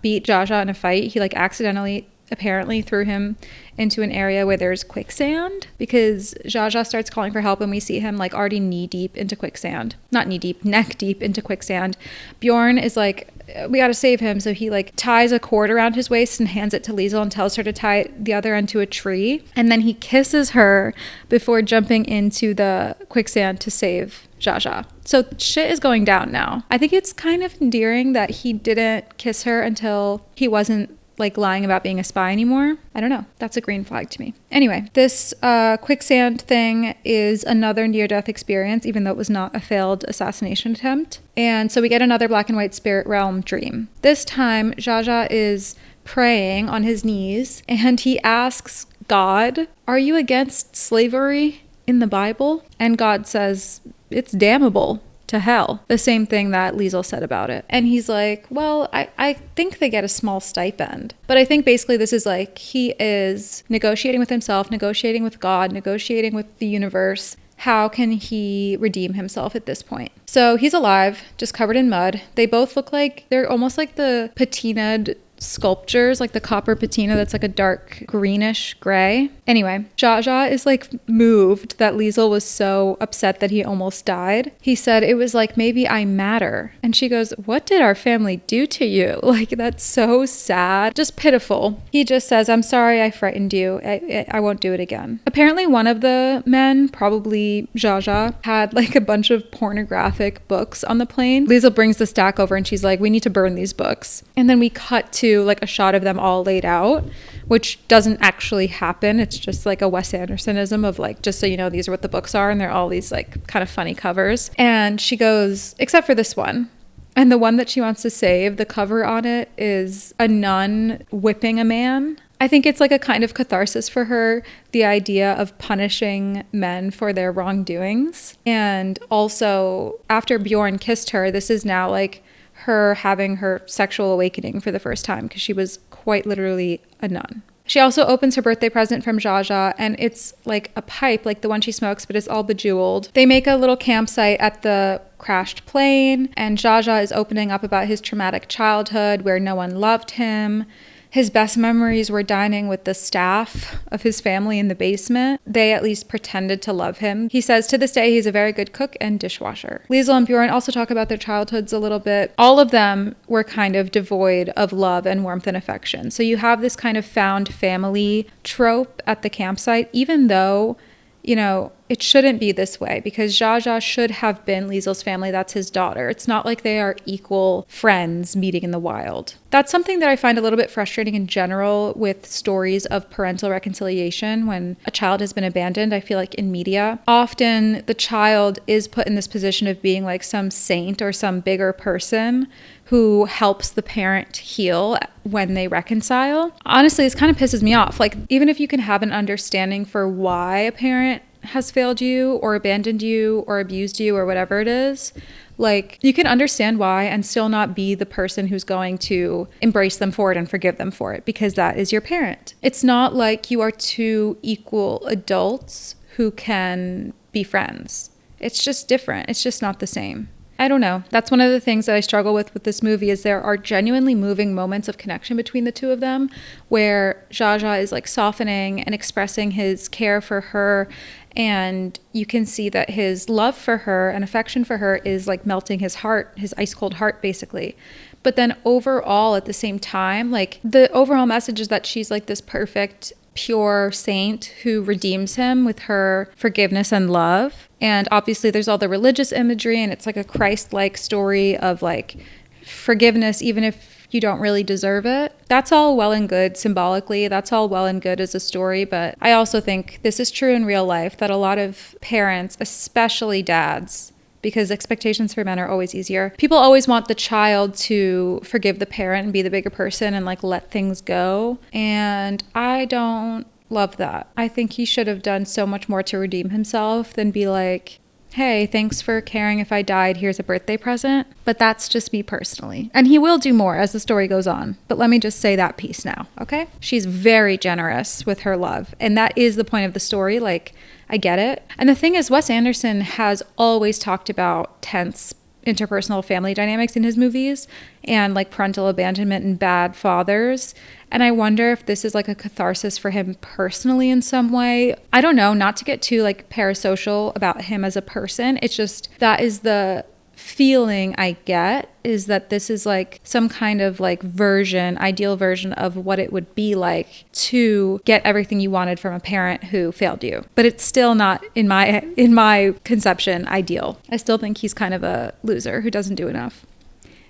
beat Zsa Zsa in a fight, he like accidentally apparently threw him into an area where there's quicksand, because Zsa Zsa starts calling for help and we see him like already knee deep into quicksand. Not knee deep, neck deep into quicksand. Bjorn is like, we gotta save him. So he like ties a cord around his waist and hands it to Liesl and tells her to tie the other end to a tree. And then he kisses her before jumping into the quicksand to save Zsa Zsa. So shit is going down now. I think it's kind of endearing that he didn't kiss her until he wasn't like lying about being a spy anymore. I don't know. That's a green flag to me. Anyway, this quicksand thing is another near-death experience, even though it was not a failed assassination attempt. And so we get another black and white spirit realm dream. This time, Zsa Zsa is praying on his knees, and he asks God, are you against slavery in the Bible? And God says, it's damnable to hell. The same thing that Liesl said about it. And he's like, well, I think they get a small stipend. But I think basically this is like, he is negotiating with himself, negotiating with God, negotiating with the universe. How can he redeem himself at this point? So he's alive, just covered in mud. They both look like, they're almost like the patinaed sculptures, like the copper patina that's like a dark greenish gray. Anyway, Zsa Zsa is like moved that Liesl was so upset that he almost died. He said it was like, maybe I matter. And she goes, what did our family do to you? Like, that's so sad, just pitiful. He just says, I'm sorry I frightened you. I won't do it again. Apparently one of the men, probably Zsa Zsa, had like a bunch of pornographic books on the plane. Liesl brings the stack over and she's like, we need to burn these books. And then we cut to to like a shot of them all laid out, which doesn't actually happen. It's just like a Wes Andersonism of like, just so you know, these are what the books are, and they're all these like kind of funny covers. And she goes, except for this one. And the one that she wants to save, the cover on it is a nun whipping a man. I think it's like a kind of catharsis for her, the idea of punishing men for their wrongdoings. And also, after Bjorn kissed her, this is now like her having her sexual awakening for the first time, because she was quite literally a nun. She also opens her birthday present from Zsa Zsa, and it's like a pipe, like the one she smokes, but it's all bejeweled. They make a little campsite at the crashed plane, and Zsa Zsa is opening up about his traumatic childhood where no one loved him. His best memories were dining with the staff of his family in the basement. They at least pretended to love him. He says to this day he's a very good cook and dishwasher. Liesl and Bjorn also talk about their childhoods a little bit. All of them were kind of devoid of love and warmth and affection. So you have this kind of found family trope at the campsite, even though, you know, it shouldn't be this way, because Zsa Zsa should have been Liesl's family. That's his daughter. It's not like they are equal friends meeting in the wild. That's something that I find a little bit frustrating in general with stories of parental reconciliation when a child has been abandoned. I feel like in media, often the child is put in this position of being like some saint or some bigger person who helps the parent heal when they reconcile. Honestly, this kind of pisses me off. Like, even if you can have an understanding for why a parent has failed you or abandoned you or abused you or whatever it is, like, you can understand why and still not be the person who's going to embrace them for it and forgive them for it, because that is your parent. It's not like you are two equal adults who can be friends. It's just different. It's just not the same. I don't know. That's one of the things that I struggle with this movie, is there are genuinely moving moments of connection between the two of them where Zsa Zsa is like softening and expressing his care for her, and you can see that his love for her and affection for her is like melting his heart, his ice cold heart basically. But then overall at the same time, like the overall message is that she's like this perfect, pure saint who redeems him with her forgiveness and love. And obviously there's all the religious imagery, and it's like a Christ-like story of like forgiveness even if you don't really deserve it. That's all well and good symbolically. That's all well and good as a story. But I also think this is true in real life, that a lot of parents, especially dads, because expectations for men are always easier, people always want the child to forgive the parent and be the bigger person and like let things go. And I don't love that. I think he should have done so much more to redeem himself than be like, hey, thanks for caring if I died, here's a birthday present. But that's just me personally. And he will do more as the story goes on. But let me just say that piece now, okay? She's very generous with her love. And that is the point of the story. Like, I get it. And the thing is, Wes Anderson has always talked about tense interpersonal family dynamics in his movies and like parental abandonment and bad fathers. And I wonder if this is like a catharsis for him personally in some way. I don't know, not to get too like parasocial about him as a person. It's just that is the feeling I get, is that this is like some kind of like version, ideal version of what it would be like to get everything you wanted from a parent who failed you. But it's still not, in my conception, ideal. I still think he's kind of a loser who doesn't do enough.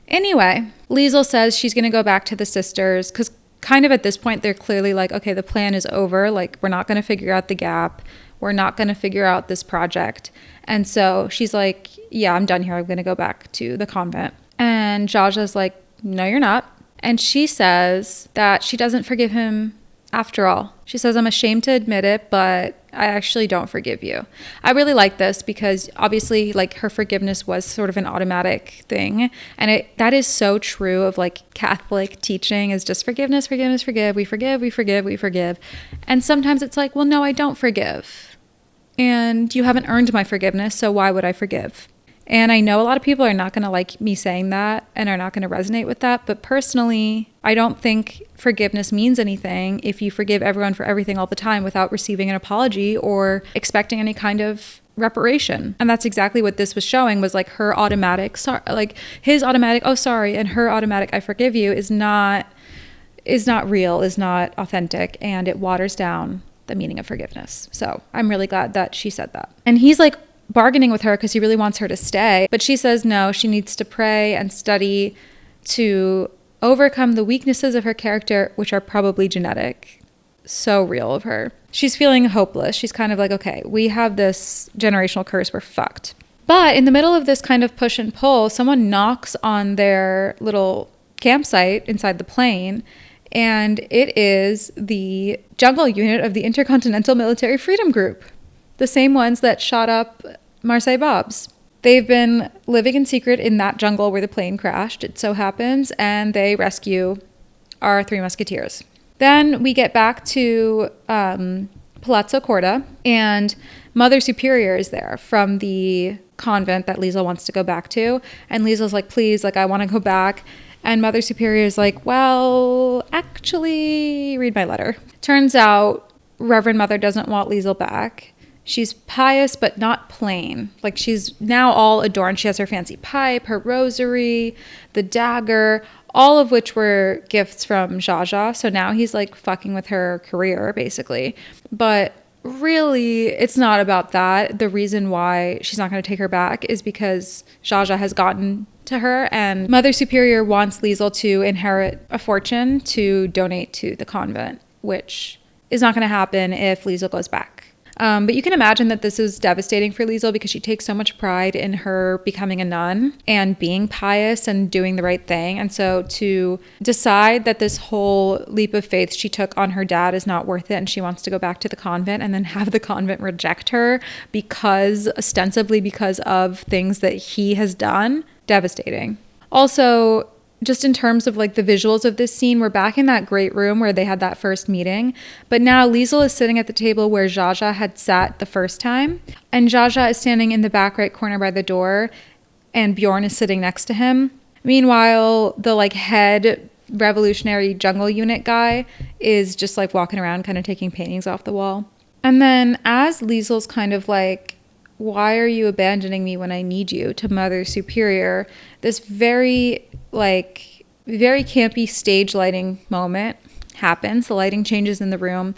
Anyway, Liesl says she's going to go back to the sisters, because kind of at this point they're clearly like, okay, the plan is over. Like, we're not going to figure out the gap. We're not going to figure out this project. And so she's like, yeah, I'm done here. I'm going to go back to the convent. And Zsa Zsa's like, no, you're not. And she says that she doesn't forgive him after all. She says, I'm ashamed to admit it, but I actually don't forgive you. I really like this because obviously like her forgiveness was sort of an automatic thing. And that is so true of like Catholic teaching, is just forgiveness, forgiveness, forgive. We forgive, we forgive, we forgive. And sometimes it's like, well, no, I don't forgive. And you haven't earned my forgiveness, so why would I forgive? And I know a lot of people are not going to like me saying that and are not going to resonate with that. But personally, I don't think forgiveness means anything if you forgive everyone for everything all the time without receiving an apology or expecting any kind of reparation. And that's exactly what this was showing, was like her automatic, like his automatic, oh, sorry, and her automatic, I forgive you, is not real, is not authentic, and it waters down the meaning of forgiveness. So I'm really glad that she said that. And he's like bargaining with her because he really wants her to stay. But she says no, she needs to pray and study to overcome the weaknesses of her character, which are probably genetic. So real of her. She's feeling hopeless. She's kind of like, okay, we have this generational curse. We're fucked. But in the middle of this kind of push and pull, someone knocks on their little campsite inside the plane, and it is the jungle unit of the Intercontinental Military Freedom Group, the same ones that shot up Marseille Bob's. They've been living in secret in that jungle where the plane crashed, it so happens, and they rescue our three musketeers. Then we get back to Palazzo Korda, and Mother Superior is there from the convent that Liesl wants to go back to. And Liesl's like, please, like, I want to go back. And Mother Superior is like, well, actually, read my letter. Turns out Reverend Mother doesn't want Liesl back. She's pious, but not plain. Like, she's now all adorned. She has her fancy pipe, her rosary, the dagger, all of which were gifts from Zsa. So now he's like fucking with her career, basically. But really, it's not about that. The reason why she's not going to take her back is because Zsa has gotten to her, and Mother Superior wants Liesl to inherit a fortune to donate to the convent, which is not going to happen if Liesl goes back. But you can imagine that this is devastating for Liesl because she takes so much pride in her becoming a nun and being pious and doing the right thing. And so to decide that this whole leap of faith she took on her dad is not worth it and she wants to go back to the convent and then have the convent reject her ostensibly because of things that he has done, devastating. Also, just in terms of like the visuals of this scene, we're back in that great room where they had that first meeting. But now Liesl is sitting at the table where Zsa had sat the first time. And Zsa is standing in the back right corner by the door. And Bjorn is sitting next to him. Meanwhile, the like head revolutionary jungle unit guy is just like walking around kind of taking paintings off the wall. And then as Liesl's kind of like, why are you abandoning me when I need you, to Mother Superior, this very campy stage lighting moment happens. The lighting changes in the room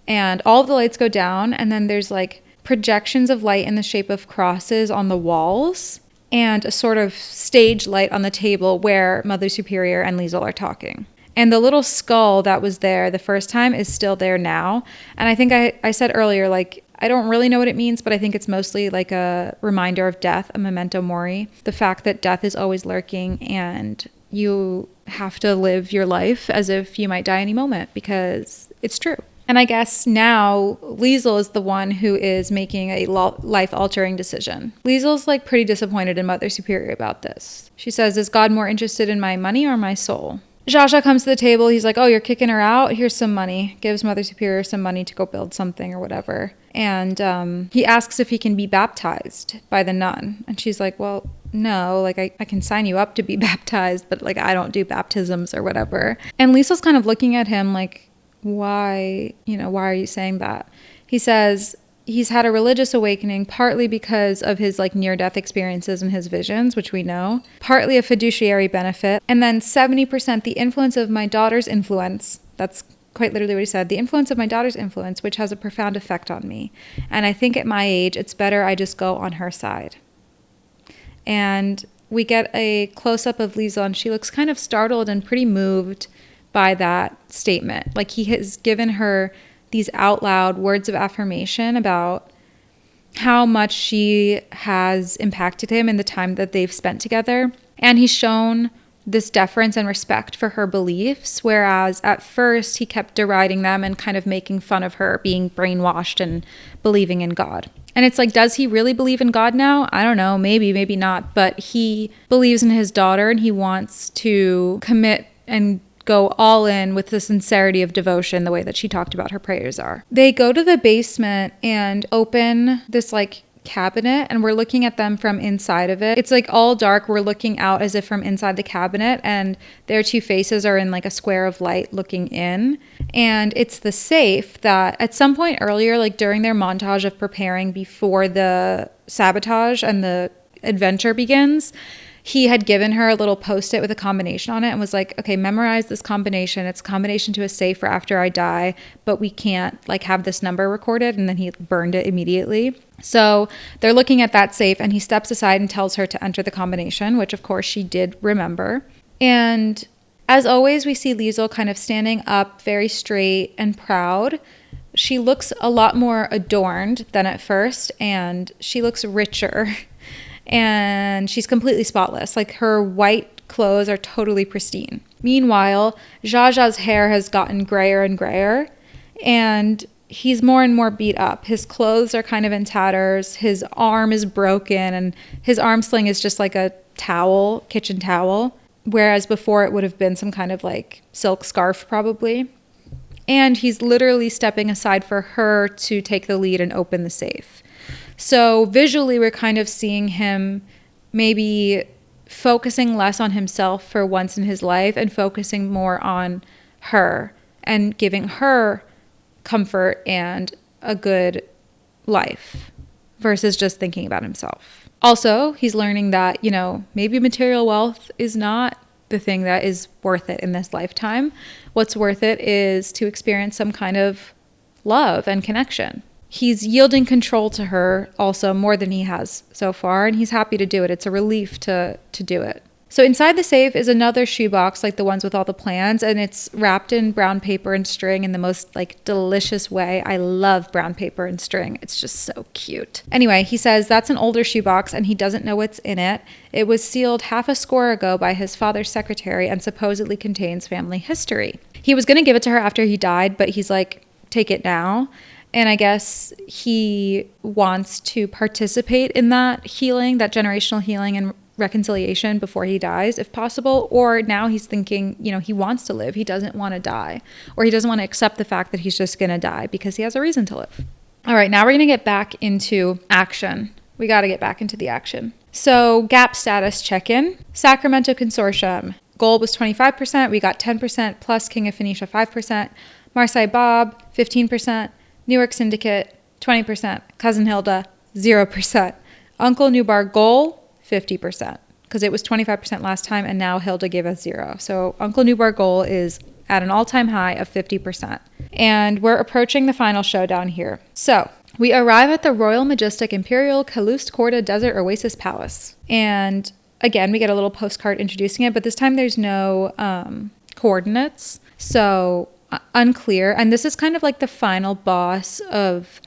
and all of the lights go down, and then there's like projections of light in the shape of crosses on the walls and a sort of stage light on the table where Mother Superior and Liesl are talking. And the little skull that was there the first time is still there now. And I think I said earlier, like, I don't really know what it means, but I think it's mostly like a reminder of death, a memento mori. The fact that death is always lurking and you have to live your life as if you might die any moment because it's true. And I guess now Liesl is the one who is making a life-altering decision. Liesl's like pretty disappointed in Mother Superior about this. She says, is God more interested in my money or my soul? Zsa comes to the table. He's like, oh, you're kicking her out? Here's some money. Gives Mother Superior some money to go build something or whatever. And he asks if he can be baptized by the nun. And she's like, well, no, like I can sign you up to be baptized, but like I don't do baptisms or whatever. And Liesl's kind of looking at him like, why are you saying that? He says he's had a religious awakening partly because of his like near-death experiences and his visions, which we know, partly a fiduciary benefit, and then 70% the influence of my daughter's influence. That's quite literally what he said, the influence of my daughter's influence, which has a profound effect on me. And I think at my age, it's better I just go on her side. And we get a close-up of Liesl, and she looks kind of startled and pretty moved by that statement. Like he has given her these out loud words of affirmation about how much she has impacted him in the time that they've spent together. And he's shown this deference and respect for her beliefs, whereas at first he kept deriding them and kind of making fun of her being brainwashed and believing in God. And it's like, does he really believe in God now? I don't know, maybe not, but he believes in his daughter and he wants to commit and go all in with the sincerity of devotion, the way that she talked about her prayers are. They go to the basement and open this like cabinet, and we're looking at them from inside of it. It's like all dark. We're looking out as if from inside the cabinet, and their two faces are in like a square of light looking in. And it's the safe that at some point earlier, like during their montage of preparing before the sabotage and the adventure begins, he had given her a little post-it with a combination on it and was like, okay, memorize this combination. It's a combination to a safe for after I die, but we can't like have this number recorded. And then he burned it immediately. So they're looking at that safe, and he steps aside and tells her to enter the combination, which of course she did remember. And As always, we see Liesel kind of standing up, very straight and proud. She looks a lot more adorned than at first, and she looks richer. And she's completely spotless. Like, her white clothes are totally pristine. Meanwhile, Zsa Zsa's hair has gotten grayer and grayer, and he's more and more beat up. His clothes are kind of in tatters. His arm is broken, and his arm sling is just like a towel, kitchen towel, whereas before it would have been some kind of like silk scarf probably. And he's literally stepping aside for her to take the lead and open the safe. So visually, we're kind of seeing him maybe focusing less on himself for once in his life and focusing more on her and giving her comfort and a good life versus just thinking about himself. Also, he's learning that, you know, maybe material wealth is not the thing that is worth it in this lifetime. What's worth it is to experience some kind of love and connection. He's yielding control to her also more than he has so far, and he's happy to do it. It's a relief to do it. So inside the safe is another shoebox like the ones with all the plans, and it's wrapped in brown paper and string in the most like delicious way. I love brown paper and string. It's just so cute. Anyway, he says that's an older shoebox and he doesn't know what's in it. It was sealed half a score ago by his father's secretary and supposedly contains family history. He was going to give it to her after he died, but he's like, take it now. And I guess he wants to participate in that healing, that generational healing and reconciliation before he dies, if possible. Or now he's thinking, you know, he wants to live. He doesn't want to die. Or he doesn't want to accept the fact that he's just going to die because he has a reason to live. All right, now we're going to get back into action. We got to get back into the action. So gap status check-in. Sacramento Consortium. Gold was 25%. We got 10% plus King of Phoenicia 5%. Marseille Bob 15%. Newark Syndicate, 20%. Cousin Hilda, 0%. Uncle Nubar Goal, 50%. Because it was 25% last time, and now Hilda gave us 0. So Uncle Nubar Goal is at an all-time high of 50%. And we're approaching the final showdown here. So we arrive at the Royal Majestic Imperial Calouste Korda Desert Oasis Palace. And again, we get a little postcard introducing it, but this time there's no coordinates. So unclear. And this is kind of like the final boss of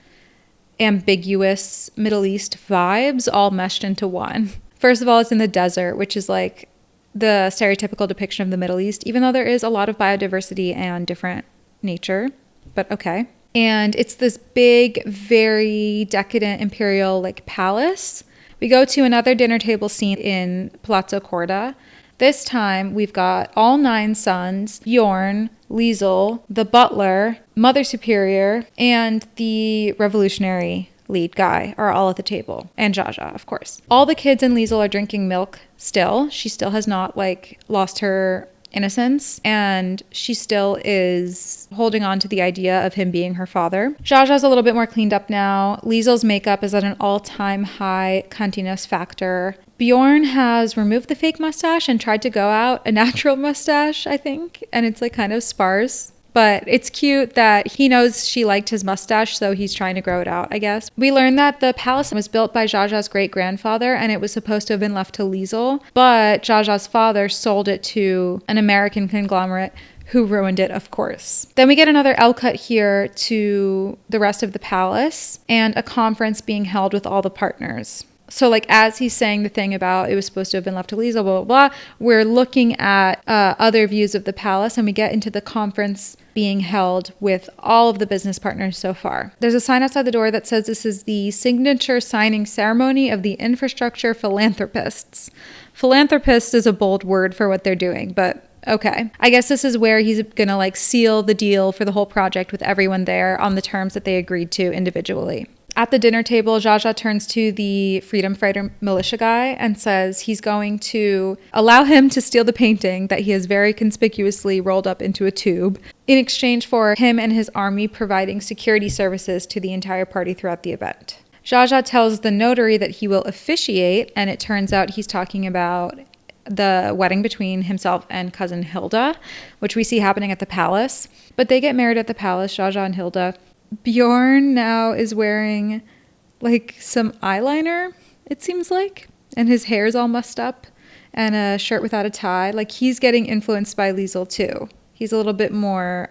ambiguous Middle East vibes all meshed into one. First of all, it's in the desert, which is like the stereotypical depiction of the Middle East, even though there is a lot of biodiversity and different nature, but okay. And it's this big, very decadent imperial like palace. We go to another dinner table scene in Palazzo Korda. This time, we've got all 9 sons, Bjorn, Liesel, the butler, Mother Superior, and the revolutionary lead guy are all at the table. And Zsa Zsa, of course. All the kids and Liesel are drinking milk still. She still has not, lost her innocence, and she still is holding on to the idea of him being her father. Zsa Zsa's a little bit more cleaned up now. Liesel's makeup is at an all-time high cuntiness factor. Bjorn has removed the fake mustache and tried to go out a natural mustache, I think, and it's kind of sparse. But it's cute that he knows she liked his mustache, so he's trying to grow it out, I guess. We learned that the palace was built by Zsa Zsa's great-grandfather, and it was supposed to have been left to Liesel, but Zsa Zsa's father sold it to an American conglomerate who ruined it, of course. Then we get another L-cut here to the rest of the palace and a conference being held with all the partners. So as he's saying the thing about it was supposed to have been left to Liesel, blah, blah, blah, we're looking at other views of the palace, and we get into the conference being held with all of the business partners so far. There's a sign outside the door that says this is the signature signing ceremony of the infrastructure philanthropists. Philanthropist is a bold word for what they're doing, but okay. I guess this is where he's gonna seal the deal for the whole project with everyone there on the terms that they agreed to individually. At the dinner table, Zsa Zsa turns to the freedom fighter militia guy and says he's going to allow him to steal the painting that he has very conspicuously rolled up into a tube in exchange for him and his army providing security services to the entire party throughout the event. Zsa Zsa tells the notary that he will officiate, and it turns out he's talking about the wedding between himself and cousin Hilda, which we see happening at the palace. But they get married at the palace, Zsa Zsa and Hilda. Bjorn now is wearing some eyeliner, it seems like, and his hair's all mussed up, and a shirt without a tie. Like, he's getting influenced by Liesl too. He's a little bit more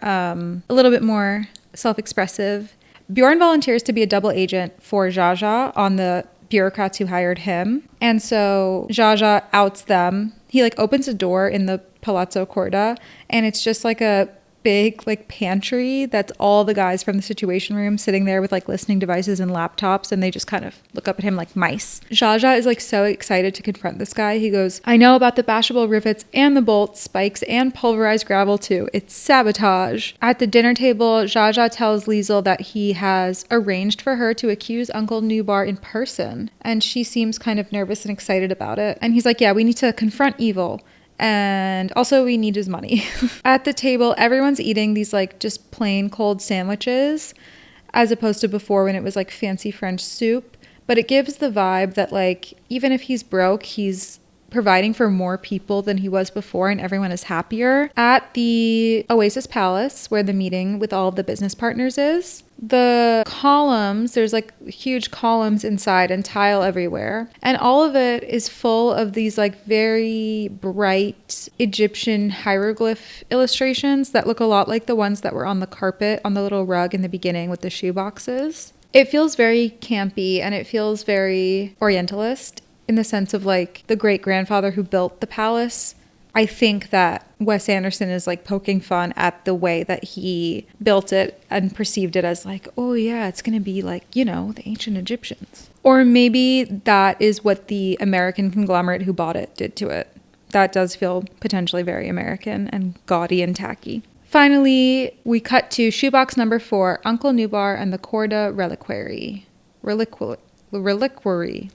self-expressive. Bjorn volunteers to be a double agent for Zsa Zsa on the bureaucrats who hired him. And so Zsa Zsa outs them. He like opens a door in the palazzo korda, and it's just like a big like pantry that's all the guys from the Situation Room sitting there with like listening devices and laptops, and they just kind of look up at him like mice. Zsa Zsa is like so excited to confront this guy. He goes, I know about the bashable rivets and the bolts, spikes, and pulverized gravel too. It's sabotage. At the dinner table, Zsa Zsa tells Liesl that he has arranged for her to accuse Uncle Nubar in person, and she seems kind of nervous and excited about it. And he's like, yeah, we need to confront evil. And also we need his money. At the table, everyone's eating these like just plain cold sandwiches, as opposed to before when it was like fancy French soup. But it gives the vibe that like even if he's broke, he's providing for more people than he was before, and everyone is happier. At the Oasis Palace, where the meeting with all of the business partners is, the columns, there's like huge columns inside and tile everywhere, and all of it is full of these like very bright Egyptian hieroglyph illustrations that look a lot like the ones that were on the carpet on the little rug in the beginning with the shoeboxes. It feels very campy, and it feels very Orientalist in the sense of like the great-grandfather who built the palace. I think that Wes Anderson is like poking fun at the way that he built it and perceived it as like, oh yeah, it's going to be like, you know, the ancient Egyptians. Or maybe that is what the American conglomerate who bought it did to it. That does feel potentially very American and gaudy and tacky. Finally, we cut to shoebox number 4, Uncle Nubar and the korda reliquary. Reliquary.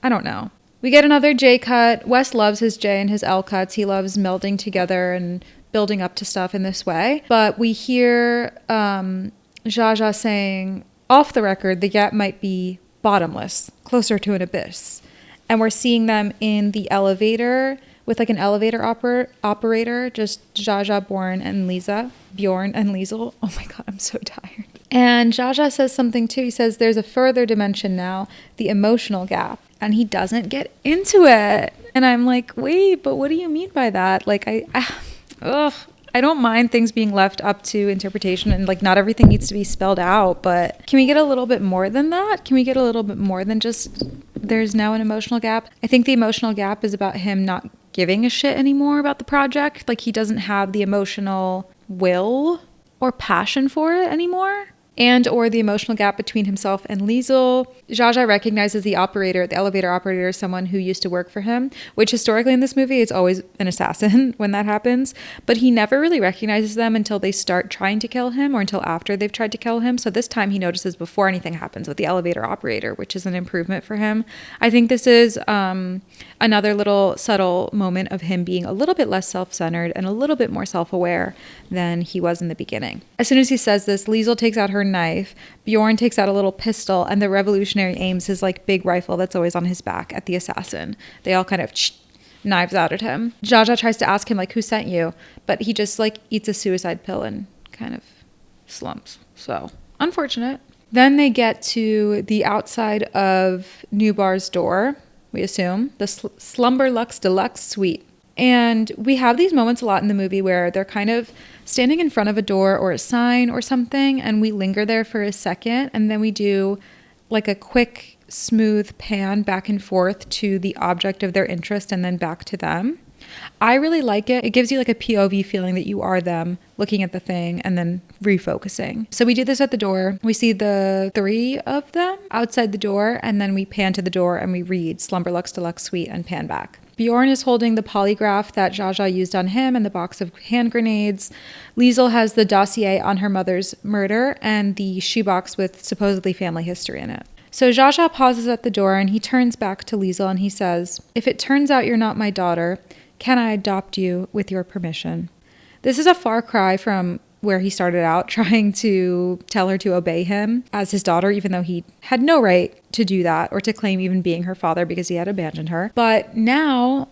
I don't know. We get another J cut. Wes loves his J and his L cuts. He loves melding together and building up to stuff in this way. But we hear Zsa Zsa saying, off the record, the gap might be bottomless, closer to an abyss. And we're seeing them in the elevator with like an elevator operator, just Zsa Zsa, Bjorn, and Liesl. Oh my God, I'm so tired. And Zsa Zsa says something too. He says there's a further dimension now, the emotional gap. And he doesn't get into it. And I'm like, wait, but what do you mean by that? Like, I don't mind things being left up to interpretation, and like not everything needs to be spelled out, but can we get a little bit more than that? Can we get a little bit more than just there's now an emotional gap? I think the emotional gap is about him not giving a shit anymore about the project. Like he doesn't have the emotional will or passion for it anymore. And or the emotional gap between himself and Liesl. Zsa Zsa recognizes the elevator operator, as someone who used to work for him, which historically in this movie is always an assassin when that happens. But he never really recognizes them until they start trying to kill him, or until after they've tried to kill him. So this time he notices before anything happens with the elevator operator, which is an improvement for him. I think this is another little subtle moment of him being a little bit less self-centered and a little bit more self-aware than he was in the beginning. As soon as he says this, Liesl takes out her knife, Bjorn takes out a little pistol, and the revolutionary aims his like big rifle that's always on his back at the assassin. They all kind of knives out at him. Zsa Zsa tries to ask him like, who sent you? But he just like eats a suicide pill and kind of slumps. So unfortunate. Then they get to the outside of Nubar's door, we assume, the Slumber Lux Deluxe Suite. And we have these moments a lot in the movie where they're kind of standing in front of a door or a sign or something, and we linger there for a second, and then we do like a quick, smooth pan back and forth to the object of their interest and then back to them. I really like it. It gives you like a POV feeling that you are them looking at the thing and then refocusing. So we do this at the door. We see the 3 of them outside the door, and then we pan to the door and we read Slumber Lux Deluxe Suite and pan back. Bjorn is holding the polygraph that Zsa Zsa used on him and the box of hand grenades. Liesl has the dossier on her mother's murder and the shoebox with supposedly family history in it. So Zsa Zsa pauses at the door and he turns back to Liesl and he says, if it turns out you're not my daughter, can I adopt you with your permission? This is a far cry from where he started out trying to tell her to obey him as his daughter, even though he had no right to do that or to claim even being her father because he had abandoned her. But now,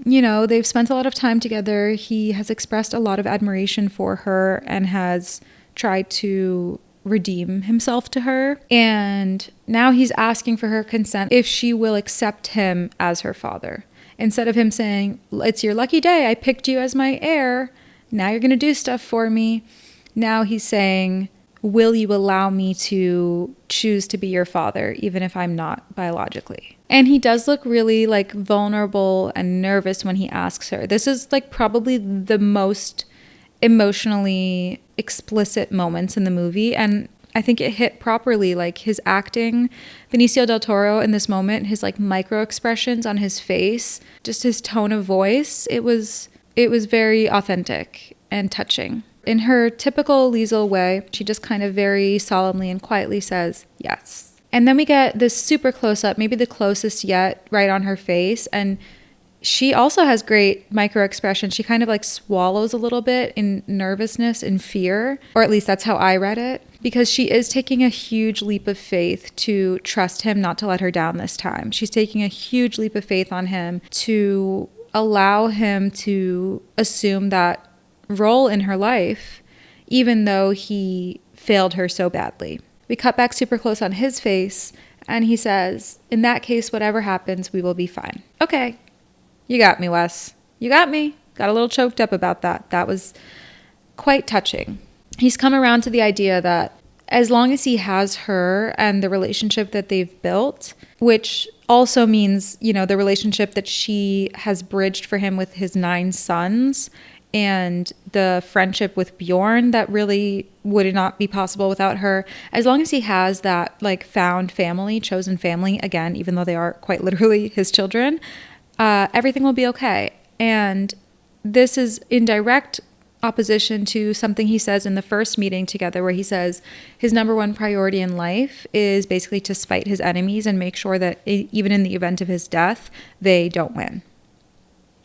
you know, they've spent a lot of time together. He has expressed a lot of admiration for her and has tried to redeem himself to her. And now he's asking for her consent if she will accept him as her father. Instead of him saying, it's your lucky day, I picked you as my heir, now you're going to do stuff for me. Now he's saying, will you allow me to choose to be your father, even if I'm not biologically? And he does look really like vulnerable and nervous when he asks her. This is like probably the most emotionally explicit moments in the movie. And I think it hit properly, like his acting, Benicio del Toro in this moment, his like micro expressions on his face, just his tone of voice. It was very authentic and touching. In her typical Liesl way, she just kind of very solemnly and quietly says, yes. And then we get this super close up, maybe the closest yet, right on her face. And she also has great micro expression. She kind of like swallows a little bit in nervousness and fear, or at least that's how I read it, because she is taking a huge leap of faith to trust him not to let her down this time. She's taking a huge leap of faith on him to allow him to assume that role in her life, even though he failed her so badly. We cut back super close on his face, and he says, in that case, whatever happens, we will be fine. Okay, you got me, Wes. You got me. Got a little choked up about that. That was quite touching. He's come around to the idea that as long as he has her and the relationship that they've built, which also means, you know, the relationship that she has bridged for him with his 9 sons, and the friendship with Bjorn that really would not be possible without her. As long as he has that like found family, chosen family, again, even though they are quite literally his children, everything will be okay. And this is in direct opposition to something he says in the first meeting together, where he says his number one priority in life is basically to spite his enemies and make sure that even in the event of his death, they don't win.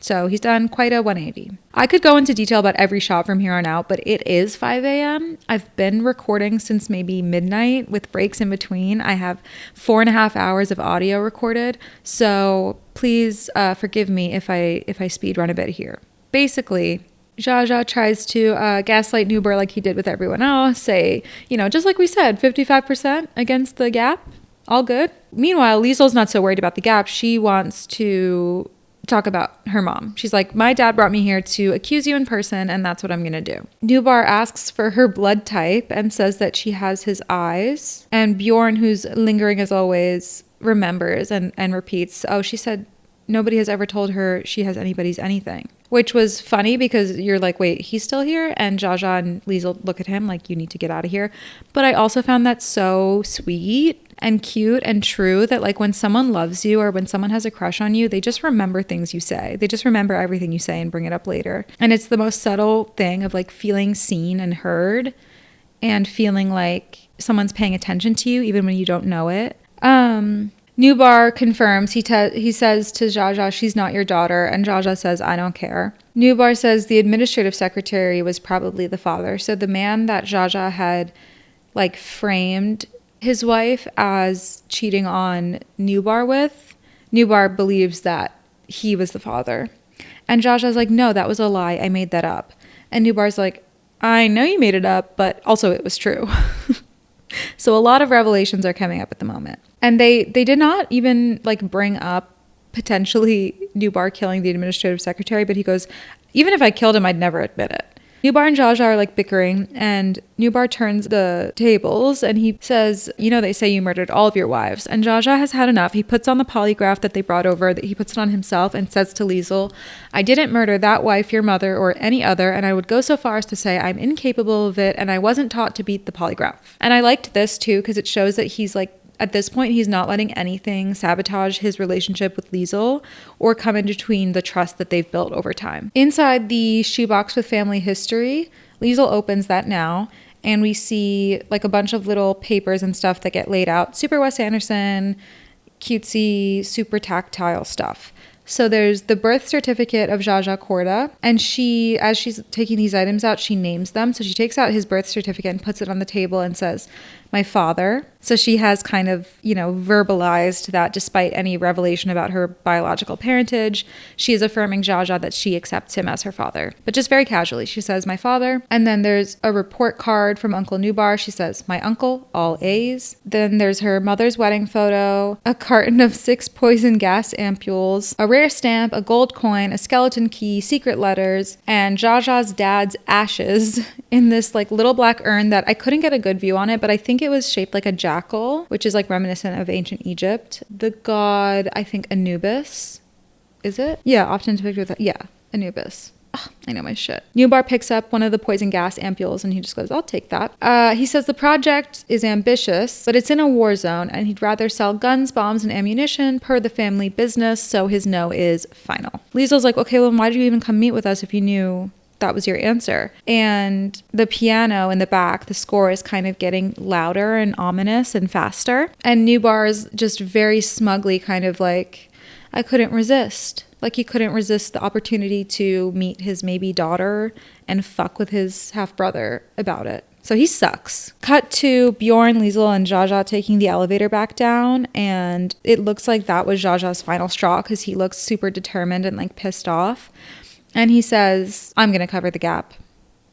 So he's done quite a 180. I could go into detail about every shot from here on out, but it is 5 a.m. I've been recording since maybe midnight with breaks in between. I have 4.5 hours of audio recorded. So please forgive me if I speed run a bit here. Basically, Zsa Zsa tries to gaslight Nubar like he did with everyone else. Say, you know, just like we said, 55% against the gap. All good. Meanwhile, Liesel's not so worried about the gap. She wants to talk about her mom. She's like, my dad brought me here to accuse you in person, and that's what I'm gonna do. Nubar asks for her blood type and says that she has his eyes. And Bjorn, who's lingering as always, remembers and repeats, oh, she said nobody has ever told her she has anybody's anything. Which was funny because you're like, wait, he's still here? And Zsa Zsa and Liesl look at him like, you need to get out of here. But I also found that so sweet and cute and true that like when someone loves you or when someone has a crush on you, they just remember things you say. They just remember everything you say and bring it up later. And it's the most subtle thing of like feeling seen and heard and feeling like someone's paying attention to you even when you don't know it. Nubar confirms, he says to Zsa Zsa, she's not your daughter, and Zsa Zsa says, I don't care. Nubar says the administrative secretary was probably the father. So the man that Zsa Zsa had like framed his wife as cheating on Nubar with, Nubar believes that he was the father. And Zsa Zsa's like, no, that was a lie. I made that up. And Nubar's like, I know you made it up, but also it was true. So a lot of revelations are coming up at the moment. And they did not even like bring up potentially Nubar killing the administrative secretary, but he goes, even if I killed him, I'd never admit it. Nubar and Zsa Zsa are like bickering, and Nubar turns the tables and he says, you know, they say you murdered all of your wives. And Zsa Zsa has had enough. He puts on the polygraph that they brought over, that he puts it on himself and says to Liesl, I didn't murder that wife, your mother, or any other, and I would go so far as to say I'm incapable of it and I wasn't taught to beat the polygraph. And I liked this too because it shows that he's like, at this point, he's not letting anything sabotage his relationship with Liesl or come in between the trust that they've built over time. Inside the shoebox with family history, Liesl opens that now, and we see like a bunch of little papers and stuff that get laid out. Super Wes Anderson, cutesy, super tactile stuff. So there's the birth certificate of Zsa Zsa Korda, and she, as she's taking these items out, she names them. So she takes out his birth certificate and puts it on the table and says, my father, So she has kind of, verbalized that despite any revelation about her biological parentage, she is affirming Zsa Zsa that she accepts him as her father. But just very casually, she says, my father. And then there's a report card from Uncle Nubar. She says, my uncle, all A's. Then there's her mother's wedding photo, a carton of 6 poison gas ampules, a rare stamp, a gold coin, a skeleton key, secret letters, and Zsa Zsa's dad's ashes in this like little black urn that I couldn't get a good view on it, but I think it was shaped like a jackal, which is like reminiscent of ancient Egypt. The god, I think Anubis, is it? Yeah, often depicted with, Anubis. Oh, I know my shit. Nubar picks up one of the poison gas ampules and he just goes, I'll take that. He says the project is ambitious, but it's in a war zone and he'd rather sell guns, bombs, and ammunition per the family business, so his no is final. Liesel's like, okay, well, why did you even come meet with us if you knew that was your answer? And the piano in the back, the score is kind of getting louder and ominous and faster. And Nubar is just very smugly kind of like, I couldn't resist. Like he couldn't resist the opportunity to meet his maybe daughter and fuck with his half-brother about it. So he sucks. Cut to Bjorn, Liesel, and Zsa Zsa taking the elevator back down. And it looks like that was Zsa Zsa's final straw because he looks super determined and like pissed off. And he says, I'm going to cover the gap.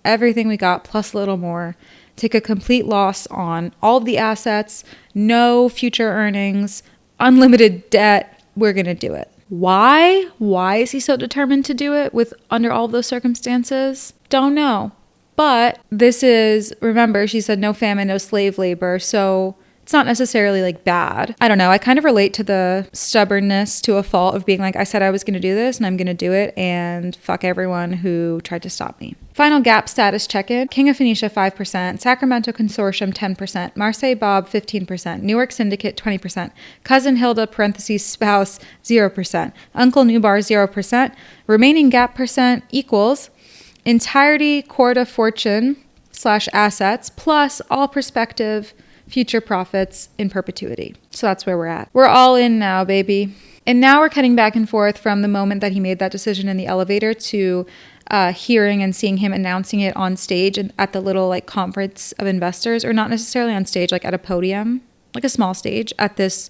Everything we got plus a little more. Take a complete loss on all of the assets, no future earnings, unlimited debt. We're going to do it. Why? Why is he so determined to do it with under all of those circumstances? Don't know. But this is, remember, she said no famine, no slave labor. So it's not necessarily like bad. I don't know. I kind of relate to the stubbornness to a fault of being like, I said I was going to do this and I'm going to do it and fuck everyone who tried to stop me. Final gap status check-in. King of Phoenicia 5%, Sacramento Consortium 10%, Marseille Bob 15%, Newark Syndicate 20%, Cousin Hilda parentheses spouse 0%, Uncle Nubar 0%, remaining gap percent equals entirety korda fortune / assets plus all prospective future profits in perpetuity. So that's where we're at. We're all in now, baby. And now we're cutting back and forth from the moment that he made that decision in the elevator to hearing and seeing him announcing it on stage and at the little like conference of investors, or not necessarily on stage, like at a podium, like a small stage at this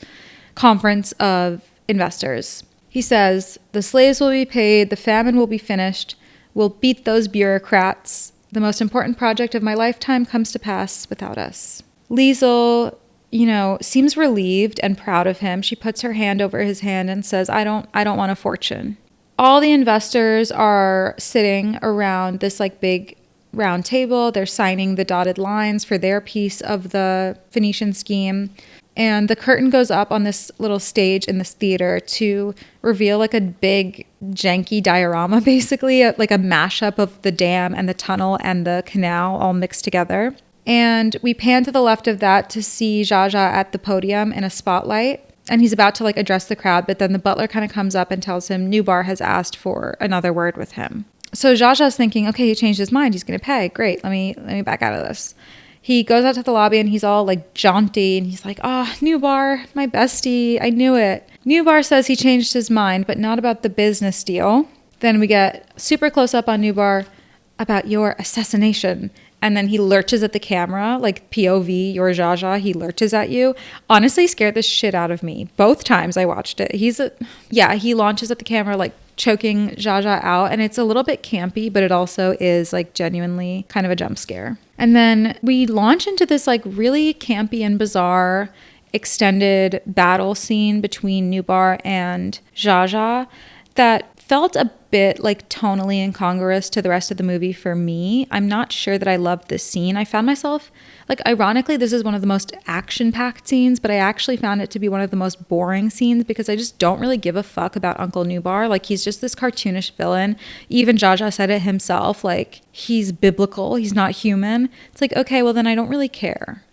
conference of investors. He says, the slaves will be paid, the famine will be finished, we'll beat those bureaucrats. The most important project of my lifetime comes to pass without us. Liesel, seems relieved and proud of him. She puts her hand over his hand and says, I don't want a fortune. All the investors are sitting around this like big round table. They're signing the dotted lines for their piece of the Phoenician scheme. And the curtain goes up on this little stage in this theater to reveal like a big janky diorama, basically, like a mashup of the dam and the tunnel and the canal all mixed together. And we pan to the left of that to see Zsa Zsa at the podium in a spotlight. And he's about to like address the crowd, but then the butler kind of comes up and tells him Nubar has asked for another word with him. So Zsa Zsa's thinking, okay, he changed his mind. He's going to pay. Great. Let me back out of this. He goes out to the lobby and he's all like jaunty and he's like, Nubar, my bestie. I knew it. Nubar says he changed his mind, but not about the business deal. Then we get super close up on Nubar about your assassination. And then he lurches at the camera, like POV, your Zsa Zsa, he lurches at you. Honestly, scared the shit out of me. Both times I watched it. He launches at the camera, like choking Zsa Zsa out. And it's a little bit campy, but it also is like genuinely kind of a jump scare. And then we launch into this like really campy and bizarre extended battle scene between Nubar and Zsa Zsa that felt a bit like tonally incongruous to the rest of the movie for me. I'm not sure that I loved this scene. I found myself, like, ironically, this is one of the most action-packed scenes, but I actually found it to be one of the most boring scenes because I just don't really give a fuck about Uncle Nubar. Like, he's just this cartoonish villain. Even Zsa Zsa said it himself, like, he's biblical, he's not human. It's like, okay, well then I don't really care,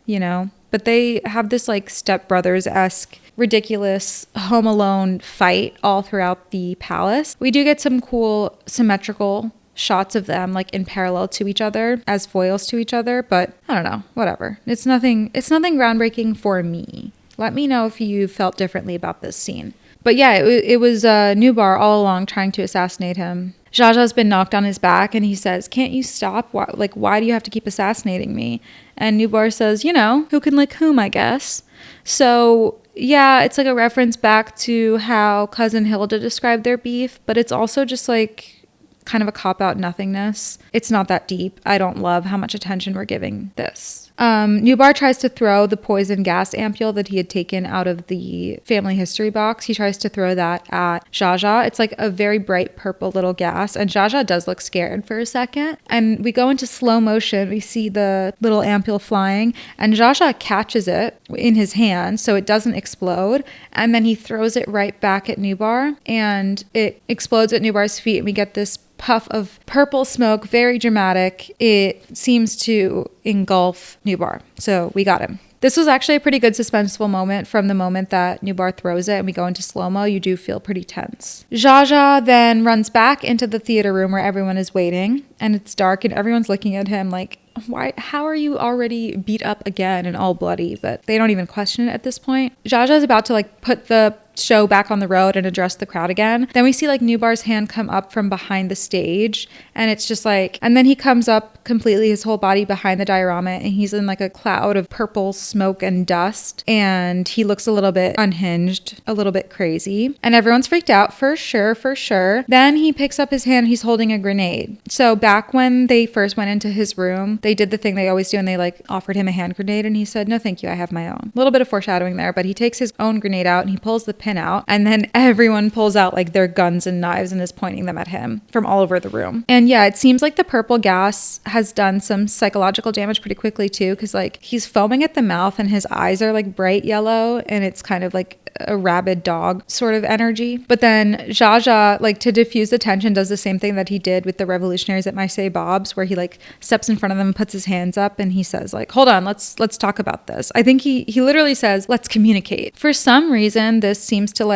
But they have this like Step Brothers-esque ridiculous Home Alone fight all throughout the palace. We do get some cool symmetrical shots of them like in parallel to each other as foils to each other, but I don't know, whatever. It's nothing groundbreaking for me. Let me know if you felt differently about this scene. But yeah, it was Nubar all along trying to assassinate him. Zsa Zsa's been knocked on his back and he says, can't you stop? Why do you have to keep assassinating me? And Nubar says, who can lick whom, I guess. So yeah, it's like a reference back to how cousin Hilda described their beef, but it's also just like kind of a cop-out nothingness. It's not that deep. I don't love how much attention we're giving this. Nubar tries to throw the poison gas ampule that he had taken out of the family history box. He tries to throw that at Zsa Zsa. It's like a very bright purple little gas, and Zsa Zsa does look scared for a second. And we go into slow motion. We see the little ampule flying, and Zsa Zsa catches it in his hand so it doesn't explode, and then he throws it right back at Nubar, and it explodes at Nubar's feet, and we get this puff of purple smoke, very dramatic. It seems to engulf Nubar. So we got him. This was actually a pretty good suspenseful moment. From the moment that Nubar throws it and we go into slow-mo, you do feel pretty tense. Zsa Zsa then runs back into the theater room where everyone is waiting, and it's dark and everyone's looking at him like, how are you already beat up again and all bloody? But they don't even question it at this point. Zsa Zsa is about to put the show back on the road and address the crowd again. Then we see Nubar's hand come up from behind the stage, and it's just and then he comes up completely, his whole body behind the diorama, and he's in a cloud of purple smoke and dust, and he looks a little bit unhinged, a little bit crazy, and everyone's freaked out for sure. Then he picks up his hand, he's holding a grenade. So back when they first went into his room, they did the thing they always do, and they offered him a hand grenade, and he said, no thank you, I have my own. A little bit of foreshadowing there, but he takes his own grenade out and he pulls the pin out, and then everyone pulls out their guns and knives and is pointing them at him from all over the room. And yeah, it seems the purple gas has done some psychological damage pretty quickly too, because he's foaming at the mouth and his eyes are bright yellow, and it's kind of a rabid dog sort of energy. But then Zsa Zsa, to diffuse the tension, does the same thing that he did with the revolutionaries at Marseille Bob's, where he steps in front of them and puts his hands up and he says hold on, let's talk about this. I think he literally says, let's communicate. For some reason, this seems to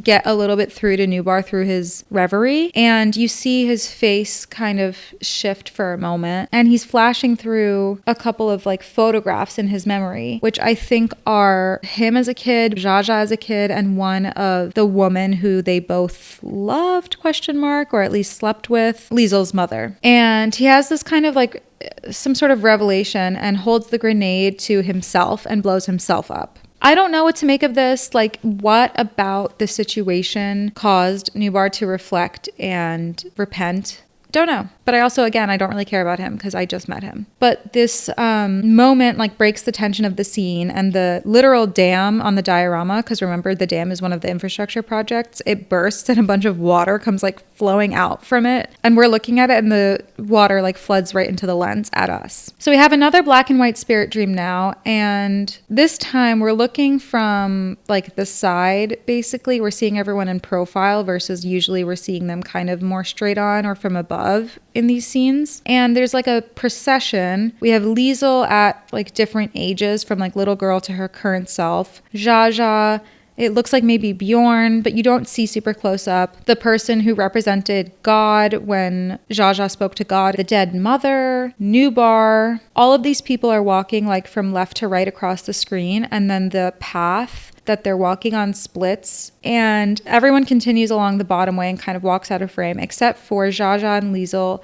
get a little bit through to Nubar through his reverie, and you see his face kind of shift for a moment, and he's flashing through a couple of photographs in his memory, which I think are him as a kid, Zsa Zsa as a kid, and one of the woman who they both loved, or at least slept with, Liesel's mother. And he has this kind of some sort of revelation and holds the grenade to himself and blows himself up. I don't know what to make of this. What about the situation caused Nubar to reflect and repent? Don't know. But I also, again, I don't really care about him because I just met him. But this moment breaks the tension of the scene, and the literal dam on the diorama, because remember, the dam is one of the infrastructure projects, it bursts and a bunch of water comes flowing out from it. And we're looking at it and the water floods right into the lens at us. So we have another black and white spirit dream now. And this time we're looking from the side, basically. We're seeing everyone in profile versus usually we're seeing them kind of more straight on or from above in these scenes. And there's a procession. We have Liesel at different ages, from little girl to her current self. Zsa Zsa, it looks like maybe Bjorn, but you don't see super close up. The person who represented God when Zsa Zsa spoke to God, the dead mother, Nubar. All of these people are walking from left to right across the screen, and then the path that they're walking on splits, and everyone continues along the bottom way and kind of walks out of frame, except for Zsa Zsa and Liesel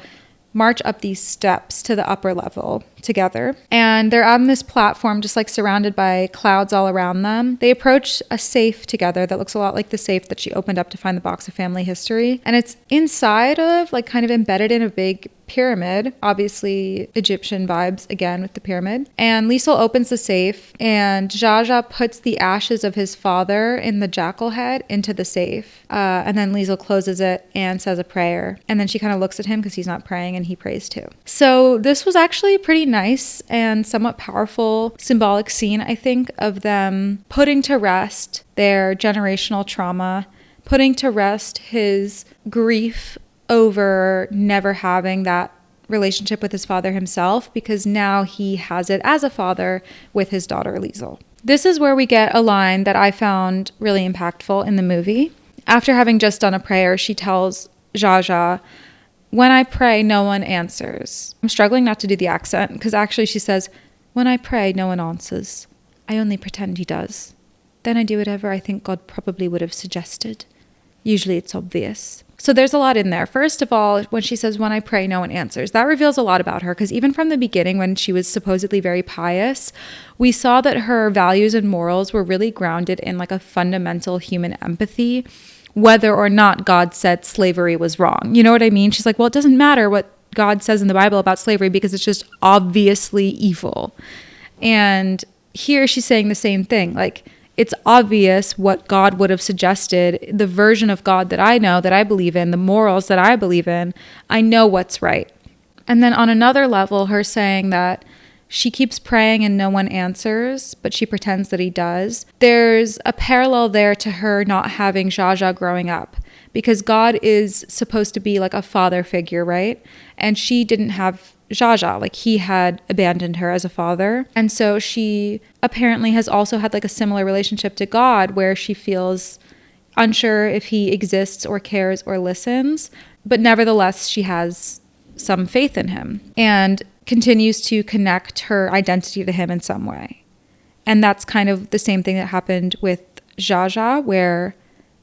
march up these steps to the upper level together. And they're on this platform just surrounded by clouds all around them. They approach a safe together that looks a lot like the safe that she opened up to find the box of family history. And it's inside of kind of embedded in a big pyramid, obviously Egyptian vibes again with the pyramid. And Liesel opens the safe, and Zsa Zsa puts the ashes of his father in the jackal head into the safe. And then Liesel closes it and says a prayer. And then she kind of looks at him because he's not praying, and he prays too. So this was actually a pretty nice and somewhat powerful symbolic scene, I think, of them putting to rest their generational trauma, putting to rest his grief over never having that relationship with his father himself, because now he has it as a father with his daughter Liesel. This is where we get a line that I found really impactful in the movie. After having just done a prayer, she tells Zsa Zsa, "When I pray, no one answers." I'm struggling not to do the accent, because actually she says, "When I pray, no one answers. I only pretend he does. Then I do whatever I think God probably would have suggested. Usually it's obvious. So there's a lot in there. First of all, when she says, when I pray, no one answers, that reveals a lot about her, because even from the beginning, when she was supposedly very pious, we saw that her values and morals were really grounded in like a fundamental human empathy, whether or not God said slavery was wrong. You know what I mean? She's like, well, it doesn't matter what God says in the Bible about slavery because it's just obviously evil. And here she's saying the same thing. Like, it's obvious what God would have suggested, the version of God that I know, that I believe in, the morals that I believe in. I know what's right. And then on another level, her saying that she keeps praying and no one answers, but she pretends that he does. There's a parallel there to her not having Jaja growing up, because God is supposed to be like a father figure, right? And she didn't have Jaja, like he had abandoned her as a father. And so she apparently has also had like a similar relationship to God, where she feels unsure if he exists or cares or listens, but nevertheless she has some faith in him and continues to connect her identity to him in some way. And that's kind of the same thing that happened with Jaja, where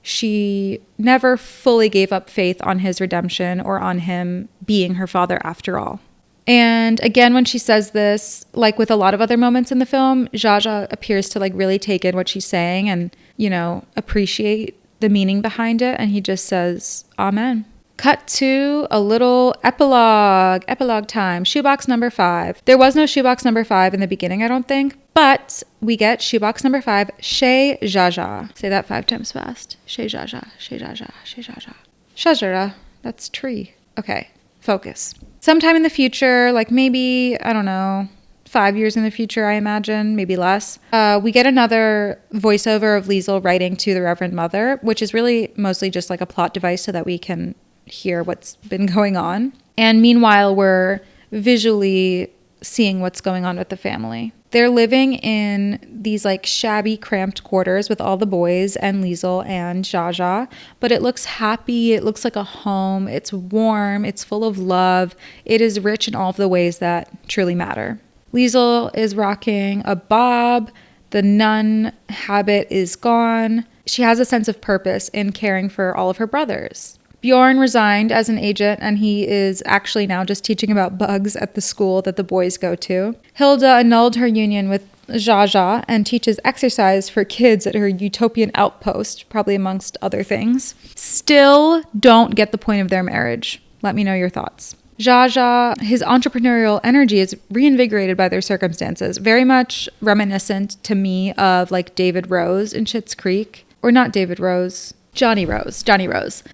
she never fully gave up faith on his redemption or on him being her father after all. And again, when she says this, like with a lot of other moments in the film, Jaja appears to like really take in what she's saying and, you know, appreciate the meaning behind it. And he just says, Amen. Cut to a little epilogue time, shoebox number 5. There was no shoebox number 5 in the beginning, I don't think, but we get shoebox number 5, Chez Jaja. Say that 5 times fast. Chez Jaja, Chez Jaja, Chez Jaja. Shajara, that's tree. Okay, focus. Sometime in the future, like maybe, I don't know, 5 years in the future, I imagine, maybe less, we get another voiceover of Liesl writing to the Reverend Mother, which is really mostly just like a plot device so that we can hear what's been going on. And meanwhile, we're visually seeing what's going on with the family. They're living in these like shabby, cramped quarters with all the boys and Liesl and Jaja, but it looks happy. It looks like a home. It's warm. It's full of love. It is rich in all of the ways that truly matter. Liesl is rocking a bob. The nun habit is gone. She has a sense of purpose in caring for all of her brothers. Bjorn resigned as an agent, and he is actually now just teaching about bugs at the school that the boys go to. Hilda annulled her union with Jaja and teaches exercise for kids at her utopian outpost, probably amongst other things. Still don't get the point of their marriage. Let me know your thoughts. Jaja, his entrepreneurial energy is reinvigorated by their circumstances, very much reminiscent to me of like David Rose in Schitt's Creek. Or not David Rose. Johnny Rose.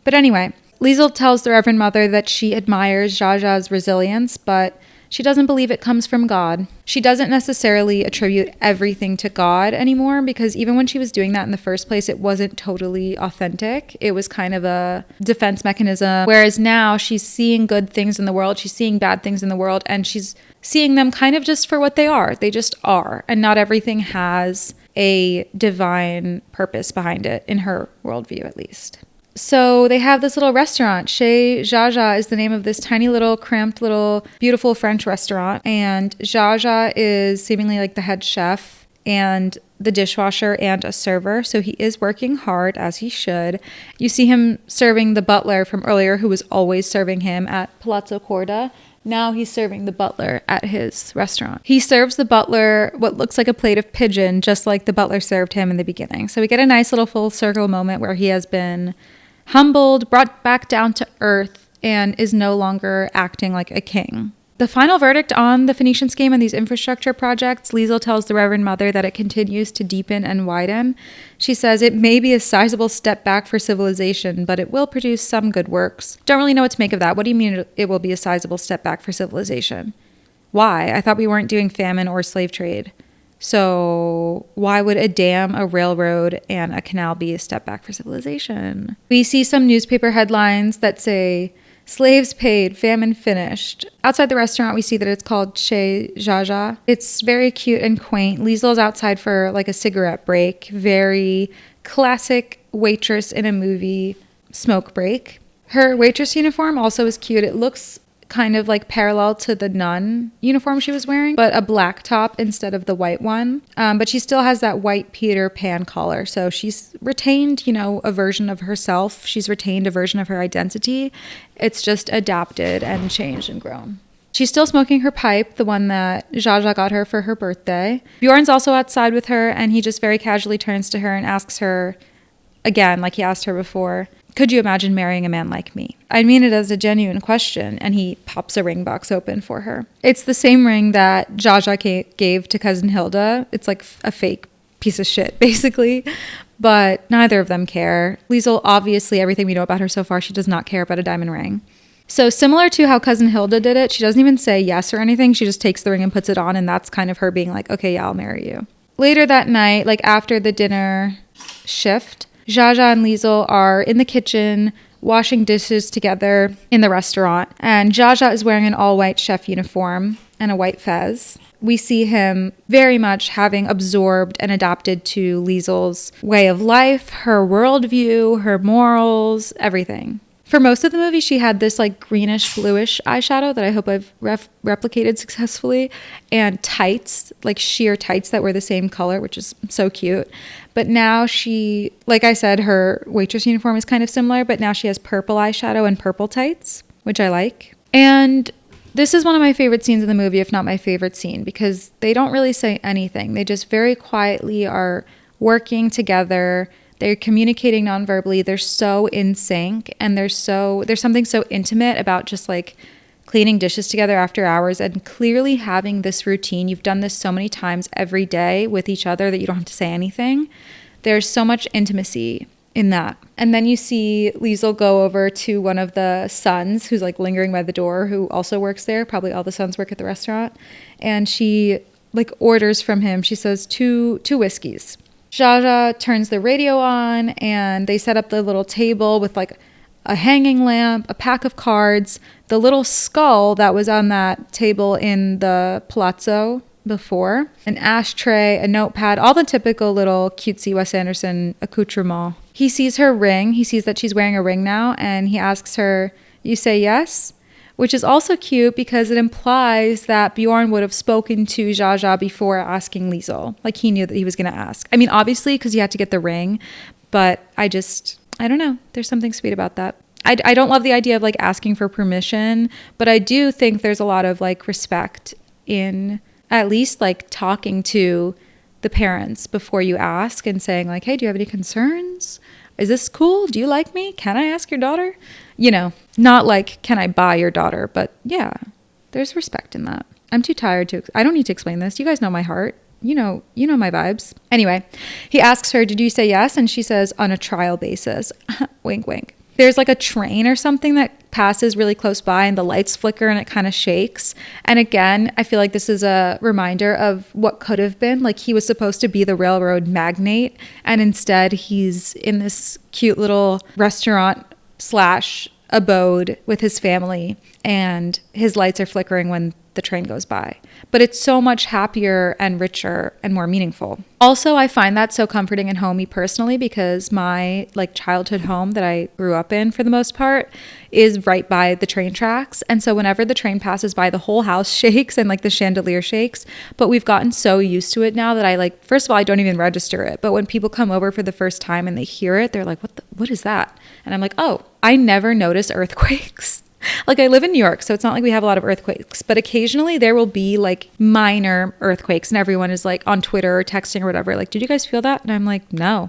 But anyway, Liesl tells the Reverend Mother that she admires Jaja's resilience, but she doesn't believe it comes from God. She doesn't necessarily attribute everything to God anymore, because even when she was doing that in the first place, it wasn't totally authentic. It was kind of a defense mechanism. Whereas now she's seeing good things in the world, she's seeing bad things in the world, and she's seeing them kind of just for what they are. They just are. And not everything has a divine purpose behind it, in her worldview at least. So they have this little restaurant. Chez Jaja is the name of this tiny little, cramped little, beautiful French restaurant. And Jaja is seemingly like the head chef and the dishwasher and a server. So he is working hard, as he should. You see him serving the butler from earlier, who was always serving him at Palazzo Korda. Now he's serving the butler at his restaurant. He serves the butler what looks like a plate of pigeon, just like the butler served him in the beginning. So we get a nice little full circle moment where he has been humbled, brought back down to earth, and is no longer acting like a king. The final verdict on the Phoenician Scheme and these infrastructure projects, Liesl tells the Reverend Mother that it continues to deepen and widen. She says it may be a sizable step back for civilization, but it will produce some good works. Don't really know what to make of that. What do you mean it will be a sizable step back for civilization? Why? I thought we weren't doing famine or slave trade. So why would a dam, a railroad, and a canal be a step back for civilization? We see some newspaper headlines that say, slaves paid, famine finished. Outside the restaurant, we see that it's called Chez Jaja. It's very cute and quaint. Liesl's outside for like a cigarette break. Very classic waitress in a movie smoke break. Her waitress uniform also is cute. It looks kind of like parallel to the nun uniform she was wearing, but a black top instead of the white one. But she still has that white Peter Pan collar. So she's retained, you know, a version of herself. She's retained a version of her identity. It's just adapted and changed and grown. She's still smoking her pipe, the one that Jaja got her for her birthday. Bjorn's also outside with her, and he just very casually turns to her and asks her, again, like he asked her before, could you imagine marrying a man like me? I mean it as a genuine question, and he pops a ring box open for her. It's the same ring that Jaja gave to cousin Hilda. It's like a fake piece of shit, basically. But neither of them care. Liesel, obviously, everything we know about her so far, she does not care about a diamond ring. So similar to how cousin Hilda did it, she doesn't even say yes or anything. She just takes the ring and puts it on, and that's kind of her being like, okay, yeah, I'll marry you. Later that night, like after the dinner shift, Jaja and Liesel are in the kitchen washing dishes together in the restaurant. And Jaja is wearing an all-white chef uniform and a white fez. We see him very much having absorbed and adapted to Liesel's way of life, her worldview, her morals, everything. For most of the movie, she had this like greenish bluish eyeshadow that I hope I've replicated successfully, and tights, like sheer tights that were the same color, which is so cute. But now she, like I said, her waitress uniform is kind of similar, but now she has purple eyeshadow and purple tights, which I like. And this is one of my favorite scenes in the movie, if not my favorite scene, because they don't really say anything. They just very quietly are working together. They're communicating nonverbally. They're so in sync, and there's something so intimate about just like cleaning dishes together after hours and clearly having this routine. You've done this so many times every day with each other that you don't have to say anything. There's so much intimacy in that. And then you see Liesel go over to one of the sons who's like lingering by the door, who also works there. Probably all the sons work at the restaurant. And she like orders from him. She says two whiskeys. Jaja turns the radio on, and they set up the little table with like a hanging lamp, a pack of cards, the little skull that was on that table in the palazzo before, an ashtray, a notepad, all the typical little cutesy Wes Anderson accoutrement. He sees her ring. He sees that she's wearing a ring now, and he asks her, "You say yes?" Which is also cute because it implies that Bjorn would have spoken to Jaja before asking Liesel. Like he knew that he was going to ask. I mean, obviously, because he had to get the ring, but I don't know. There's something sweet about that. I don't love the idea of like asking for permission, but I do think there's a lot of like respect in at least like talking to the parents before you ask and saying like, hey, do you have any concerns? Is this cool? Do you like me? Can I ask your daughter? You know, not like, can I buy your daughter? But yeah, there's respect in that. I'm too tired I don't need to explain this. You guys know my heart. You know my vibes. Anyway, he asks her, did you say yes? And she says, on a trial basis. Wink, wink. There's like a train or something that passes really close by, and the lights flicker and it kind of shakes. And again, I feel like this is a reminder of what could have been. Like he was supposed to be the railroad magnate, and instead he's in this cute little restaurant / abode with his family, and his lights are flickering when the train goes by. But it's so much happier and richer and more meaningful. Also, I find that so comforting and homey personally, because my like childhood home that I grew up in for the most part is right by the train tracks. And so whenever the train passes by, the whole house shakes and like the chandelier shakes. But we've gotten so used to it now that I like, first of all, I don't even register it. But when people come over for the first time and they hear it, they're like, what is that? And I'm like, oh, I never notice earthquakes. Like I live in New York, so it's not like we have a lot of earthquakes, but occasionally there will be like minor earthquakes, and everyone is like on Twitter or texting or whatever, like, did you guys feel that? And I'm like, no,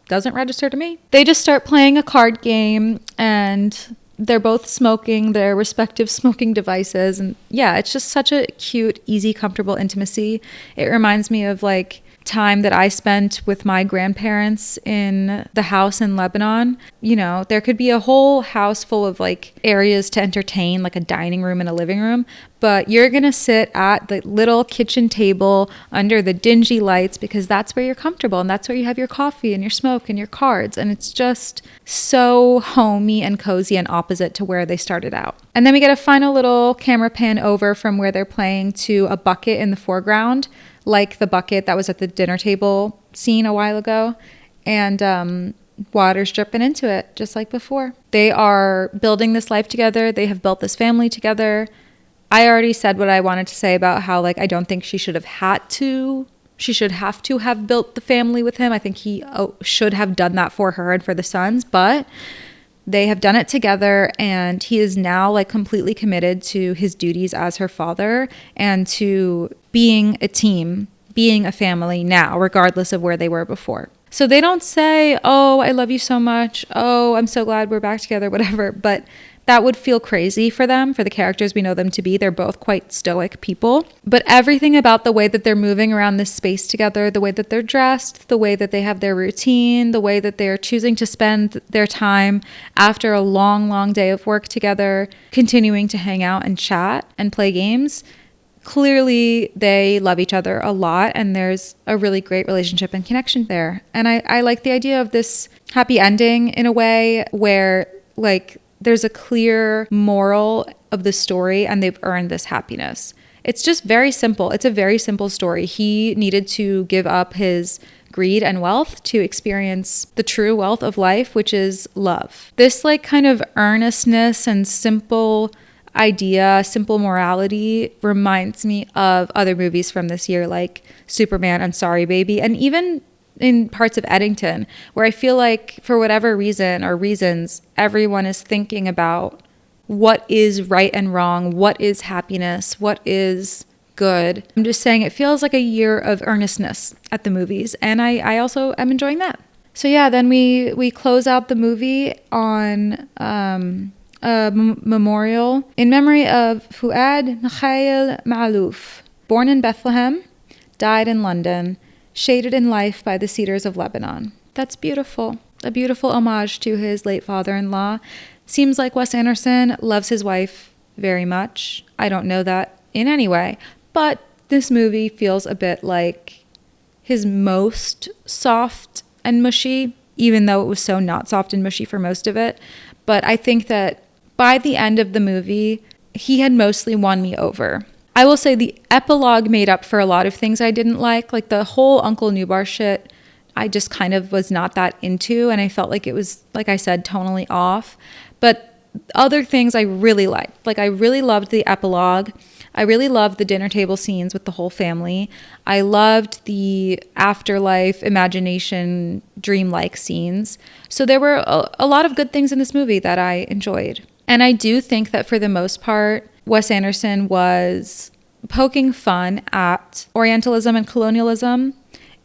doesn't register to me. They just start playing a card game, and they're both smoking their respective smoking devices. And yeah, it's just such a cute, easy, comfortable intimacy. It reminds me of like time that I spent with my grandparents in the house in Lebanon. You know, there could be a whole house full of like areas to entertain, like a dining room and a living room, but you're gonna sit at the little kitchen table under the dingy lights because that's where you're comfortable, and that's where you have your coffee and your smoke and your cards, and it's just so homey and cozy and opposite to where they started out. And then we get a final little camera pan over from where they're playing to a bucket in the foreground, like the bucket that was at the dinner table scene a while ago. And water's dripping into it, just like before. They are building this life together. They have built this family together. I already said what I wanted to say about how, like, I don't think she should have to have built the family with him. I think he should have done that for her and for the sons, but they have done it together, and he is now like completely committed to his duties as her father and to being a team, being a family now, regardless of where they were before. So they don't say, oh, I love you so much. Oh, I'm so glad we're back together, whatever. But that would feel crazy for them, for the characters we know them to be. They're both quite stoic people. But everything about the way that they're moving around this space together, the way that they're dressed, the way that they have their routine, the way that they're choosing to spend their time after a long, long day of work together, continuing to hang out and chat and play games. Clearly, they love each other a lot, and there's a really great relationship and connection there. And I like the idea of this happy ending in a way where, like, there's a clear moral of the story and they've earned this happiness. It's just very simple. It's a very simple story. He needed to give up his greed and wealth to experience the true wealth of life, which is love. This like kind of earnestness and simple idea, simple morality reminds me of other movies from this year like Superman and Sorry Baby, and even in parts of Eddington, where I feel like for whatever reason or reasons, everyone is thinking about what is right and wrong, what is happiness, what is good. I'm just saying it feels like a year of earnestness at the movies, and I also am enjoying that. So yeah, then we close out the movie on a memorial in memory of Fuad Mikhail Ma'alouf, born in Bethlehem, died in London, shaded in life by the cedars of Lebanon. That's beautiful. A beautiful homage to his late father-in-law. Seems like Wes Anderson loves his wife very much. I don't know that in any way, but this movie feels a bit like his most soft and mushy, even though it was so not soft and mushy for most of it. But I think that by the end of the movie, he had mostly won me over. I will say the epilogue made up for a lot of things I didn't like the whole Uncle Nubar shit. I just kind of was not that into, and I felt like it was, like I said, tonally off. But other things I really liked. Like I really loved the epilogue. I really loved the dinner table scenes with the whole family. I loved the afterlife, imagination, dreamlike scenes. So there were a lot of good things in this movie that I enjoyed. And I do think that for the most part, Wes Anderson was poking fun at Orientalism and colonialism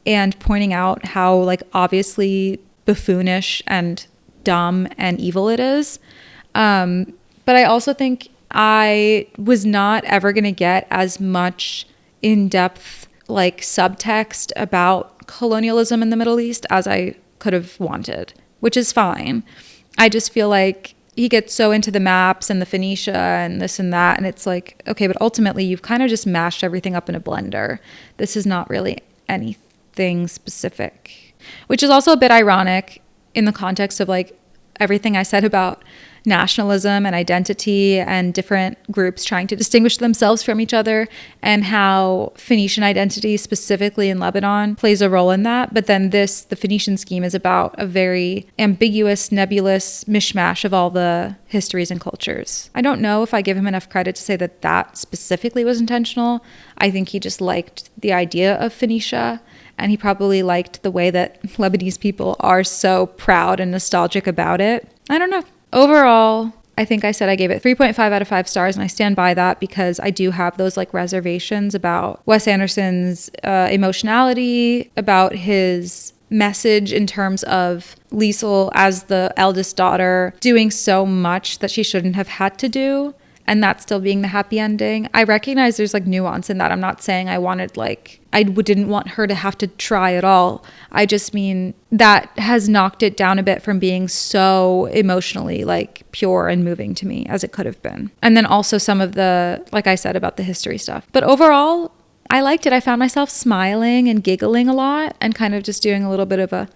and pointing out how, like, obviously buffoonish and dumb and evil it is. But I also think I was not ever going to get as much in-depth, like, subtext about colonialism in the Middle East as I could have wanted, which is fine. I just feel like he gets so into the maps and the Phoenicia and this and that, and it's like, okay, but ultimately you've kind of just mashed everything up in a blender. This is not really anything specific, which is also a bit ironic in the context of like everything I said about nationalism and identity and different groups trying to distinguish themselves from each other, and how Phoenician identity specifically in Lebanon plays a role in that. But then the Phoenician Scheme is about a very ambiguous, nebulous mishmash of all the histories and cultures. I don't know if I give him enough credit to say that that specifically was intentional. I think he just liked the idea of Phoenicia, and he probably liked the way that Lebanese people are so proud and nostalgic about it. I don't know. Overall, I think I said I gave it 3.5 out of 5 stars, and I stand by that because I do have those like reservations about Wes Anderson's emotionality, about his message in terms of Liesl as the eldest daughter doing so much that she shouldn't have had to do, and that still being the happy ending. I recognize there's like nuance in that. I'm not saying I didn't want her to have to try at all. I just mean that has knocked it down a bit from being so emotionally like pure and moving to me as it could have been. And then also some of the, like I said, about the history stuff. But overall, I liked it. I found myself smiling and giggling a lot and kind of just doing a little bit of a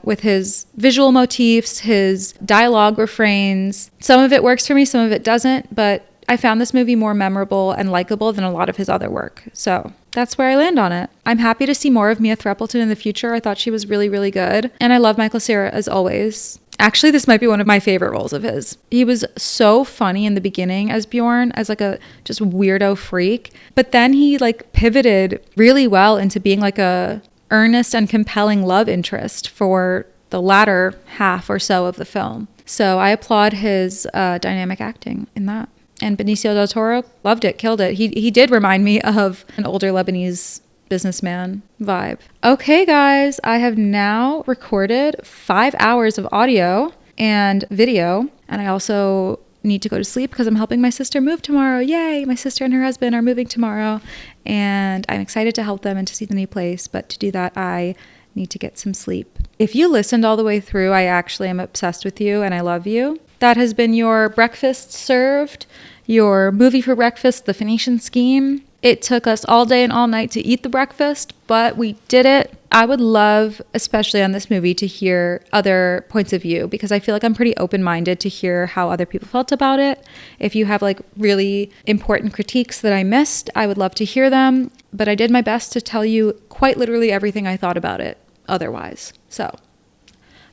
with his visual motifs, his dialogue refrains. Some of it works for me, some of it doesn't, but I found this movie more memorable and likable than a lot of his other work. So that's where I land on it. I'm happy to see more of Mia Threppleton in the future. I thought she was really, really good. And I love Michael Cera as always. Actually, this might be one of my favorite roles of his. He was so funny in the beginning as Bjorn, as like a just weirdo freak. But then he like pivoted really well into being like a earnest and compelling love interest for the latter half or so of the film. So I applaud his dynamic acting in that. And Benicio del Toro loved it, killed it. He did remind me of an older Lebanese businessman vibe. Okay, guys, I have now recorded 5 hours of audio and video. And I also need to go to sleep because I'm helping my sister move tomorrow. Yay! My sister and her husband are moving tomorrow. And I'm excited to help them and to see the new place. But to do that, I need to get some sleep. If you listened all the way through, I actually am obsessed with you and I love you. That has been your breakfast served, your movie for breakfast, The Phoenician Scheme. It took us all day and all night to eat the breakfast, but we did it. I would love, especially on this movie, to hear other points of view because I feel like I'm pretty open-minded to hear how other people felt about it. If you have like really important critiques that I missed, I would love to hear them. But I did my best to tell you quite literally everything I thought about it otherwise. So,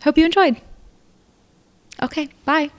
hope you enjoyed. Okay, bye.